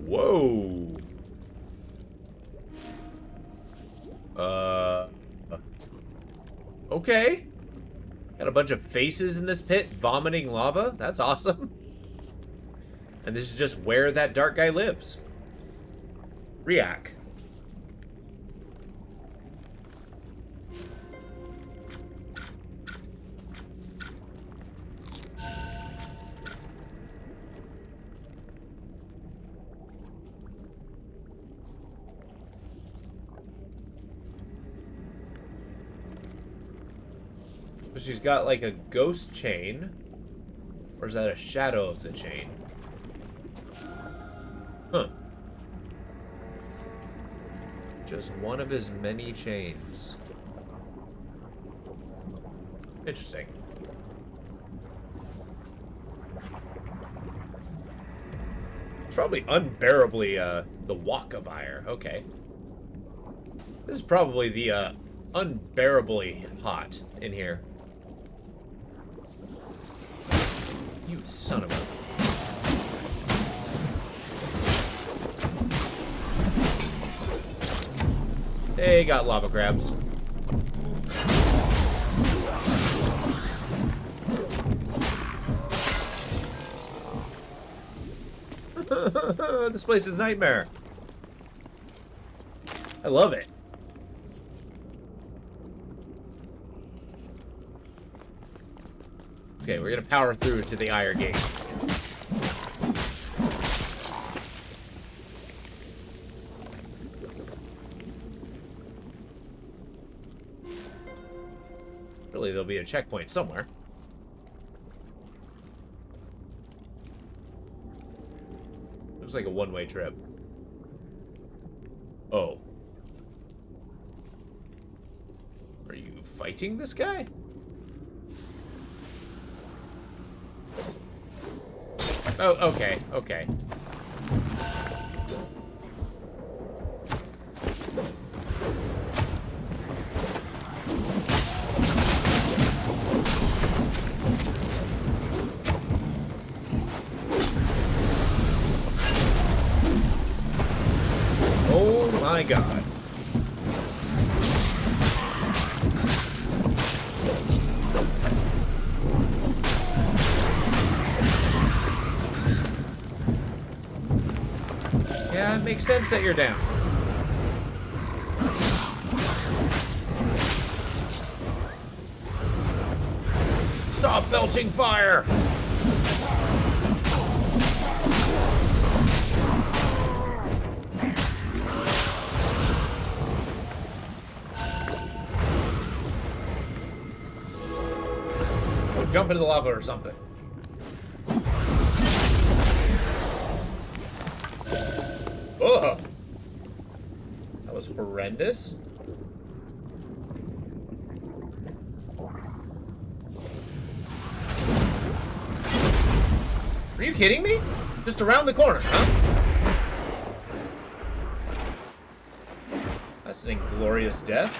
Whoa. Okay. Got a bunch of faces in this pit vomiting lava. That's awesome. And this is just where that dark guy lives. Riak. So she's got like a ghost chain. Or is that a shadow of the chain? Huh. Just one of his many chains. Interesting. It's probably unbearably, the walk of ire. Okay. This is probably the, unbearably hot in here. You son of a... They got lava crabs. This place is a nightmare. I love it. Okay, we're gonna power through to the Ire Gate. Surely there'll be a checkpoint somewhere. Looks like a one-way trip. Oh. Are you fighting this guy? Oh, okay, okay. Oh my god. Yeah, it makes sense that you're down. Stop belching fire! Or jump into the lava or something. Ugh! That was horrendous. Are you kidding me? Just around the corner, huh? That's an inglorious death.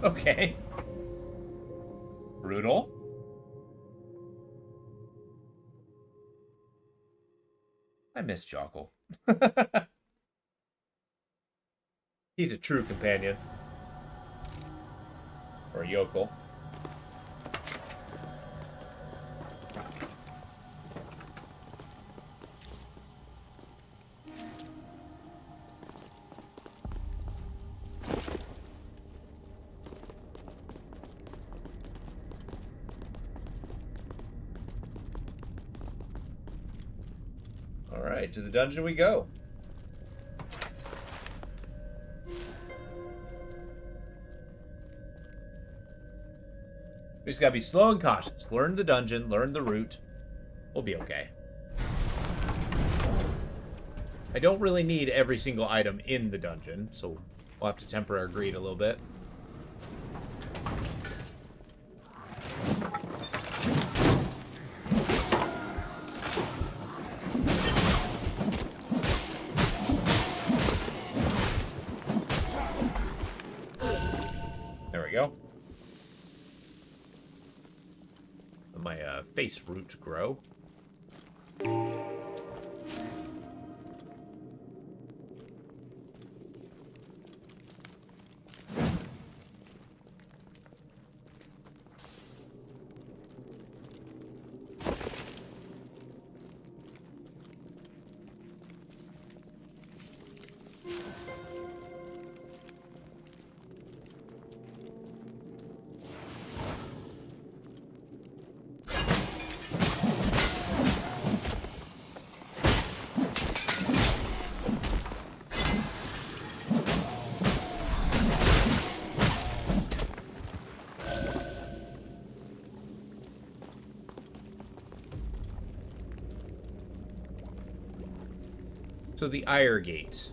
Okay. Brutal. I miss Jockle. He's a true companion. Or a yokel. Alright, to the dungeon we go. We just gotta be slow and cautious. Learn the dungeon, learn the route. We'll be okay. I don't really need every single item in the dungeon, so we'll have to temper our greed a little bit. There we go. My face root grow. So the Ire Gate.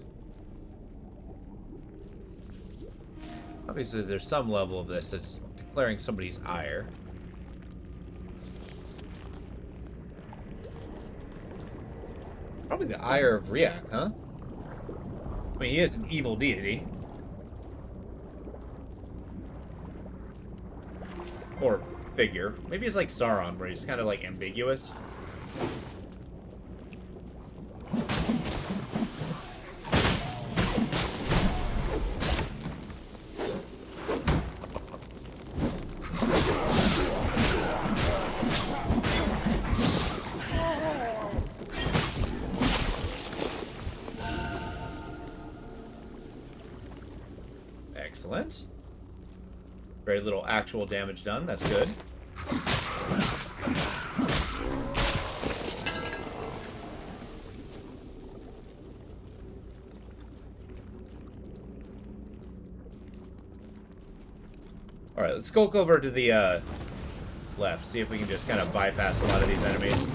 Obviously, there's some level of this that's declaring somebody's ire. Probably the ire of Riak, huh? I mean, he is an evil deity. Or figure. Maybe it's like Sauron, where he's kind of like ambiguous. Excellent. Very little actual damage done. That's good. Alright, let's skulk over to the left. See if we can just kind of bypass a lot of these enemies.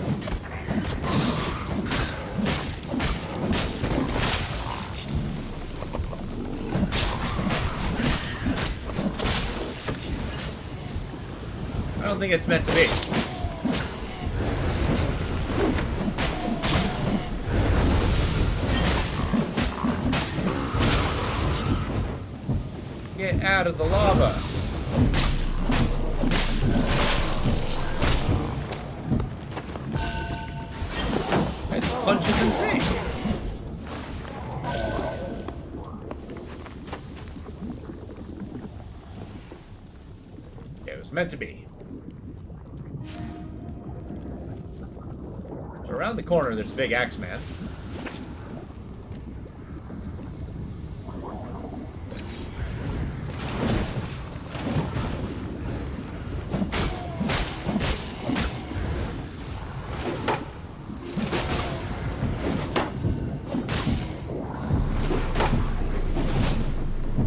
I don't think it's meant to be. Get out of the lava. This punch is insane. It was meant to be. So around the corner, there's a big axe man.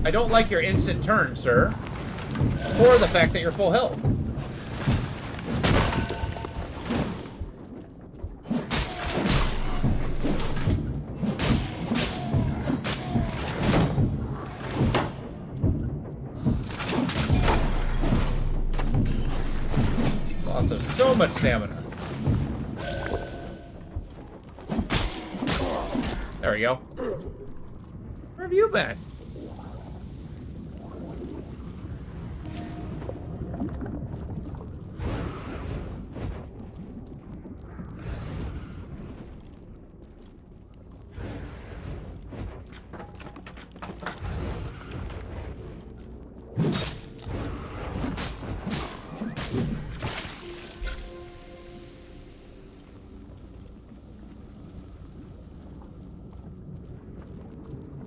I don't like your instant turn, sir. Or the fact that you're full health. Loss of so much stamina. There we go. Where have you been?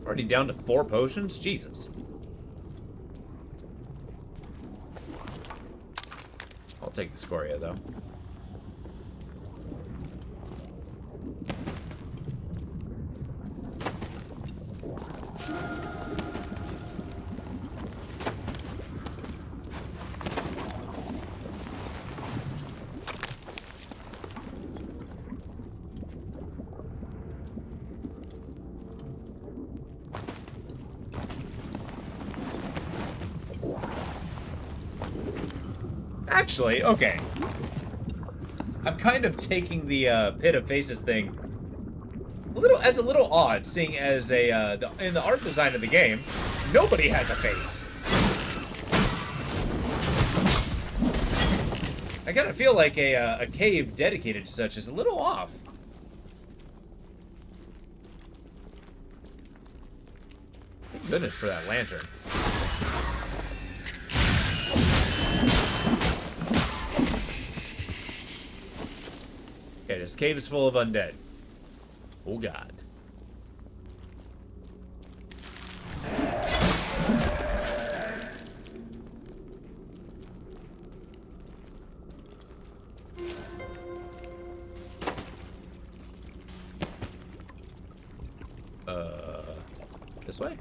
Already down to 4 potions? Jesus. I'll take the Scoria, though. Actually, okay. I'm kind of taking the Pit of Faces thing a little odd, seeing as in the art design of the game, nobody has a face. I kind of feel like a cave dedicated to such is a little off. Thank goodness for that lantern. Okay, this cave is full of undead. Oh god. This way?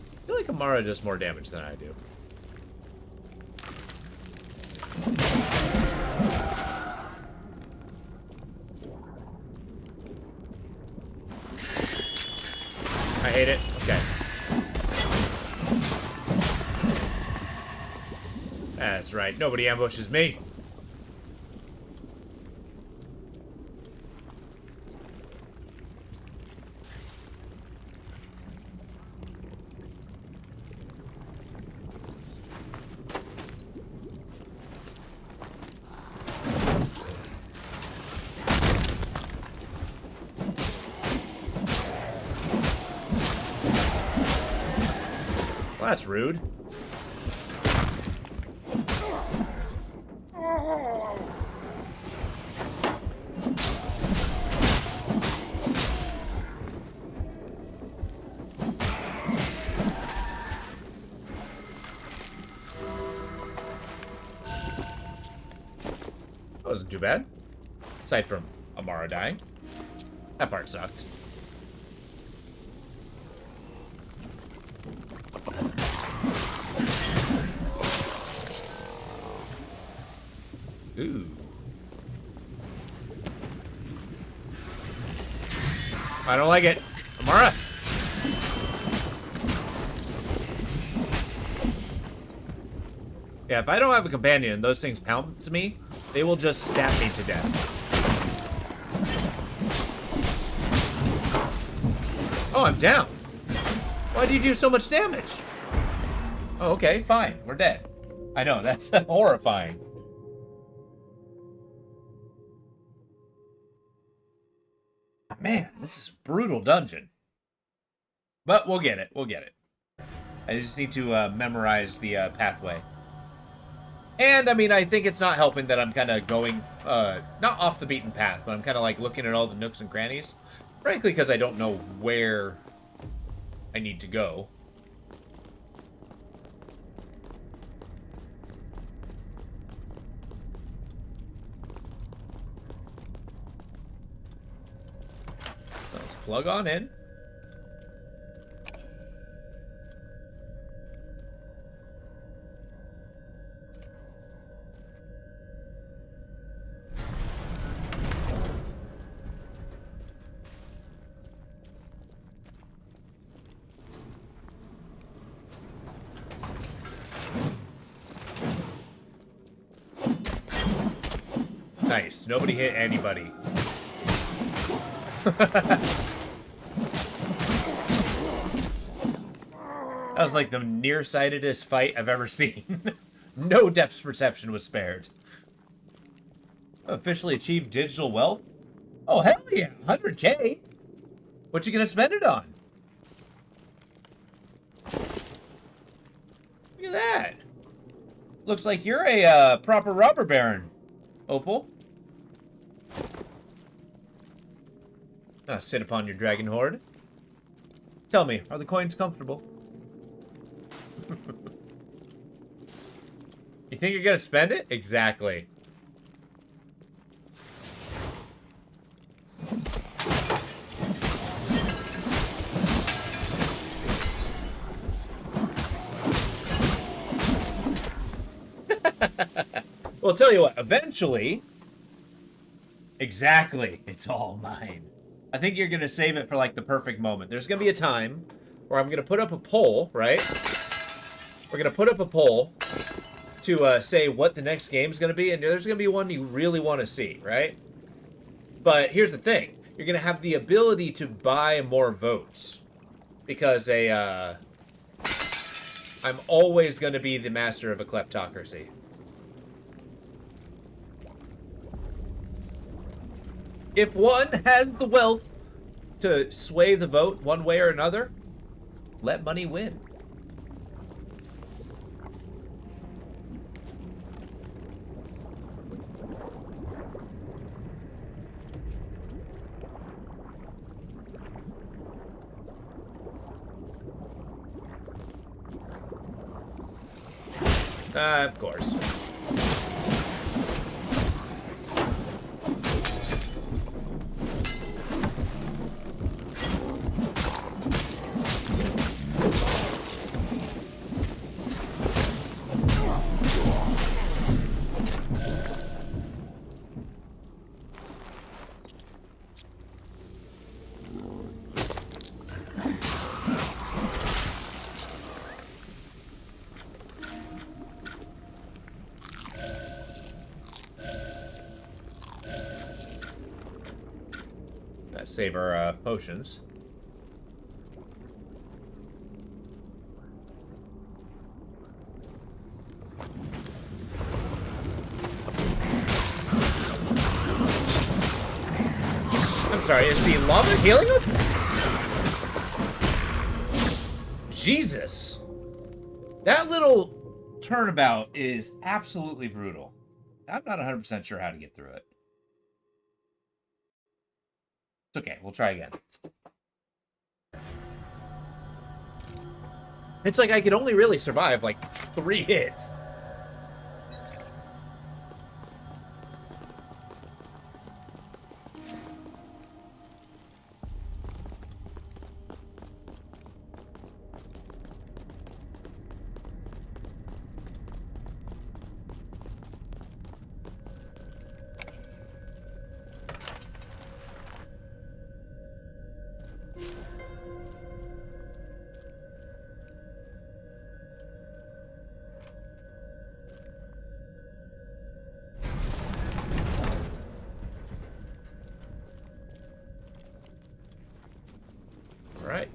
I feel like Amara does more damage than I do. I hate it. Okay. That's right. Nobody ambushes me. Well, that's rude. That wasn't too bad. Aside from Amara dying. That part sucked. Ooh. I don't like it. Amara! Yeah, if I don't have a companion and those things pounce me, they will just stab me to death. Oh, I'm down. Why do you do so much damage? Oh, okay, fine. We're dead. I know, that's horrifying. Man, this is a brutal dungeon. But we'll get it. We'll get it. I just need to memorize the pathway. And, I mean, I think it's not helping that I'm kind of going, not off the beaten path, but I'm kind of, like, looking at all the nooks and crannies. Frankly, because I don't know where I need to go. So let's plug on in. Nice. Nobody hit anybody. That was like the nearsightedest fight I've ever seen. No depth perception was spared. Officially achieved digital wealth? Oh, hell yeah. 100K. What you gonna spend it on? Look at that. Looks like you're a proper robber baron, Opal. Sit upon your dragon horde. Tell me, are the coins comfortable? You think you're gonna spend it? Exactly. Well, I'll tell you what, eventually... Exactly. It's all mine. I think you're going to save it for, like, the perfect moment. There's going to be a time where I'm going to put up a poll, right? We're going to put up a poll to say what the next game's going to be, and there's going to be one you really want to see, right? But here's the thing. You're going to have the ability to buy more votes. Because I'm always going to be the master of a kleptocracy. If one has the wealth to sway the vote one way or another, let money win. Of course. Save our potions. I'm sorry, is the lava healing him? Jesus. That little turnabout is absolutely brutal. I'm not 100% sure how to get through it. Okay, we'll try again. It's like I could only really survive like 3 hits.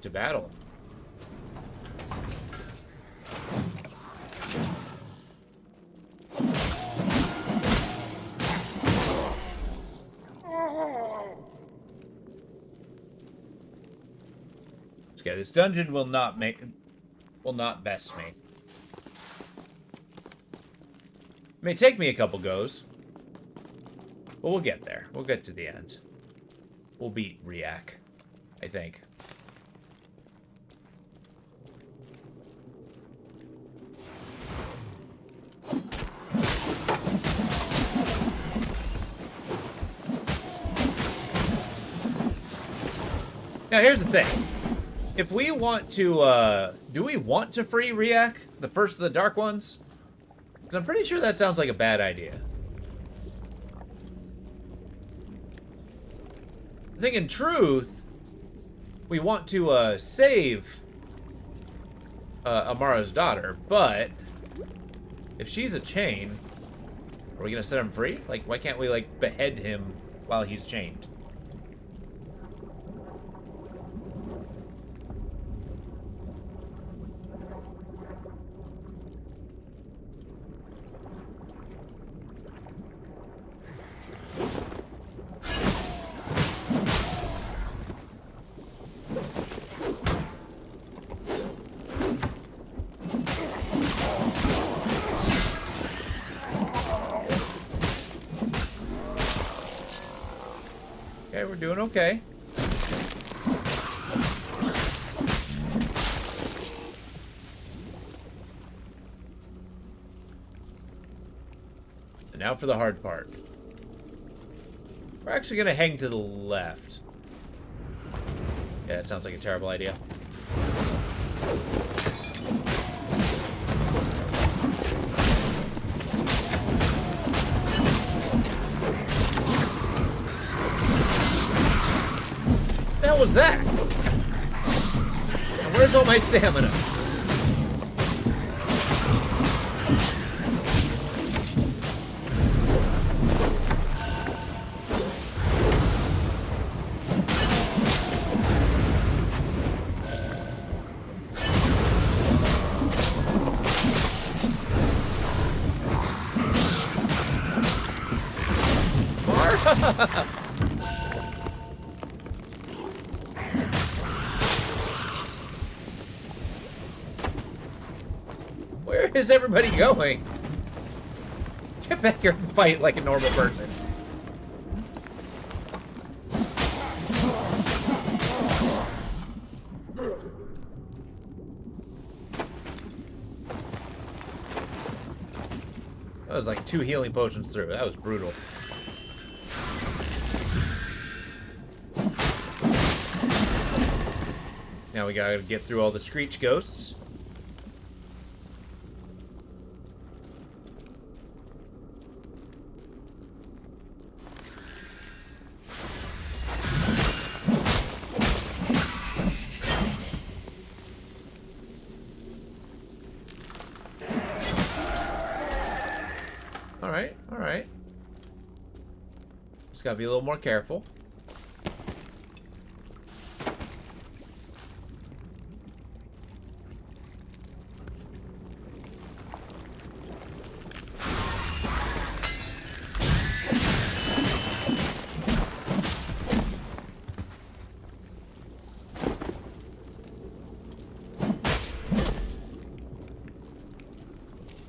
to battle. Okay, this dungeon will not best me. It may take me a couple goes, but we'll get there. We'll get to the end. We'll beat Riak, I think. Now, here's the thing. If we want to, do we want to free Riak, the first of the Dark Ones? Because I'm pretty sure that sounds like a bad idea. I think in truth, we want to, save, Amara's daughter, but if she's a chain, are we gonna set him free? Like, why can't we, like, behead him while he's chained? Okay, we're doing okay. And now for the hard part. We're actually gonna hang to the left. Yeah, that sounds like a terrible idea. What the hell was that? And where's all my stamina? Where is everybody going? Get back here and fight like a normal person. That was like 2 healing potions through. That was brutal. Now we gotta get through all the Screech ghosts. Alright, alright. Just gotta be a little more careful.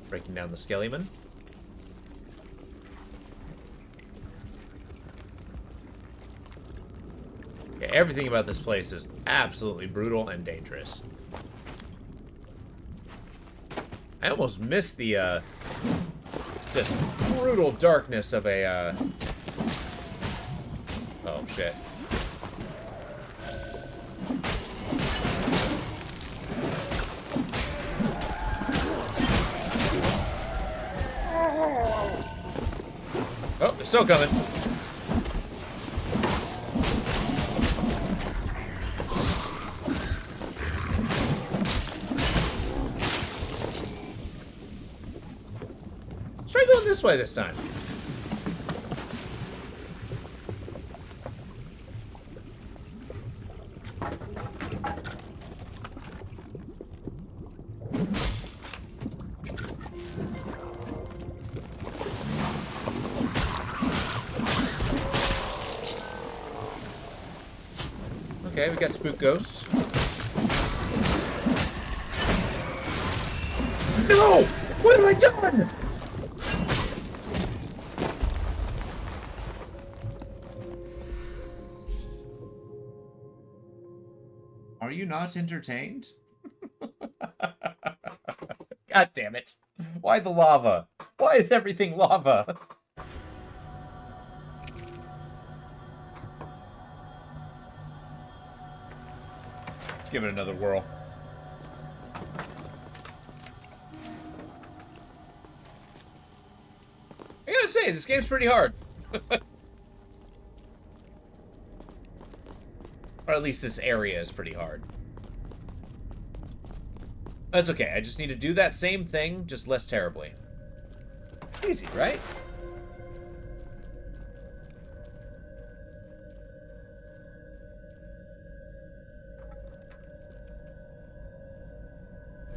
Breaking down the Skellyman. Yeah, everything about this place is absolutely brutal and dangerous. I almost missed the, just brutal darkness of a, oh, shit. Oh, they're still coming. Let's try going this way this time. Okay, we got spook ghosts. No! What have I done? Are you not entertained? God damn it. Why the lava? Why is everything lava? Let's give it another whirl. I gotta say, this game's pretty hard. Or at least this area is pretty hard. That's okay, I just need to do that same thing, just less terribly. Easy, right?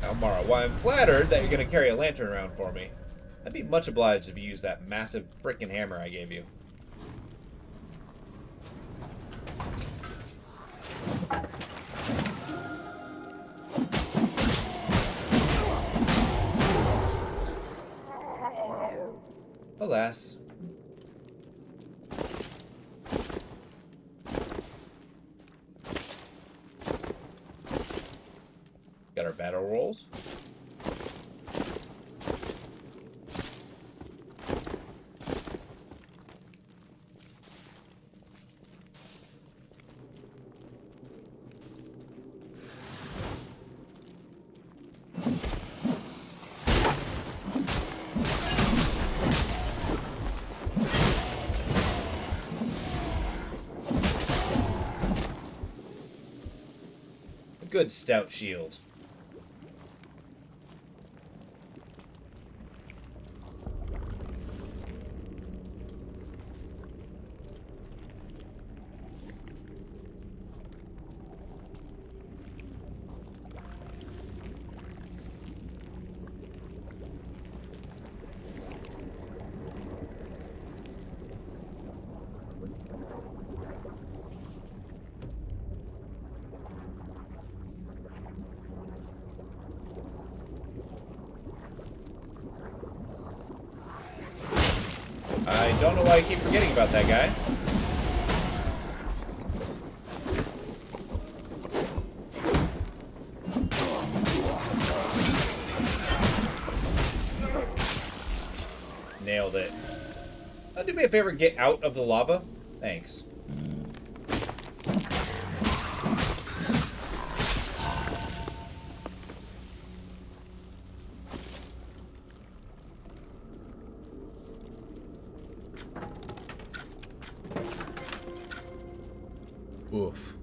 Now, Mara, while I'm flattered that you're gonna carry a lantern around for me, I'd be much obliged if you used that massive frickin' hammer I gave you. Alas. Got our battle rolls. Good stout shield. I don't know why I keep forgetting about that guy. Nailed it. Do me a favor, get out of the lava. Thanks. Oof.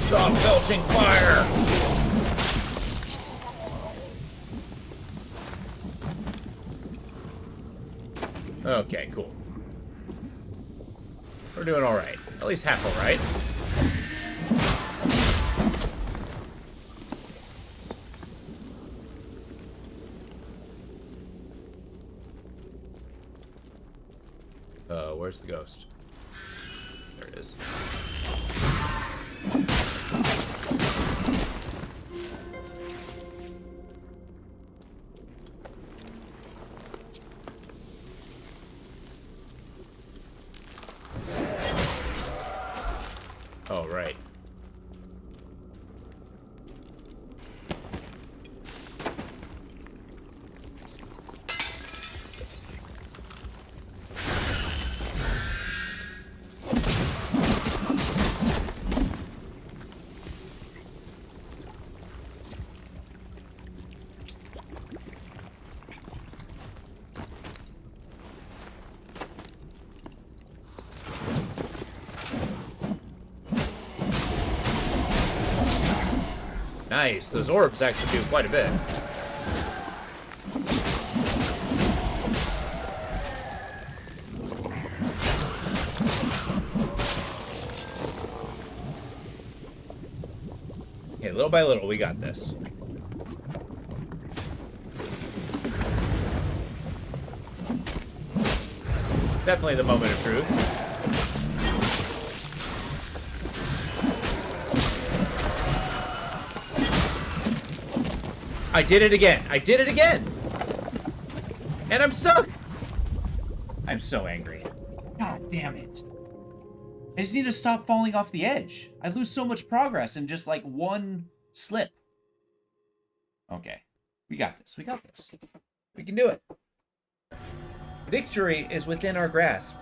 Stop belching fire! Okay, cool. We're doing alright. At least half alright. Where's the ghost? There it is. Oh, right. Nice. Those orbs actually do quite a bit. Okay, little by little, we got this. Definitely the moment of truth. I did it again. I did it again. And I'm stuck. I'm so angry. God damn it. I just need to stop falling off the edge. I lose so much progress in just like one slip. Okay. We got this. We got this. We can do it. Victory is within our grasp.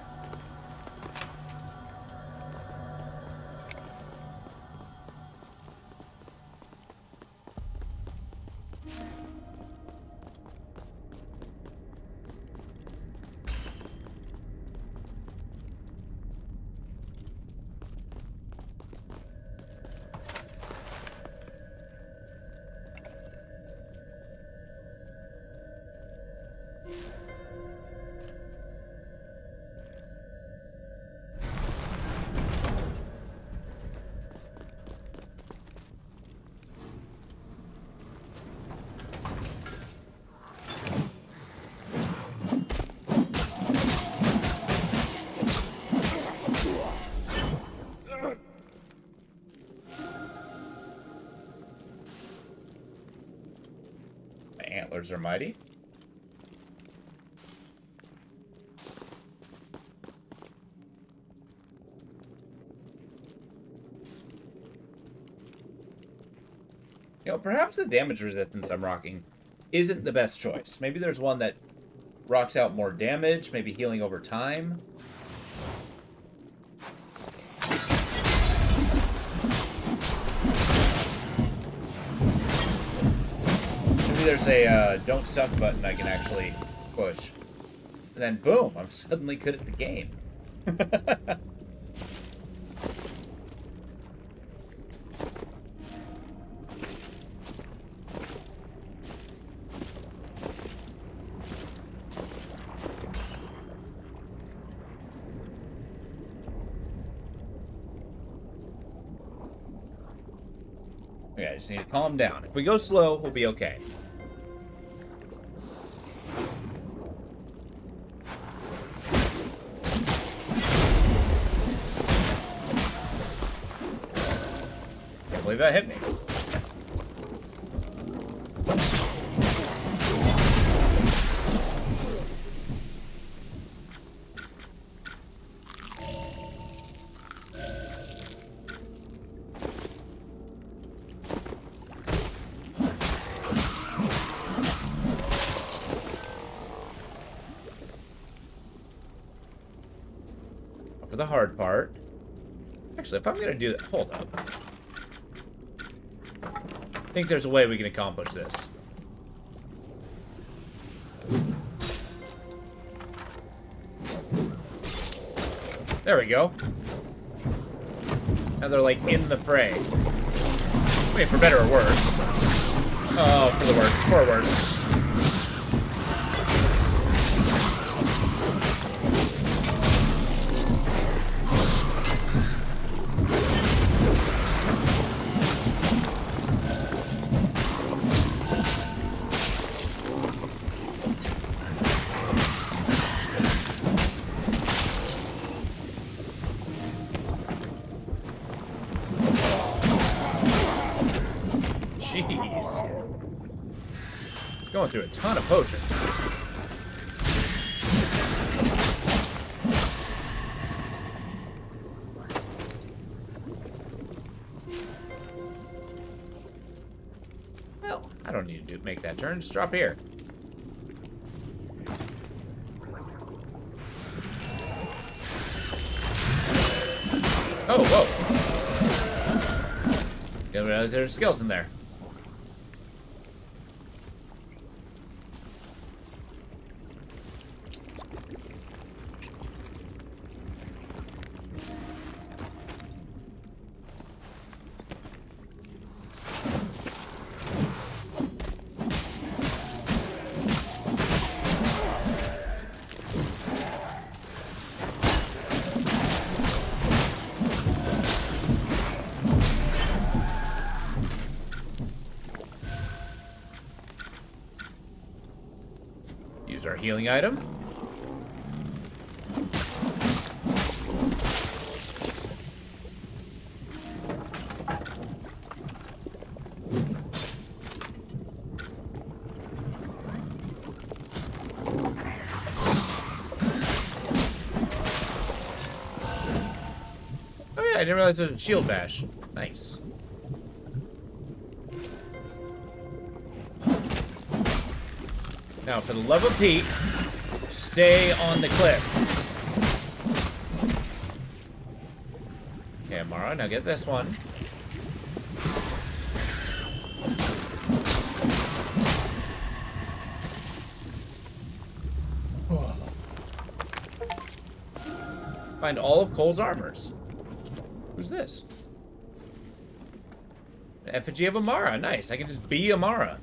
My antlers are mighty. You know, perhaps the damage resistance I'm rocking isn't the best choice. Maybe there's one that rocks out more damage, maybe healing over time. Maybe there's a don't suck button I can actually push. And then boom, I'm suddenly good at the game. Okay, I just need to calm down. If we go slow, we'll be okay. Can't believe that hit me. For the hard part. Actually, if I'm gonna do that, hold up. I think there's a way we can accomplish this. There we go. Now they're like in the fray. I mean, for better or worse. Oh, for the worse. For worse. Jeez. It's going through a ton of potions. Well, I don't need to make that turn. Just drop here. Oh, whoa. Didn't realize there's a skeleton there. use our healing item. Oh yeah, I didn't realize it was a shield bash. Nice. Now, for the love of Pete, stay on the cliff. Okay, Amara, now get this one. Find all of Cole's armors. Who's this? An effigy of Amara. Nice. I can just be Amara.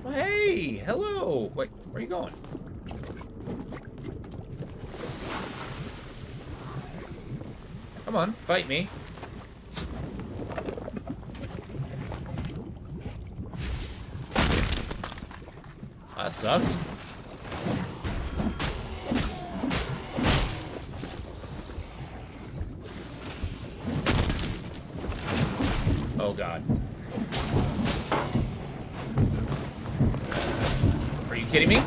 Oh, hey, hello. Wait, where are you going? Come on, fight me. That sucked. Oh god. Are you kidding me?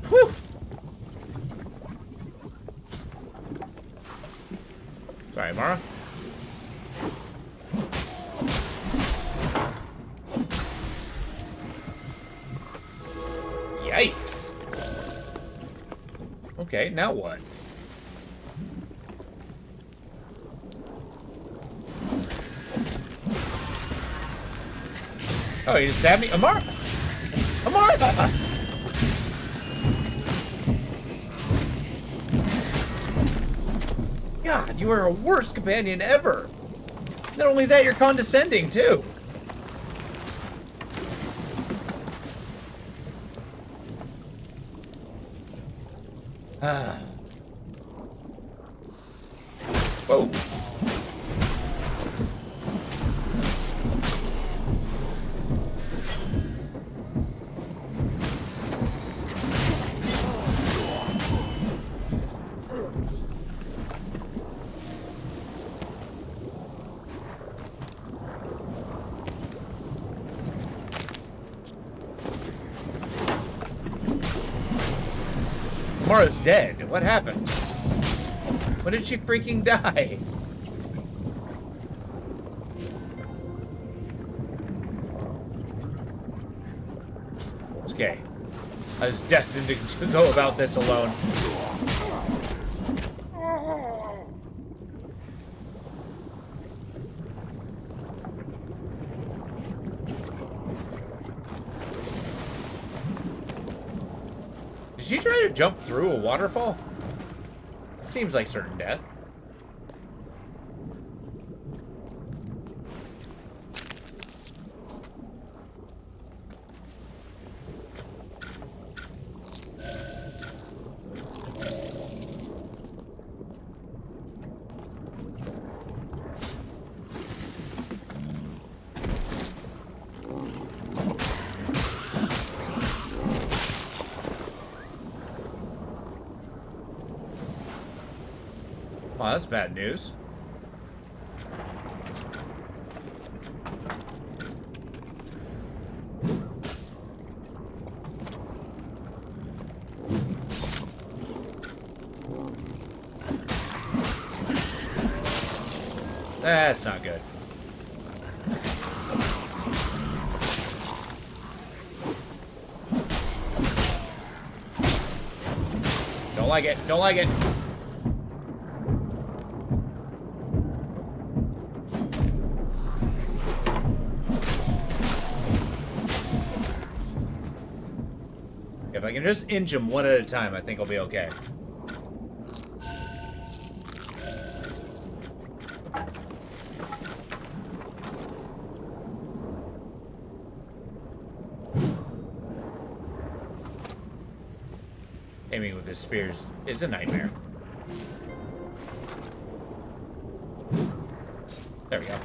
Whew. Sorry, Mara. Yikes. Okay, now what? Oh, you just stabbed me? Amara! Amara! God, you are a worst companion ever. Not only that, you're condescending, too. Ah. Whoa. Mara's dead. What happened? When did she freaking die? It's okay. I was destined to go about this alone. Did she try to jump through a waterfall? Seems like certain death. Wow, that's bad news. That's not good. Don't like it. Don't like it. If I can just inch him one at a time, I think I'll be okay. Aiming with his spears is a nightmare. There we go.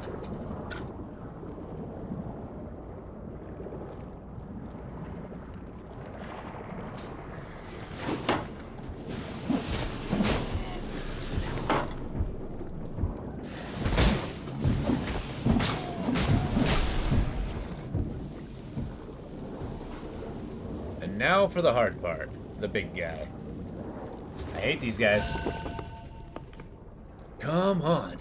And now for the hard part. The big guy. I hate these guys. Come on.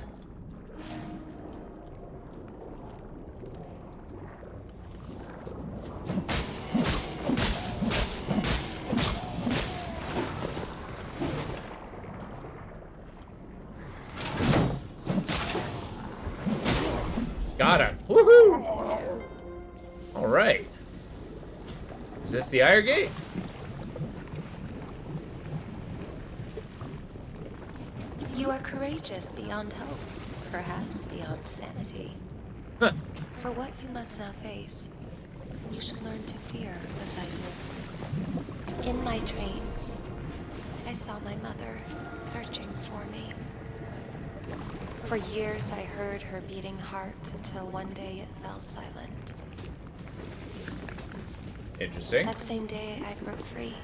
Got him. Woohoo! Alright. Is this the Iron Gate? You are courageous beyond hope, perhaps beyond sanity. Huh. For what you must now face, you should learn to fear as I did. In my dreams, I saw my mother searching for me. For years I heard her beating heart until one day it fell silent. Interesting. That same day I broke free,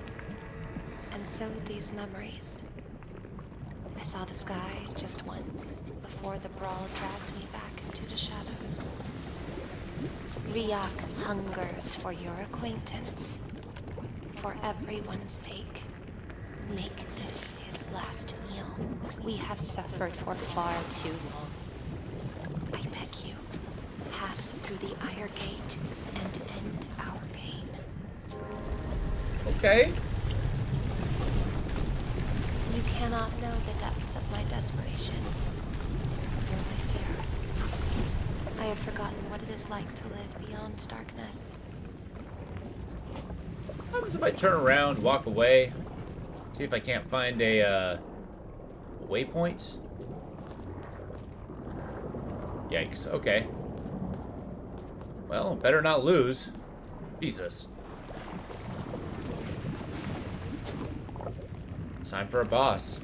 and so did these memories. I saw the sky just once before the brawl dragged me back into the shadows. Riak hungers for your acquaintance. For everyone's sake, make this his last meal. We have suffered for far too long. I beg you, pass through the Ire Gate and end our pain. Okay. You cannot know the depths of my desperation, or my fear. I have forgotten what it is like to live beyond darkness. What happens if I turn around, walk away, see if I can't find a waypoint? Yikes, okay. Well, better not lose. Jesus. It's time for a boss.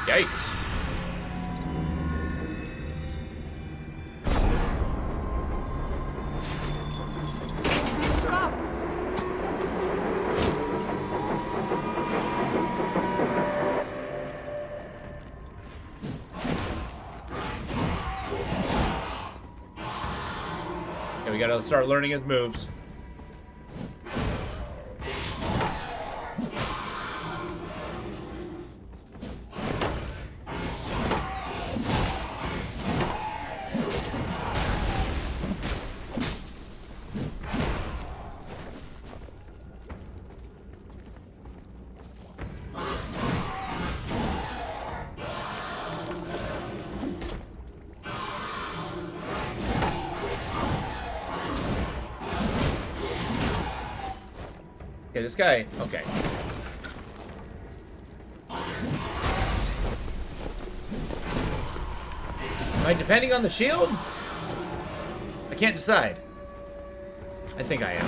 Yikes. Okay, we gotta start learning his moves. Okay, this guy, okay. Am I depending on the shield? I can't decide. I think I am.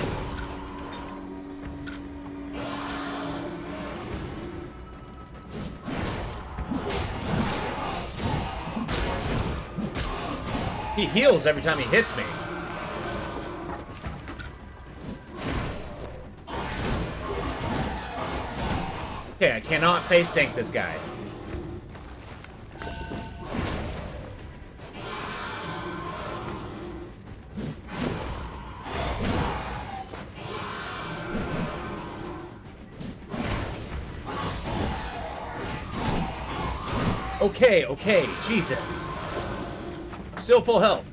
He heals every time he hits me. Okay, I cannot face tank this guy. Okay, okay, Jesus. Still full health.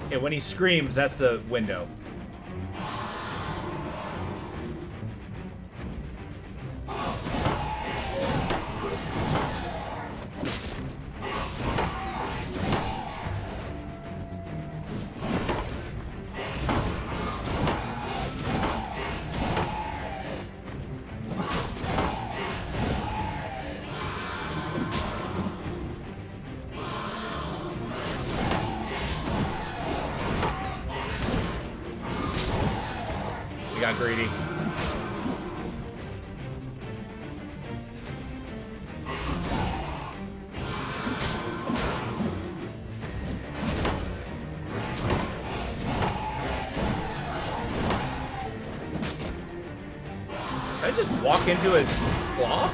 Okay, when he screams, that's the window. We got greedy. I just walk into his claw?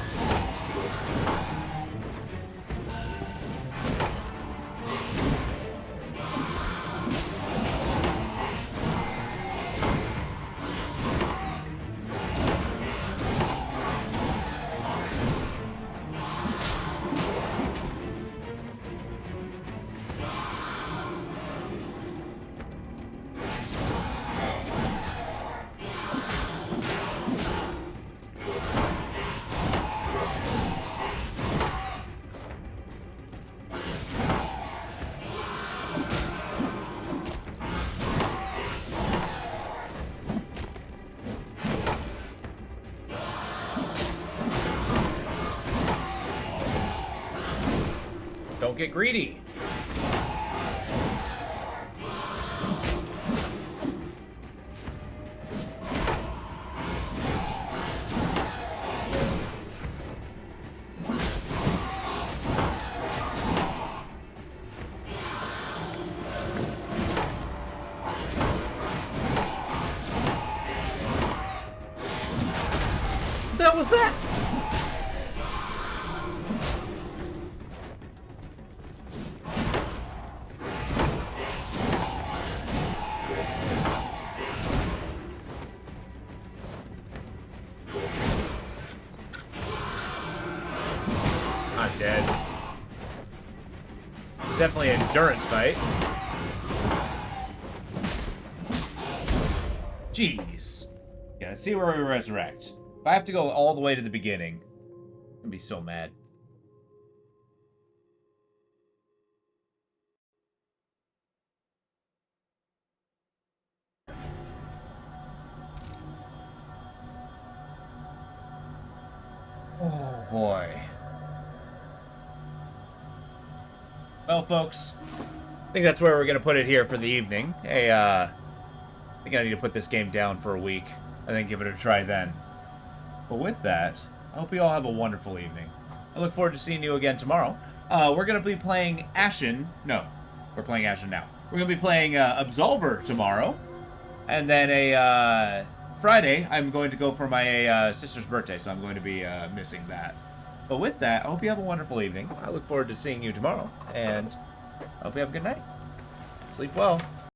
Don't get greedy. What was that? I'm dead. It's definitely an endurance fight. Jeez. Yeah, let's see where we resurrect. If I have to go all the way to the beginning, I'm gonna be so mad. Oh boy. Well, folks, I think that's where we're gonna put it here for the evening. Hey, I think I need to put this game down for a week and then give it a try then. but with that, I hope you all have a wonderful evening. I look forward to seeing you again tomorrow. We're gonna be playing Ashen. No, we're playing Ashen now. We're gonna be playing Absolver tomorrow, and then a Friday I'm going to go for my sister's birthday, so I'm going to be missing that. But with that, I hope you have a wonderful evening. I look forward to seeing you tomorrow, and I hope you have a good night. Sleep well.